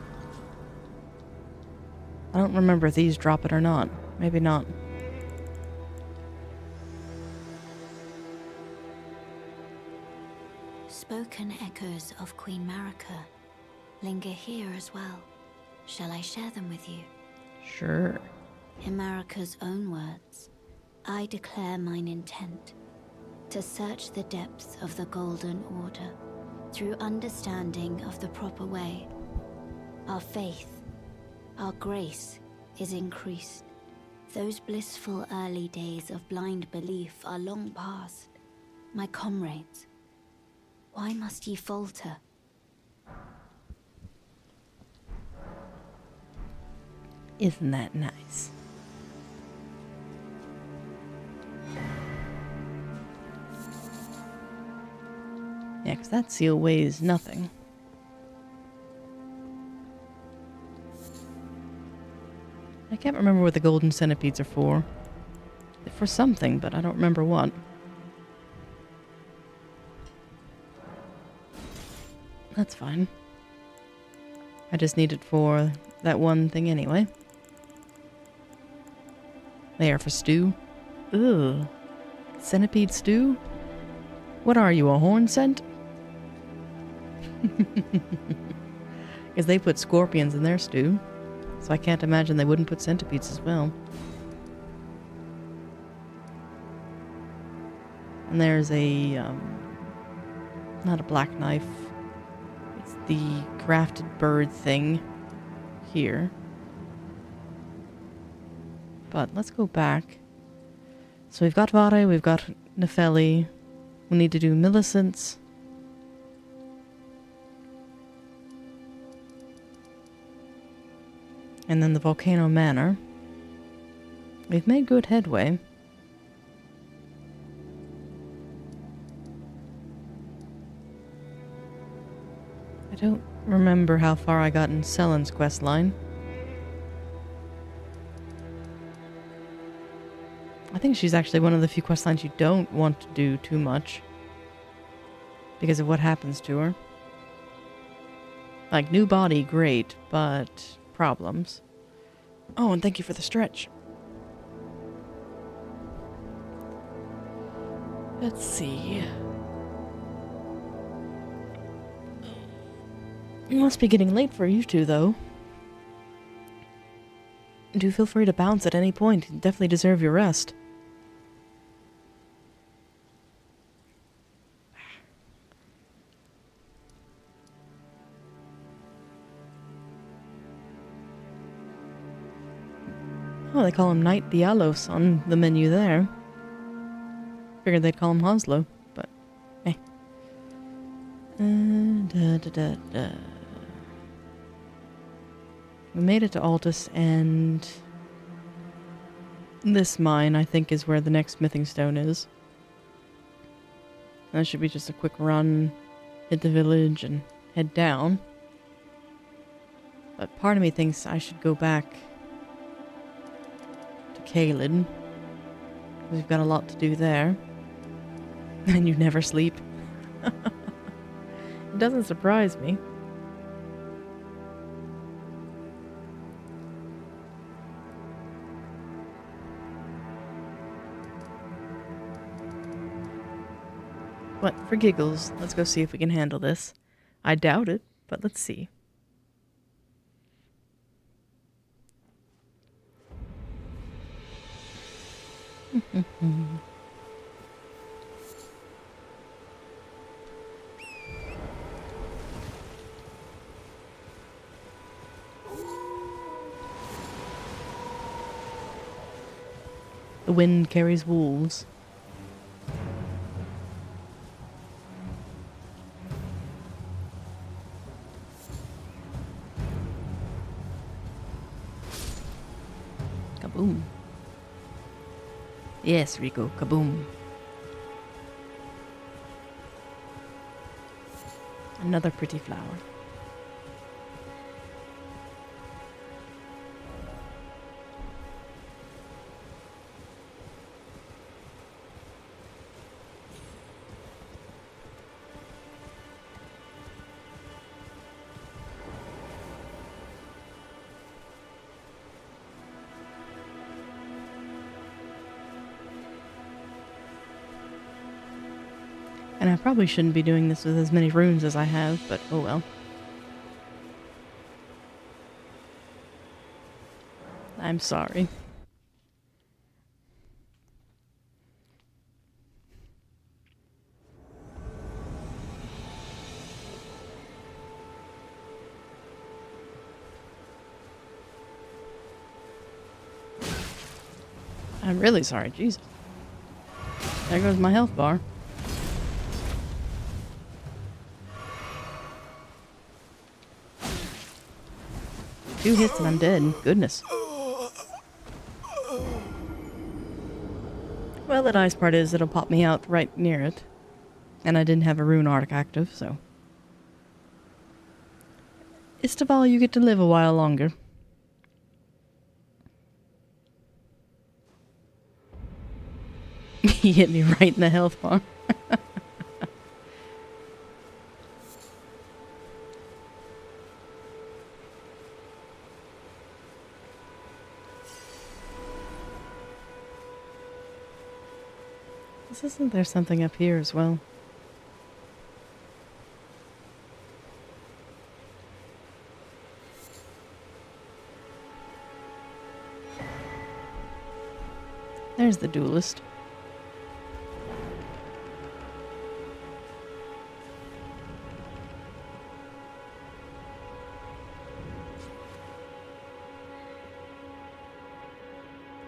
I don't remember if these drop it or not. Maybe not. Spoken echoes of Queen Marika linger here as well. Shall I share them with you? Sure. In Marika's own words, I declare mine intent to search the depths of the Golden Order through understanding of the proper way. Our faith, our grace is increased. Those blissful early days of blind belief are long past. My comrades, why must ye falter? Isn't that nice? Yeah, 'cause that seal weighs nothing. I can't remember what the golden centipedes are for. They're for something, but I don't remember what. That's fine. I just need it for that one thing anyway. They are for stew. Ugh. Centipede stew? What are you, a horn scent? Because they put scorpions in their stew. So I can't imagine they wouldn't put centipedes as well. And there's a, not a black knife. It's the crafted bird thing here. But let's go back. So we've got Varre, we've got Nefeli. We need to do Millicent's. And then the Volcano Manor. We've made good headway. I don't remember how far I got in Sellen's questline. I think she's actually one of the few questlines you don't want to do too much. Because of what happens to her. Like, new body, great, but problems. Oh, and thank you for the stretch. Let's see. It must be getting late for you two, though. Do feel free to bounce at any point. You definitely deserve your rest. Oh, they call him Knight Dialos on the menu there. Figured they'd call him Hoslo, but eh. We made it to Altus, and this mine, I think, is where the next smithing stone is. That should be just a quick run, hit the village, and head down. But part of me thinks I should go back to Caelid. We've got a lot to do there. And you never sleep. It doesn't surprise me. But for giggles, let's go see if we can handle this. I doubt it, but let's see. The wind carries wolves. Kaboom. Yes, Rico, kaboom. Another pretty flower. And I probably shouldn't be doing this with as many runes as I have, but oh well. I'm sorry. I'm really sorry, Jesus. There goes my health bar. Two hits and I'm dead. Goodness. Well, the nice part is it'll pop me out right near it. And I didn't have a rune arc active, so. Istaval, you get to live a while longer. He hit me right in the health bar. Isn't there something up here as well? There's the duelist.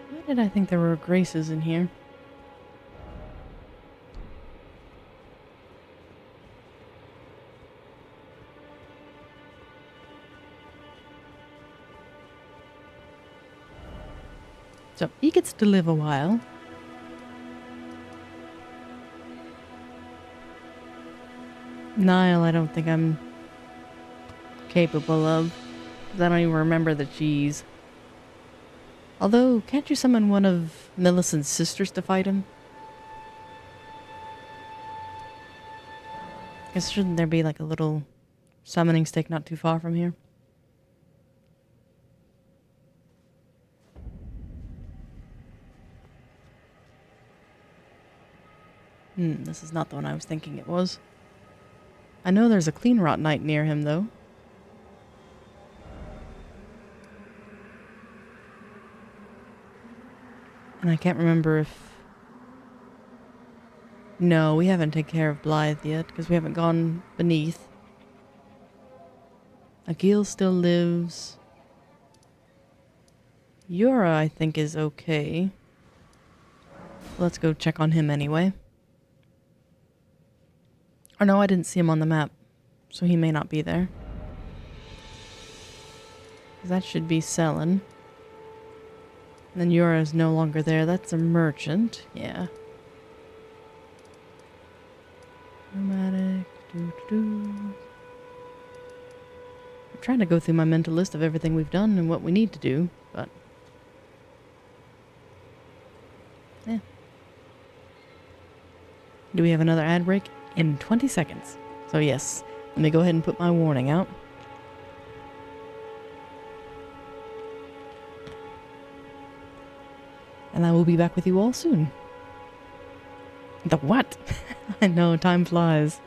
Why did I think there were graces in here? So he gets to live a while. Nile, I don't think I'm capable of. 'Cause I don't even remember the cheese. Although, can't you summon one of Millicent's sisters to fight him? Guess shouldn't there be like a little summoning stick not too far from here? This is not the one I was thinking it was. I know there's a clean rot knight near him, though. And I can't remember if... No, we haven't taken care of Blythe yet, because we haven't gone beneath. Agil still lives. Yura, I think, is okay. Let's go check on him anyway. Or no, I didn't see him on the map, so he may not be there. That should be Selin. And then Yura is no longer there. That's a merchant. Yeah. Nomadic. I'm trying to go through my mental list of everything we've done and what we need to do, but... yeah. Do we have another ad break? In 20 seconds. So yes, let me go ahead and put my warning out. And I will be back with you all soon. The what? I know, time flies.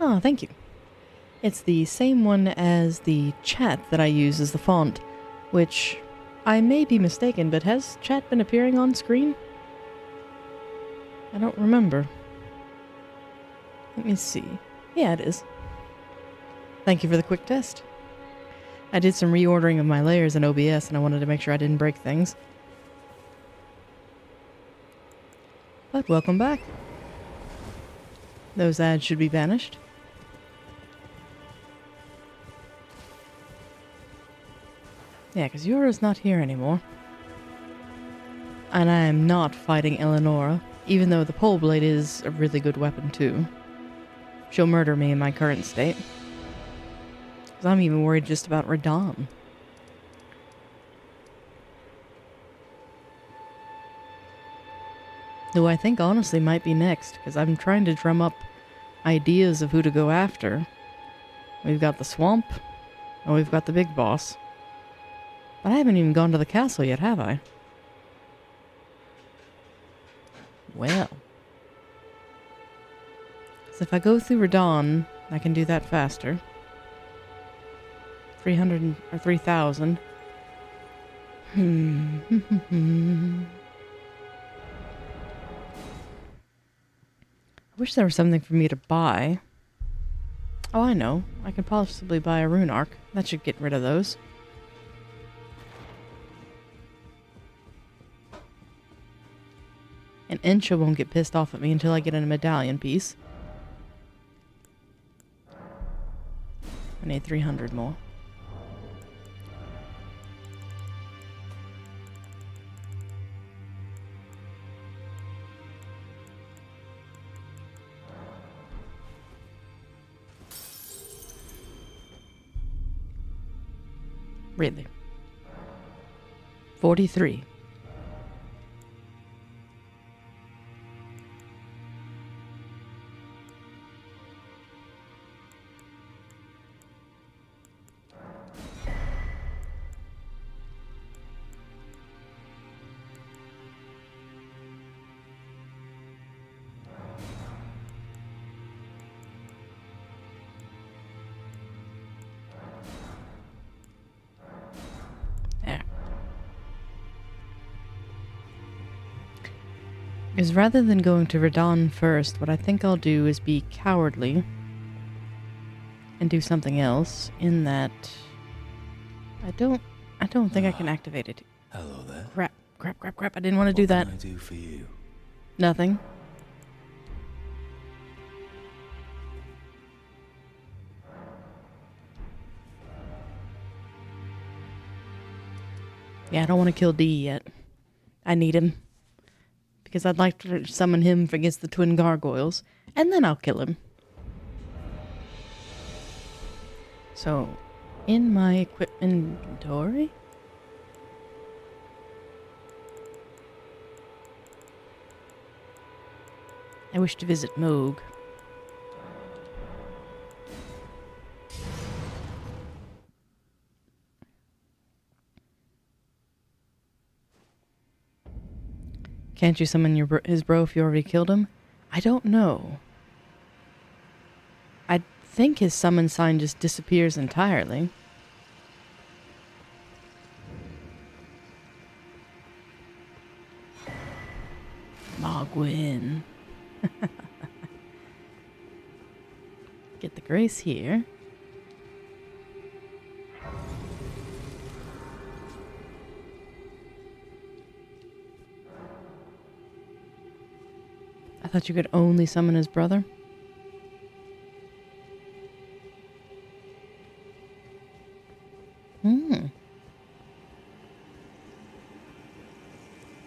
Ah, thank you. It's the same one as the chat that I use as the font, which I may be mistaken, but has chat been appearing on screen? I don't remember. Let me see. Yeah, it is. Thank you for the quick test. I did some reordering of my layers in OBS and I wanted to make sure I didn't break things. But welcome back. Those ads should be banished. Yeah, because Yora's not here anymore. And I am not fighting Eleonora, even though the pole blade is a really good weapon too. She'll murder me in my current state. Because I'm even worried just about Radahn. Who I think honestly might be next, because I'm trying to drum up ideas of who to go after. We've got the swamp, and we've got the big boss. But I haven't even gone to the castle yet, have I? Well. So if I go through Radahn, I can do that faster. 300 or 3,000. I wish there was something for me to buy. Oh, I know. I could possibly buy a rune arc. That should get rid of those. And Ensha won't get pissed off at me until I get in a medallion piece. I need 300 more. Really? 43. Because rather than going to Radahn first, what I think I'll do is be cowardly and do something else in that I don't think I can activate it. Hello there. Crap. I didn't want to do that. What can I do for you? Nothing. Yeah, I don't want to kill D yet. I need him. Because I'd like to summon him against the twin gargoyles, and then I'll kill him. So, in my equipment inventory... I wish to visit Moog. Can't you summon his bro if you already killed him? I don't know. I think his summon sign just disappears entirely. Mogwin. Get the grace here. I thought you could only summon his brother.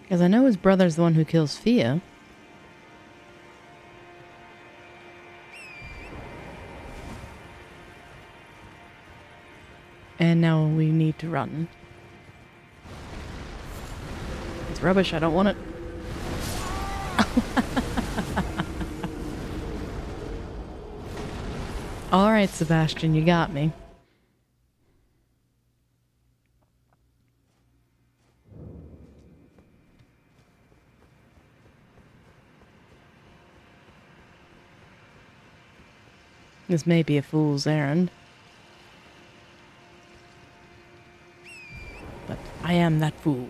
Because I know his brother's the one who kills Fia. And now we need to run. It's rubbish, I don't want it. Alright, Sebastian, you got me. This may be a fool's errand. But I am that fool.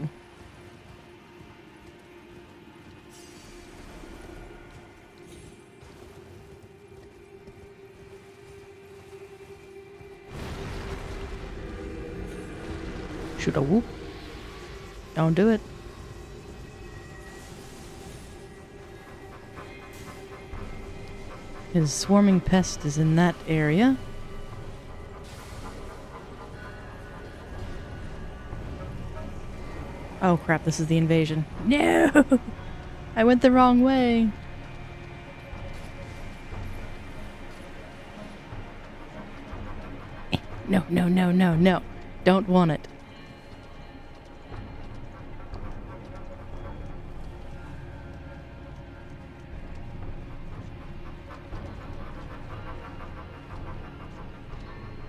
Should I whoop? Don't do it. His swarming pest is in that area. Oh crap, this is the invasion. No! I went the wrong way. No, no, no, no, no. Don't want it.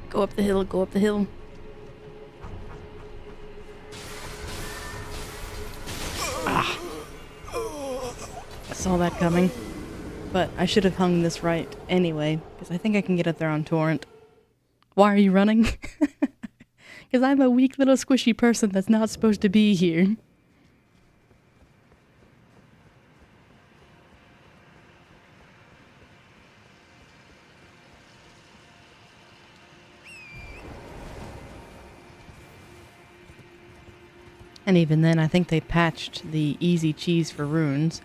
Go up the hill, go up the hill. Ah. I saw that coming. But I should have hung this right anyway, because I think I can get up there on torrent. Why are you running? Because I'm a weak little squishy person that's not supposed to be here. And even then, I think they patched the easy cheese for runes.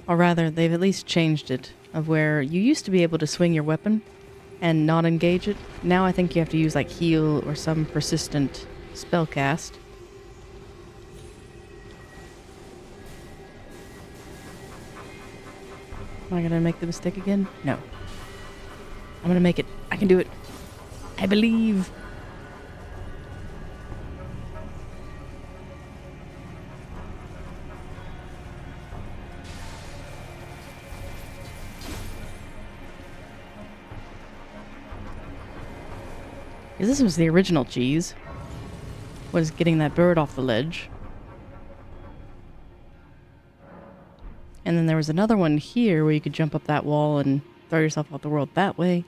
Or rather, they've at least changed it, of where you used to be able to swing your weapon and not engage it. Now I think you have to use like heal or some persistent spell cast. Am I gonna make the mistake again? No. I'm gonna make it. I can do it. I believe. This was the original cheese. Was getting that bird off the ledge. And then there was another one here where you could jump up that wall and throw yourself off the world that way.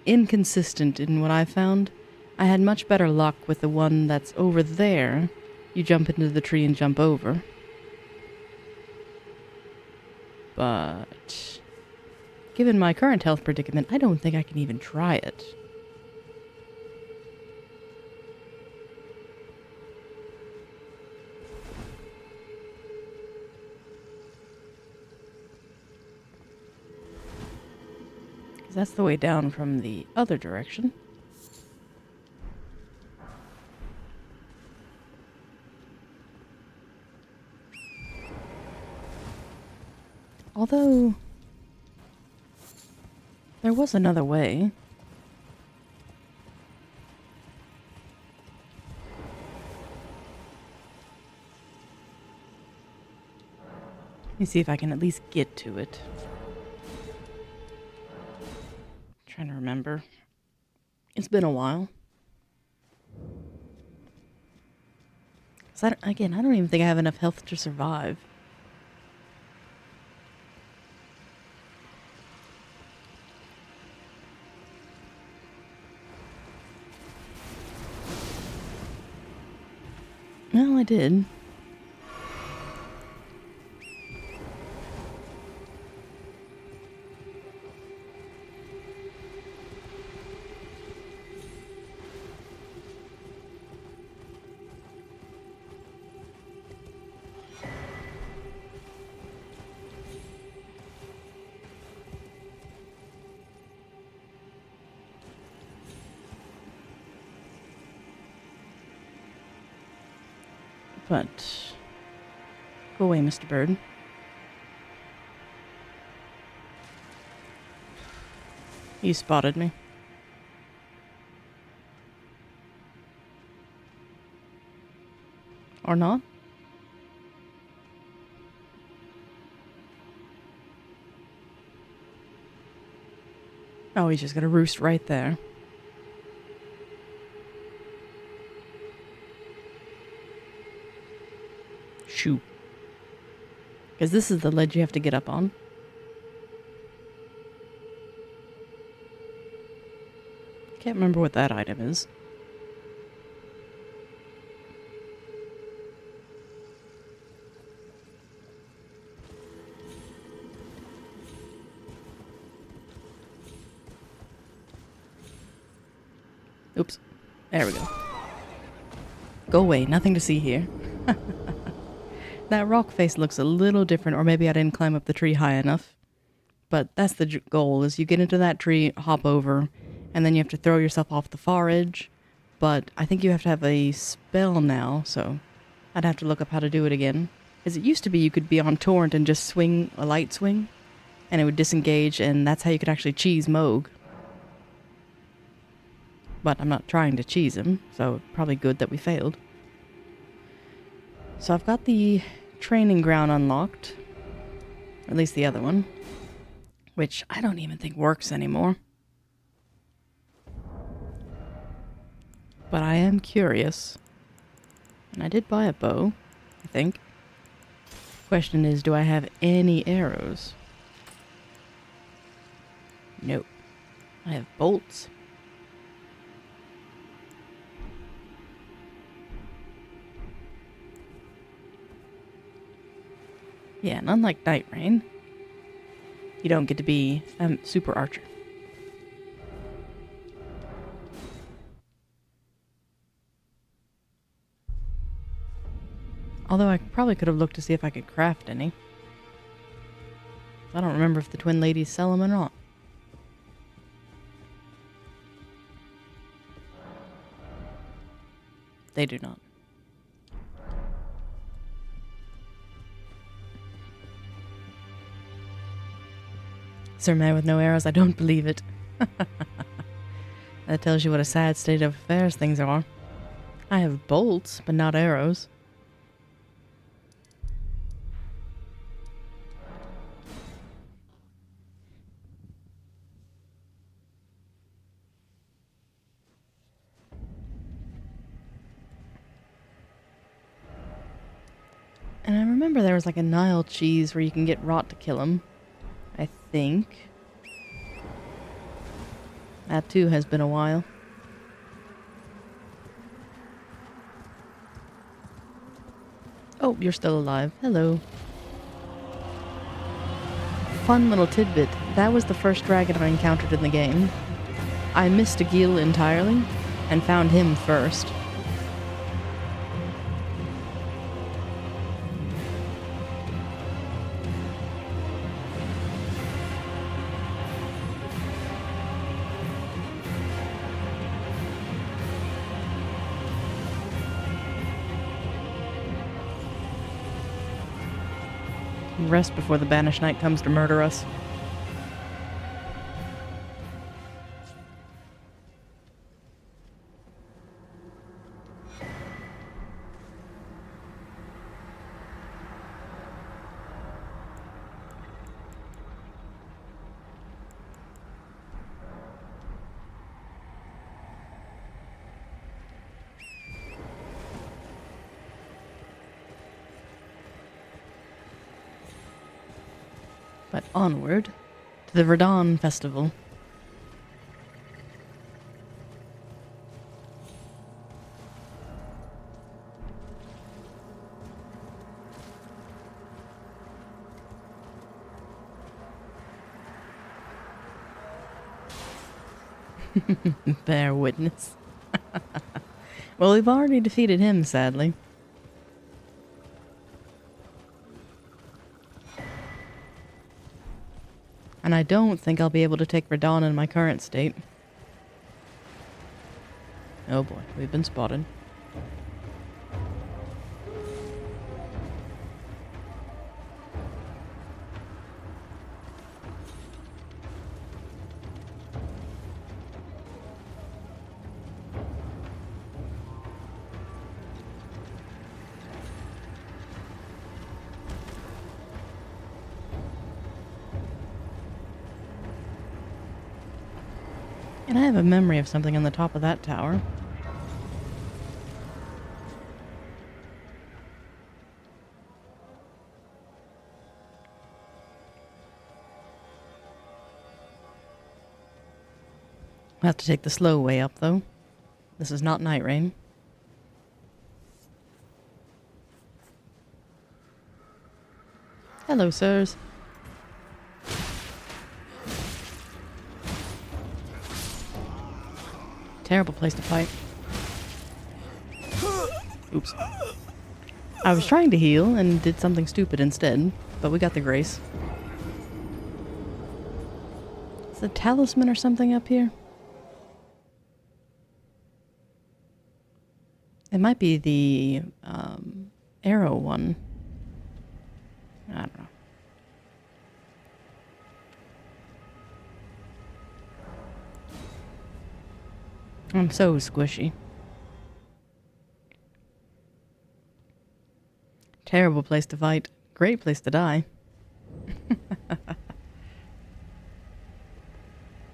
Inconsistent in what I found. I had much better luck with the one that's over there. You jump into the tree and jump over. But given my current health predicament, I don't think I can even try it. That's the way down from the other direction. Although, there was another way. Let me see if I can at least get to it. Trying to remember. It's been a while. Again, I don't even think I have enough health to survive. Well, I did. But go away, Mr. Bird. You spotted me. Or not? Oh, he's just gonna roost right there. Shoot. Because this is the ledge you have to get up on. Can't remember what that item is. Oops. There we go. Go away. Nothing to see here. That rock face looks a little different, or maybe I didn't climb up the tree high enough. But that's the goal, is you get into that tree, hop over, and then you have to throw yourself off the far edge. But I think you have to have a spell now, so I'd have to look up how to do it again. As it used to be, you could be on Torrent and just swing a light swing, and it would disengage, and that's how you could actually cheese Moog. But I'm not trying to cheese him, so probably good that we failed. So I've got the training ground unlocked. Or at least the other one. Which I don't even think works anymore. But I am curious. And I did buy a bow, I think. Question is, do I have any arrows? Nope. I have bolts. Yeah, and unlike Night Rain, you don't get to be a super archer. Although I probably could have looked to see if I could craft any. I don't remember if the twin ladies sell them or not. They do not. Sir Man with no arrows, I don't believe it. That tells you what a sad state of affairs things are. I have bolts, but not arrows. And I remember there was like a Nile cheese where you can get rot to kill him. I think. That too has been a while. Oh, you're still alive. Hello. Fun little tidbit. That was the first dragon I encountered in the game. I missed a Gil entirely and found him first. Rest before the Banished Knight comes to murder us. But onward to the Verdun Festival. Bear witness. Well, we've already defeated him, sadly. And I don't think I'll be able to take Verdun in my current state. Oh boy, we've been spotted. And I have a memory of something on the top of that tower. I have to take the slow way up, though. This is not Night Rain. Hello, sirs. Terrible place to fight. Oops. I was trying to heal and did something stupid instead, but we got the grace. Is a talisman or something up here? It might be the arrow one. I don't know. I'm so squishy. Terrible place to fight. Great place to die.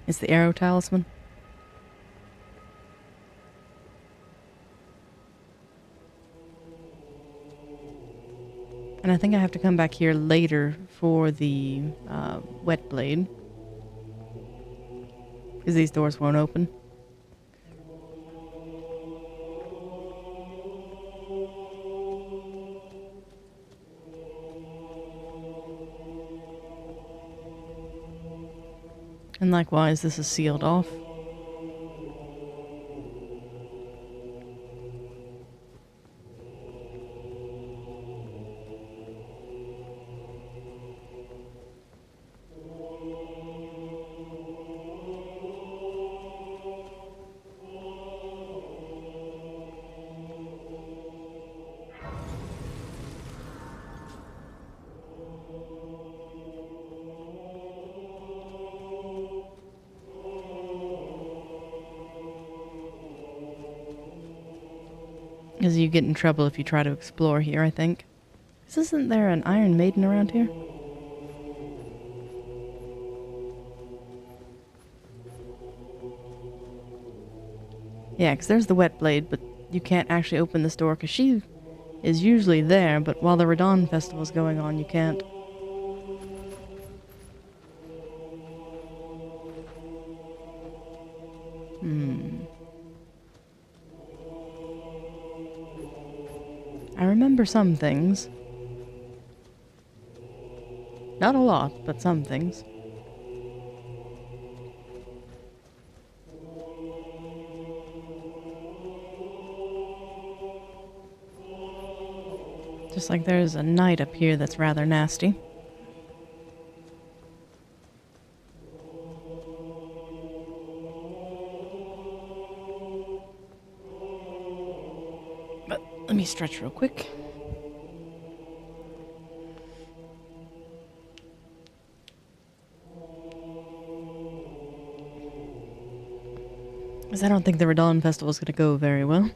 It's the arrow talisman. And I think I have to come back here later for the wet blade. Because these doors won't open. And likewise, this is sealed off. Because you get in trouble if you try to explore here, I think. Isn't there an Iron Maiden around here? Yeah, because there's the wet blade, but you can't actually open this door because she is usually there, but while the Radon Festival is going on, you can't. I remember some things. Not a lot, but some things. Just like there's a knight up here that's rather nasty. But let me stretch real quick. Because I don't think the Radon Festival is going to go very well.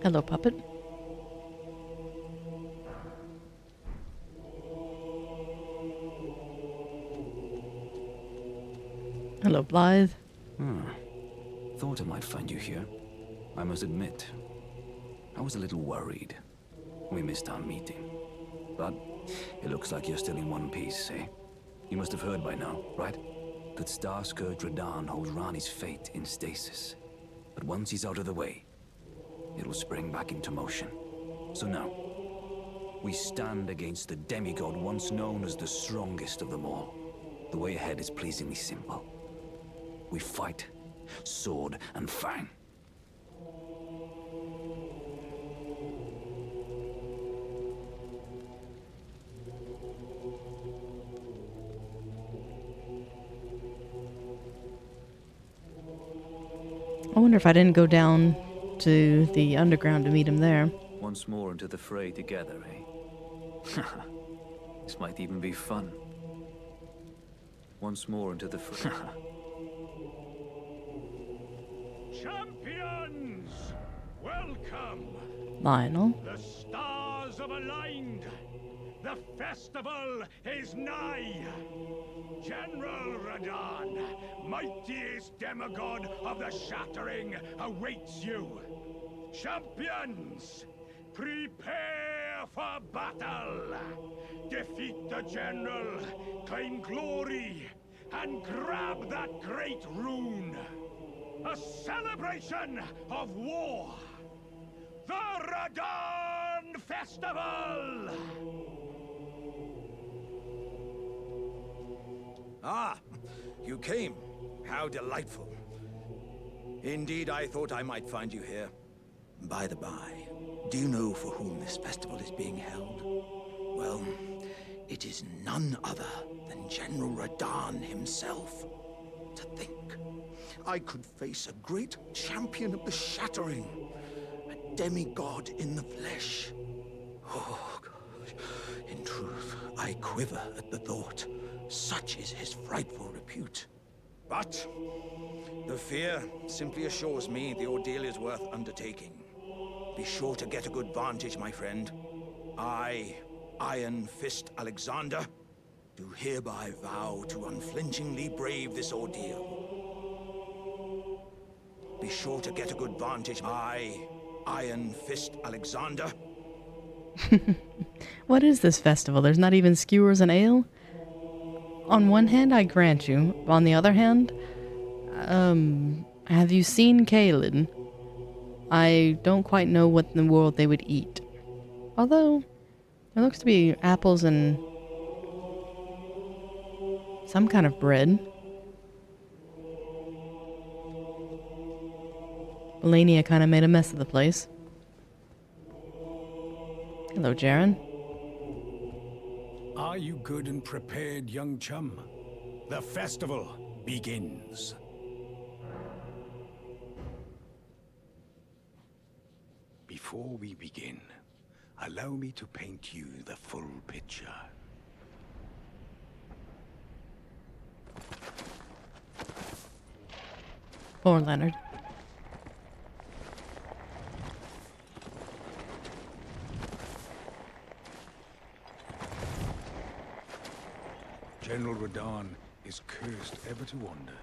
Hello, puppet. Hello, Blythe. Thought I might find you here. I must admit, I was a little worried. We missed our meeting. But it looks like you're still in one piece, eh? You must have heard by now, right? That Starscourge Radahn holds Rani's fate in stasis. But once he's out of the way, it will spring back into motion. So now, we stand against the demigod once known as the strongest of them all. The way ahead is pleasingly simple. We fight, sword and fang. I wonder if I didn't go down to the underground to meet him there. Once more into the fray together, eh? This might even be fun. Once more into the fray. Champions! Welcome! Lionel. The stars have aligned. The festival is nigh! General Radon, mightiest demigod of the Shattering, awaits you. Champions, prepare for battle! Defeat the General, claim glory, and grab that great rune! A celebration of war! The Radon Festival! Ah, you came. How delightful. Indeed, I thought I might find you here. By the by, do you know for whom this festival is being held? Well, it is none other than General Radon himself. To think, I could face a great champion of the Shattering, a demigod in the flesh. Oh, gosh. In truth, I quiver at the thought. Such is his frightful repute. But the fear simply assures me the ordeal is worth undertaking. Be sure to get a good vantage, my friend. I, Iron Fist Alexander, do hereby vow to unflinchingly brave this ordeal. Be sure to get a good vantage. I, Iron Fist Alexander. What is this festival? There's not even skewers and ale? On one hand, I grant you. On the other hand, have you seen Kaelin? I don't quite know what in the world they would eat. Although, there looks to be apples and some kind of bread. Melania kind of made a mess of the place. Hello, Jaren. Are you good and prepared, young chum? The festival begins. Before we begin, allow me to paint you the full picture. Poor Leonard. General Radon is cursed ever to wander.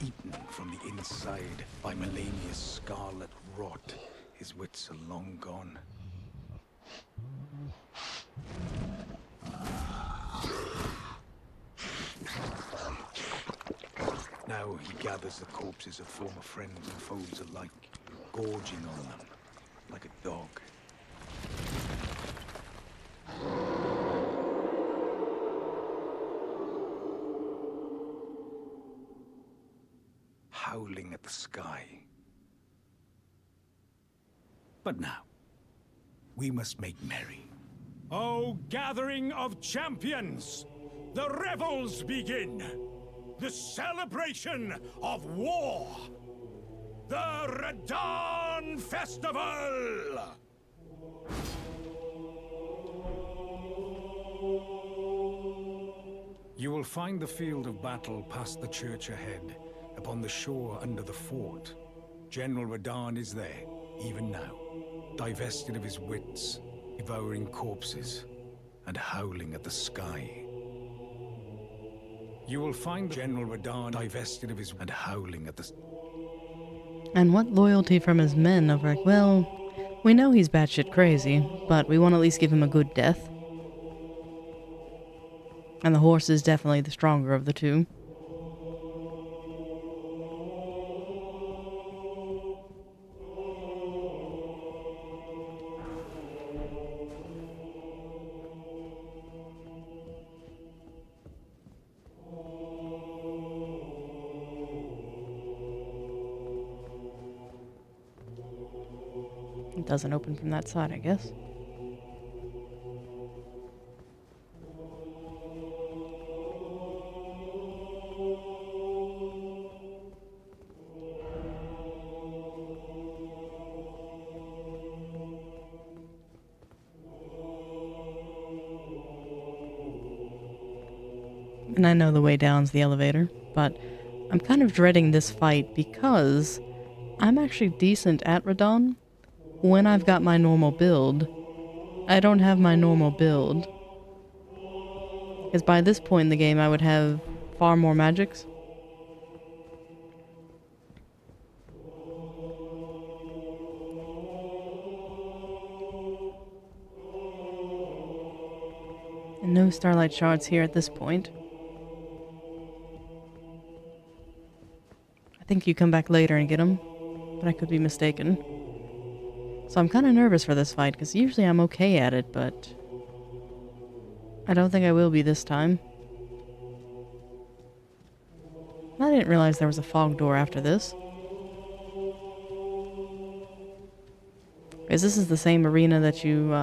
Eaten from the inside by Melania's scarlet rot, his wits are long gone. Now he gathers the corpses of former friends and foes alike, gorging on them like a dog. Howling at the sky. But now, we must make merry. Oh, gathering of champions! The revels begin! The celebration of war! The Radon Festival! You will find the field of battle past the church ahead, upon the shore under the fort. General Radon is there, even now, divested of his wits, devouring corpses, and howling at the sky. You will find General Radon divested of his and howling at the... And what loyalty from his men of like, well, we know he's batshit crazy, but we want to at least give him a good death. And the horse is definitely the stronger of the two. It doesn't open from that side, I guess. And I know the way down's the elevator, but I'm kind of dreading this fight because I'm actually decent at Radon, when I've got my normal build. I don't have my normal build. Because by this point in the game, I would have far more magics. And no starlight shards here at this point. I think you come back later and get them, but I could be mistaken. So I'm kind of nervous for this fight, because usually I'm okay at it, but I don't think I will be this time. I didn't realize there was a fog door after this. Because this is the same arena that you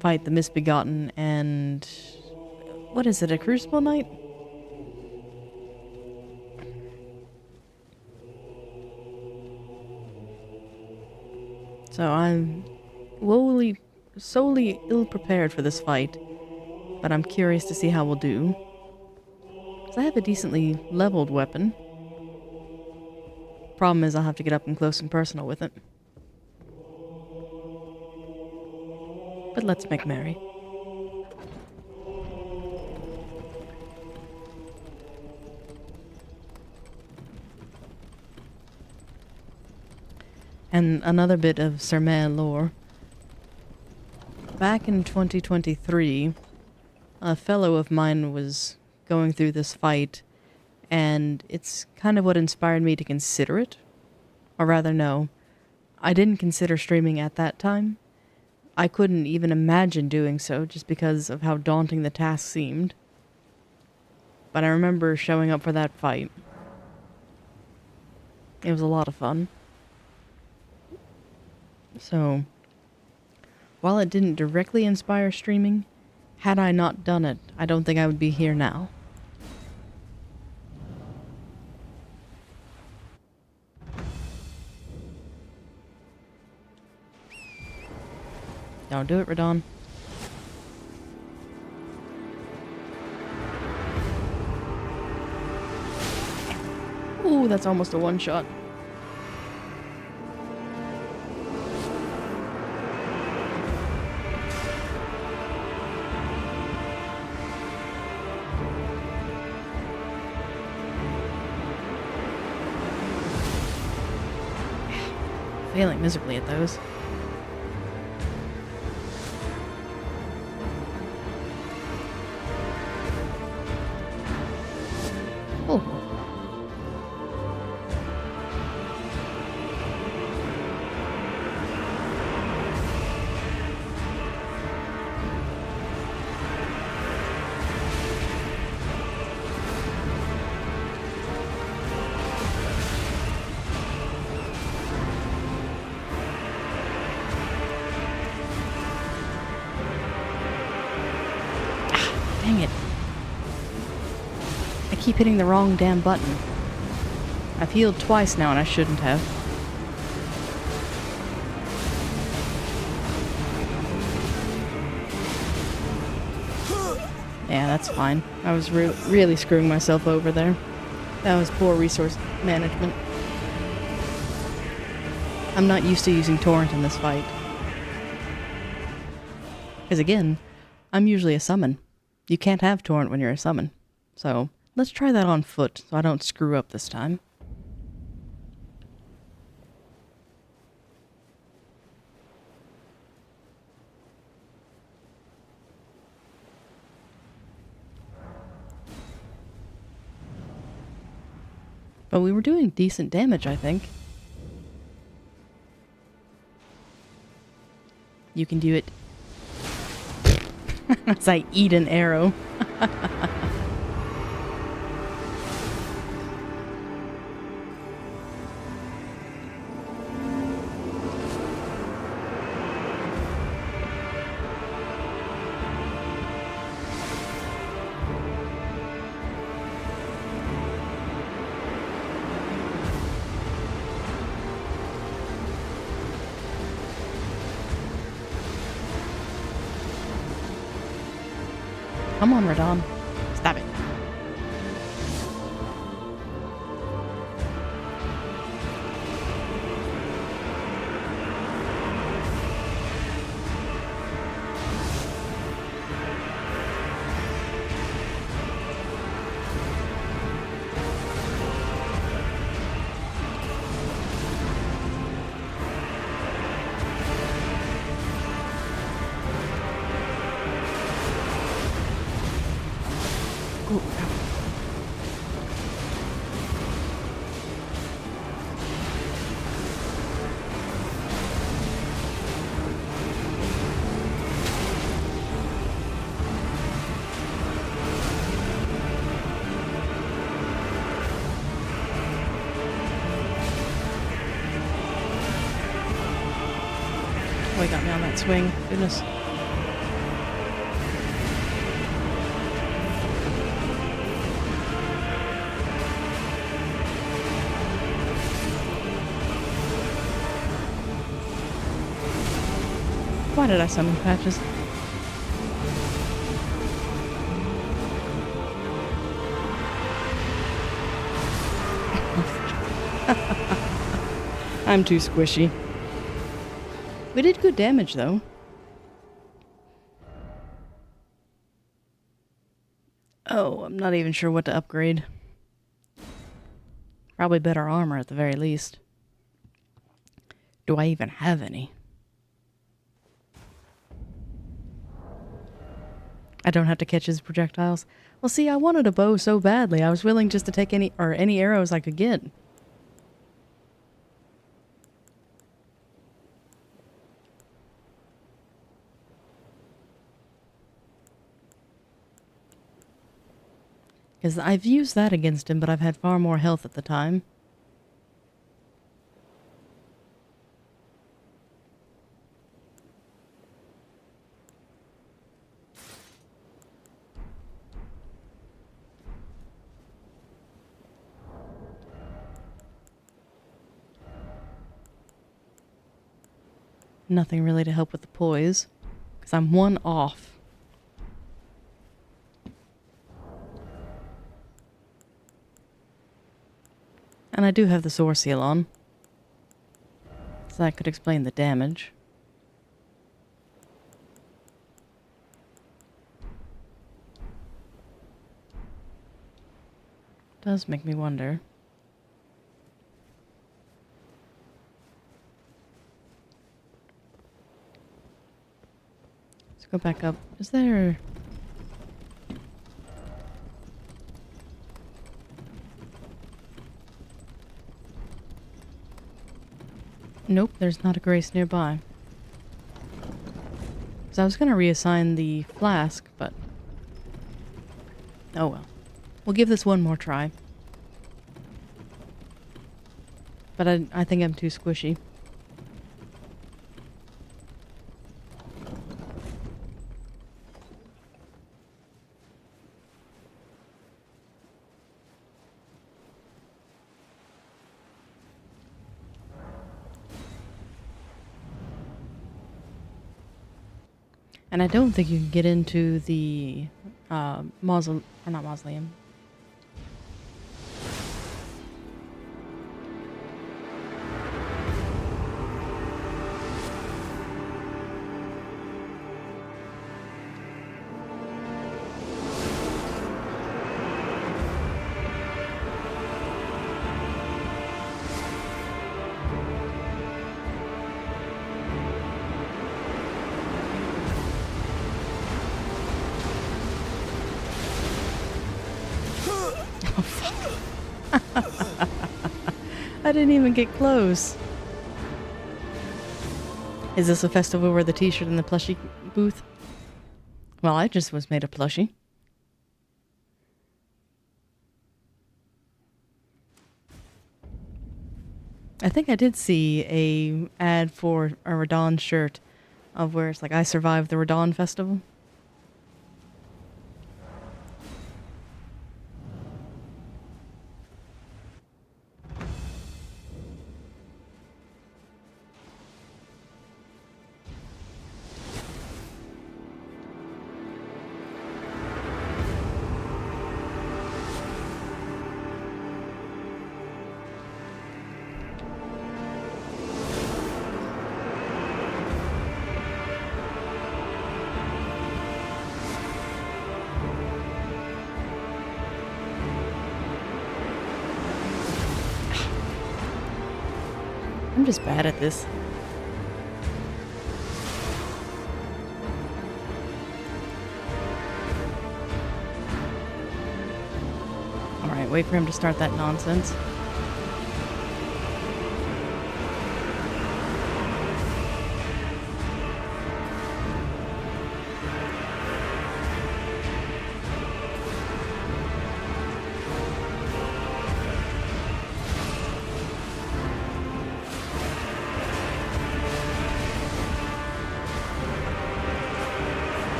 fight the Misbegotten and... what is it, a Crucible Knight? So I'm solely ill-prepared for this fight, but I'm curious to see how we'll do. Because I have a decently leveled weapon. Problem is I'll have to get up and close and personal with it. But let's make merry. And another bit of Sermail lore. Back in 2023, a fellow of mine was going through this fight, and it's kind of what inspired me to consider it. Or rather, no. I didn't consider streaming at that time. I couldn't even imagine doing so just because of how daunting the task seemed. But I remember showing up for that fight. It was a lot of fun. So, while it didn't directly inspire streaming, had I not done it, I don't think I would be here now. Don't do it, Radon. Ooh, that's almost a one-shot. Failing miserably at those. Oh. Dang it. I keep hitting the wrong damn button. I've healed twice now and I shouldn't have. Yeah, that's fine. I was really screwing myself over there. That was poor resource management. I'm not used to using torrent in this fight. Because again, I'm usually a summon. You can't have torrent when you're a summon. So, let's try that on foot so I don't screw up this time. But we were doing decent damage, I think. You can do it as I eat an arrow. Come on, Radon. Stop it. Ooh, oh, he got me on that swing. Goodness. Why did I summon patches? I'm too squishy. We did good damage, though. Oh, I'm not even sure what to upgrade. Probably better armor at the very least. Do I even have any? I don't have to catch his projectiles. Well, see, I wanted a bow so badly. I was willing just to take any arrows I could get. Because I've used that against him, but I've had far more health at the time. Nothing really to help with the poise, because I'm one off. And I do have the Soar Seal on, so that could explain the damage. Does make me wonder. Let's go back up. Is there... Nope, there's not a Grace nearby. So I was going to reassign the flask, but... oh well. We'll give this one more try. But I think I'm too squishy. And I don't think you can get into the mausoleum, or not mausoleum. I didn't even get close. Is this a festival where the t-shirt and the plushie booth? Well, I just was made a plushie. I think I did see a ad for a Radon shirt of where it's like, I survived the Radon festival. I'm just bad at this. wait for him to start that nonsense.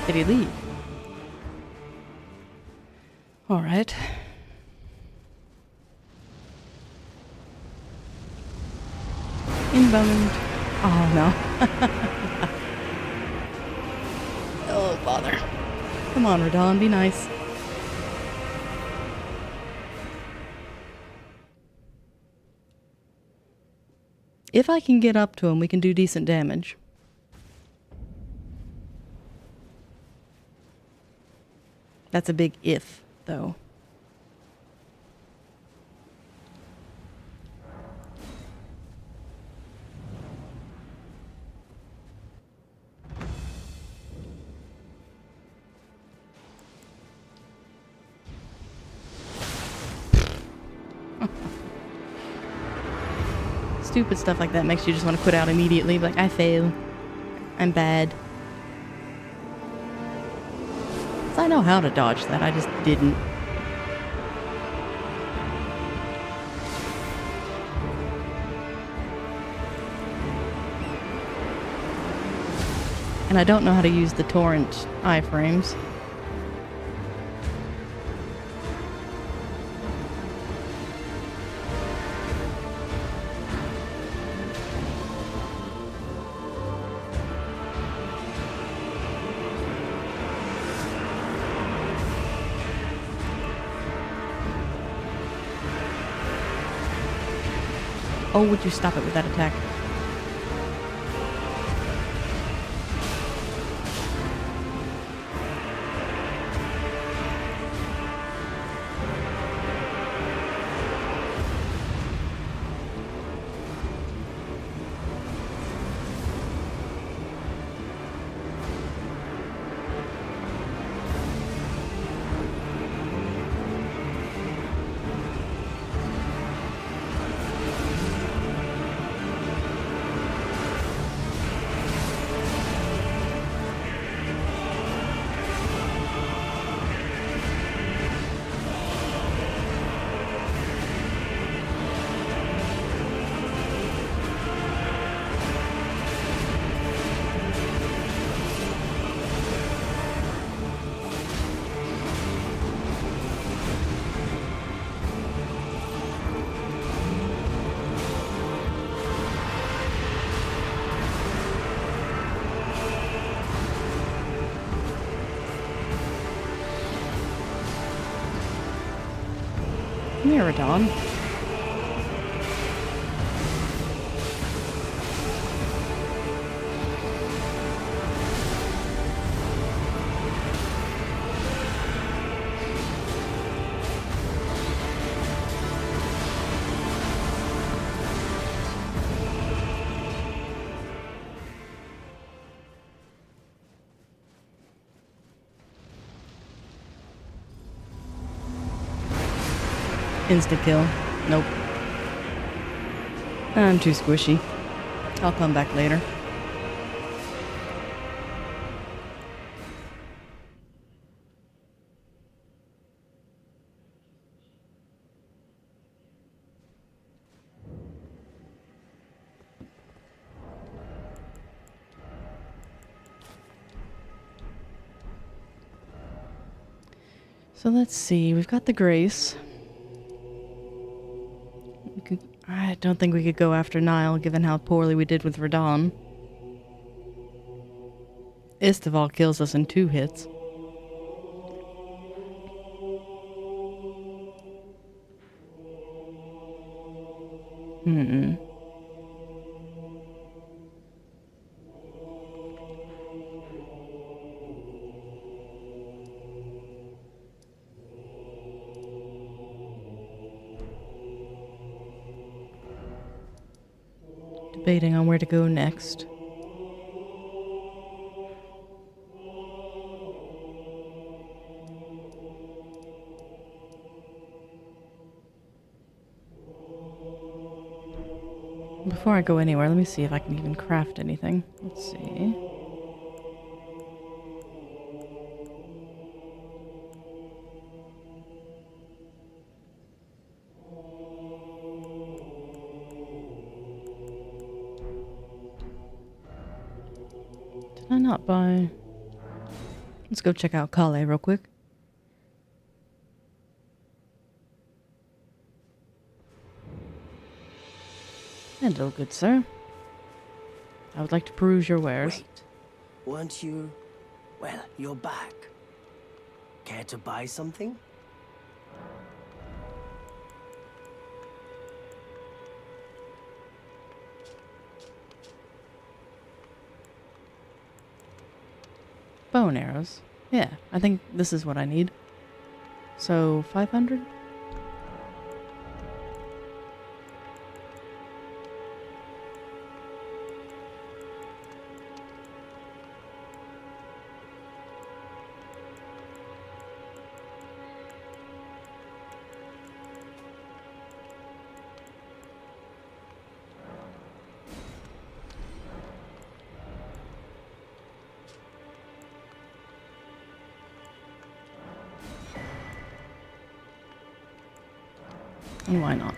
Did he leave? All right. Inbound. Oh, no. Oh, bother. Come on, Radon, be nice. If I can get up to him, we can do decent damage. That's a big if, though. Stupid stuff like that makes you just want to quit out immediately. Like, I fail. I'm bad. I know how to dodge that, I just didn't. And I don't know how to use the torrent iframes. Oh, would you stop it with that attack? Miradon. Instant kill. Nope. I'm too squishy. I'll come back later. So let's see. We've got the Grace. I don't think we could go after Nile, given how poorly we did with Radon. Istival kills us in 2 hits. Debating on where to go next. Before I go anywhere, let me see if I can even craft anything. Let's see. Did I not buy... Let's go check out Kale real quick. Hello, good sir. I would like to peruse your wares. Wait, weren't you... Well, you're back. Care to buy something? Bow and arrows. Yeah, I think this is what I need. So, 500? And why not?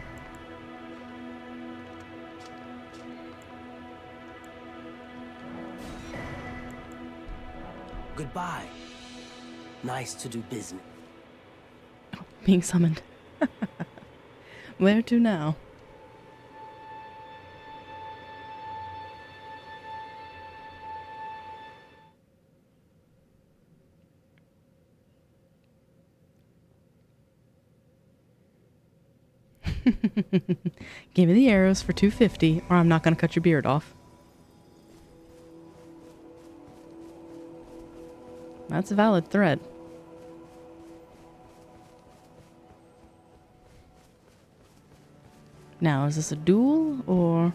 Goodbye. Nice to do business. Being summoned. Where to now? Give me the arrows for 250, or I'm not going to cut your beard off. That's a valid threat. Now, is this a duel, or...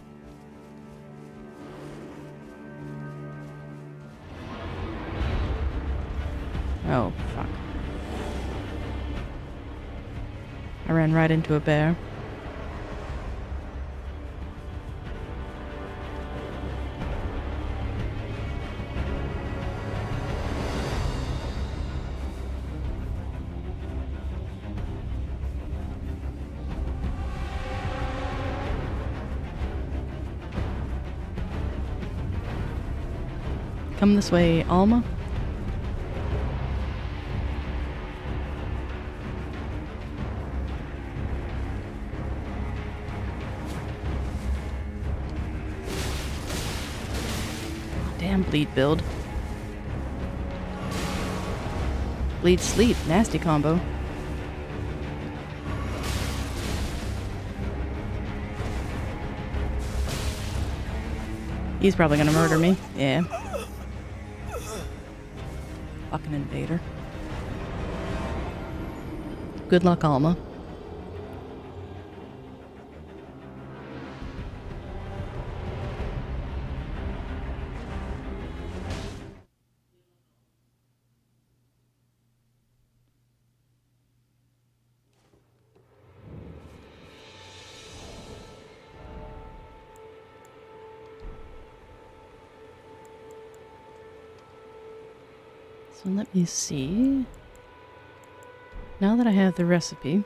Oh, fuck. I ran right into a bear. Come this way, Alma. Damn bleed build. Bleed sleep, nasty combo. He's probably gonna murder me. Yeah. Fucking invader. Good luck, Alma. So let me see. Now that I have the recipe,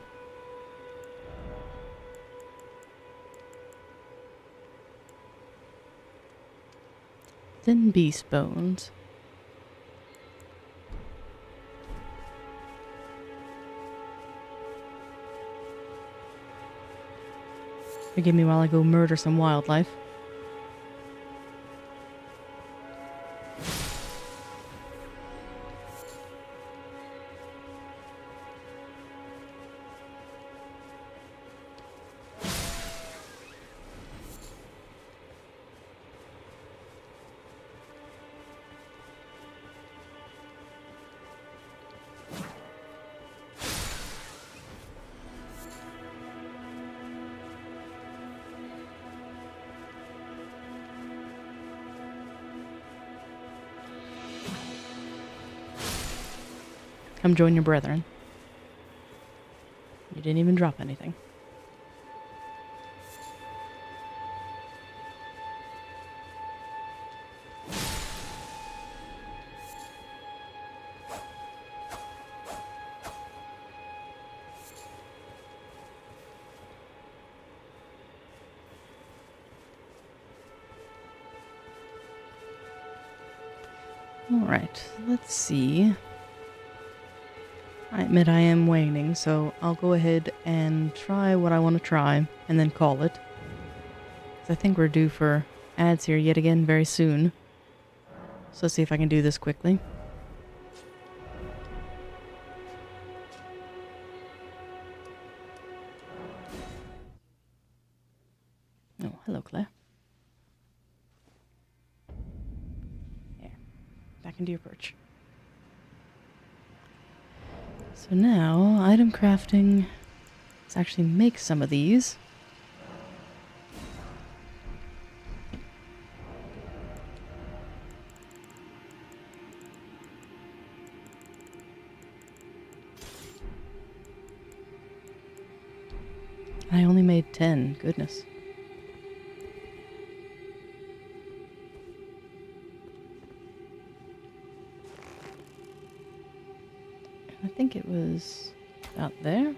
thin beast bones. Forgive me while I go murder some wildlife. Come join your brethren. You didn't even drop anything. Alright, let's see. I admit I am waning, so I'll go ahead and try what I want to try, and then call it. 'Cause I think we're due for ads here yet again very soon. So let's see if I can do this quickly. Oh, hello, Claire. There. Back into your perch. So now, item crafting. Let's actually make some of these. I only made 10. Goodness. I think it was out there. Trying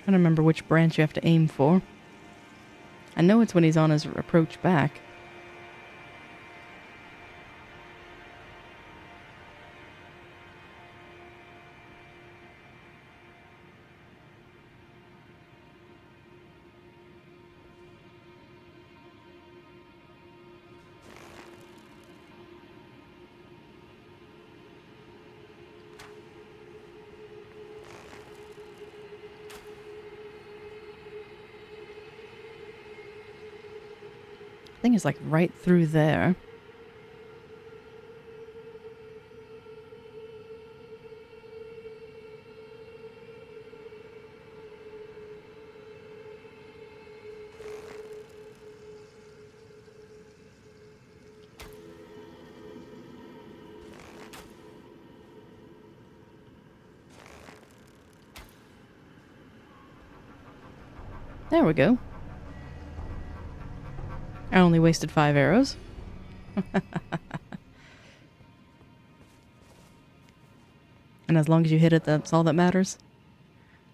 to remember which branch you have to aim for. I know it's when he's on his approach back. I think it's like right through there. There we go. I only wasted 5 arrows. And as long as you hit it, that's all that matters.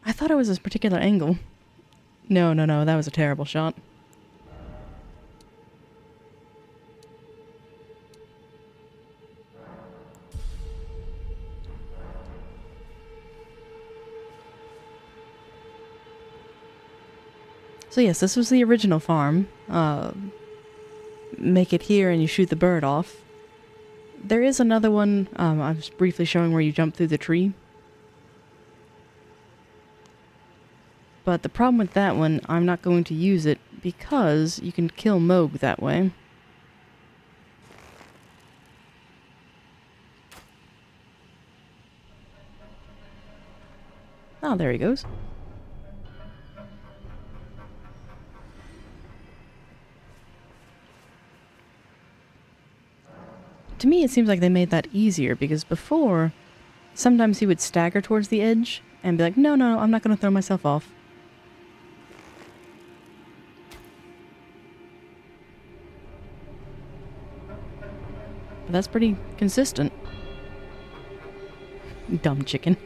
I thought it was this particular angle. No, that was a terrible shot. So yes, this was the original farm. Make it here and you shoot the bird off. There is another one, I was briefly showing where you jump through the tree. But the problem with that one, I'm not going to use it because you can kill Moog that way. Oh, there he goes. To me, it seems like they made that easier, because before, sometimes he would stagger towards the edge and be like, no, I'm not going to throw myself off. But that's pretty consistent. Dumb chicken.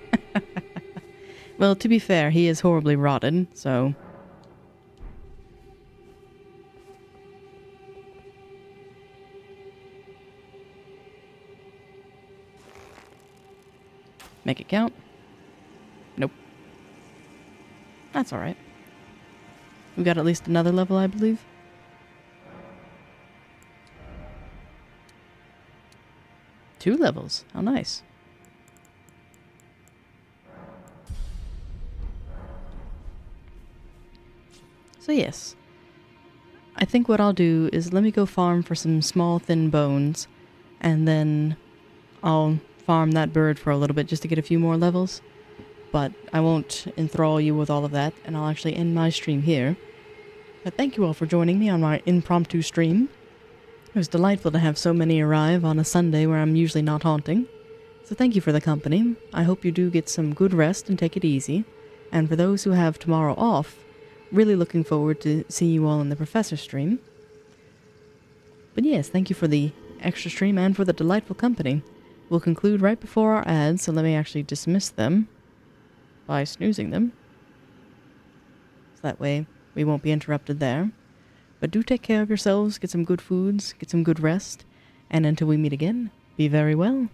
Well, to be fair, he is horribly rotted, so... Make it count. Nope. That's alright. We got at least another level, I believe. Two levels. How nice. So yes. I think what I'll do is let me go farm for some small, thin bones, and then I'll farm that bird for a little bit just to get a few more levels. But I won't enthrall you with all of that, and I'll actually end my stream here. But thank you all for joining me on my impromptu stream. It was delightful to have so many arrive on a Sunday where I'm usually not haunting. So thank you for the company. I hope you do get some good rest and take it easy. And for those who have tomorrow off, really looking forward to seeing you all in the Professor stream. But yes, thank you for the extra stream and for the delightful company. We'll conclude right before our ads, so let me actually dismiss them by snoozing them. So that way we won't be interrupted there. But do take care of yourselves, get some good foods, get some good rest, and until we meet again, be very well.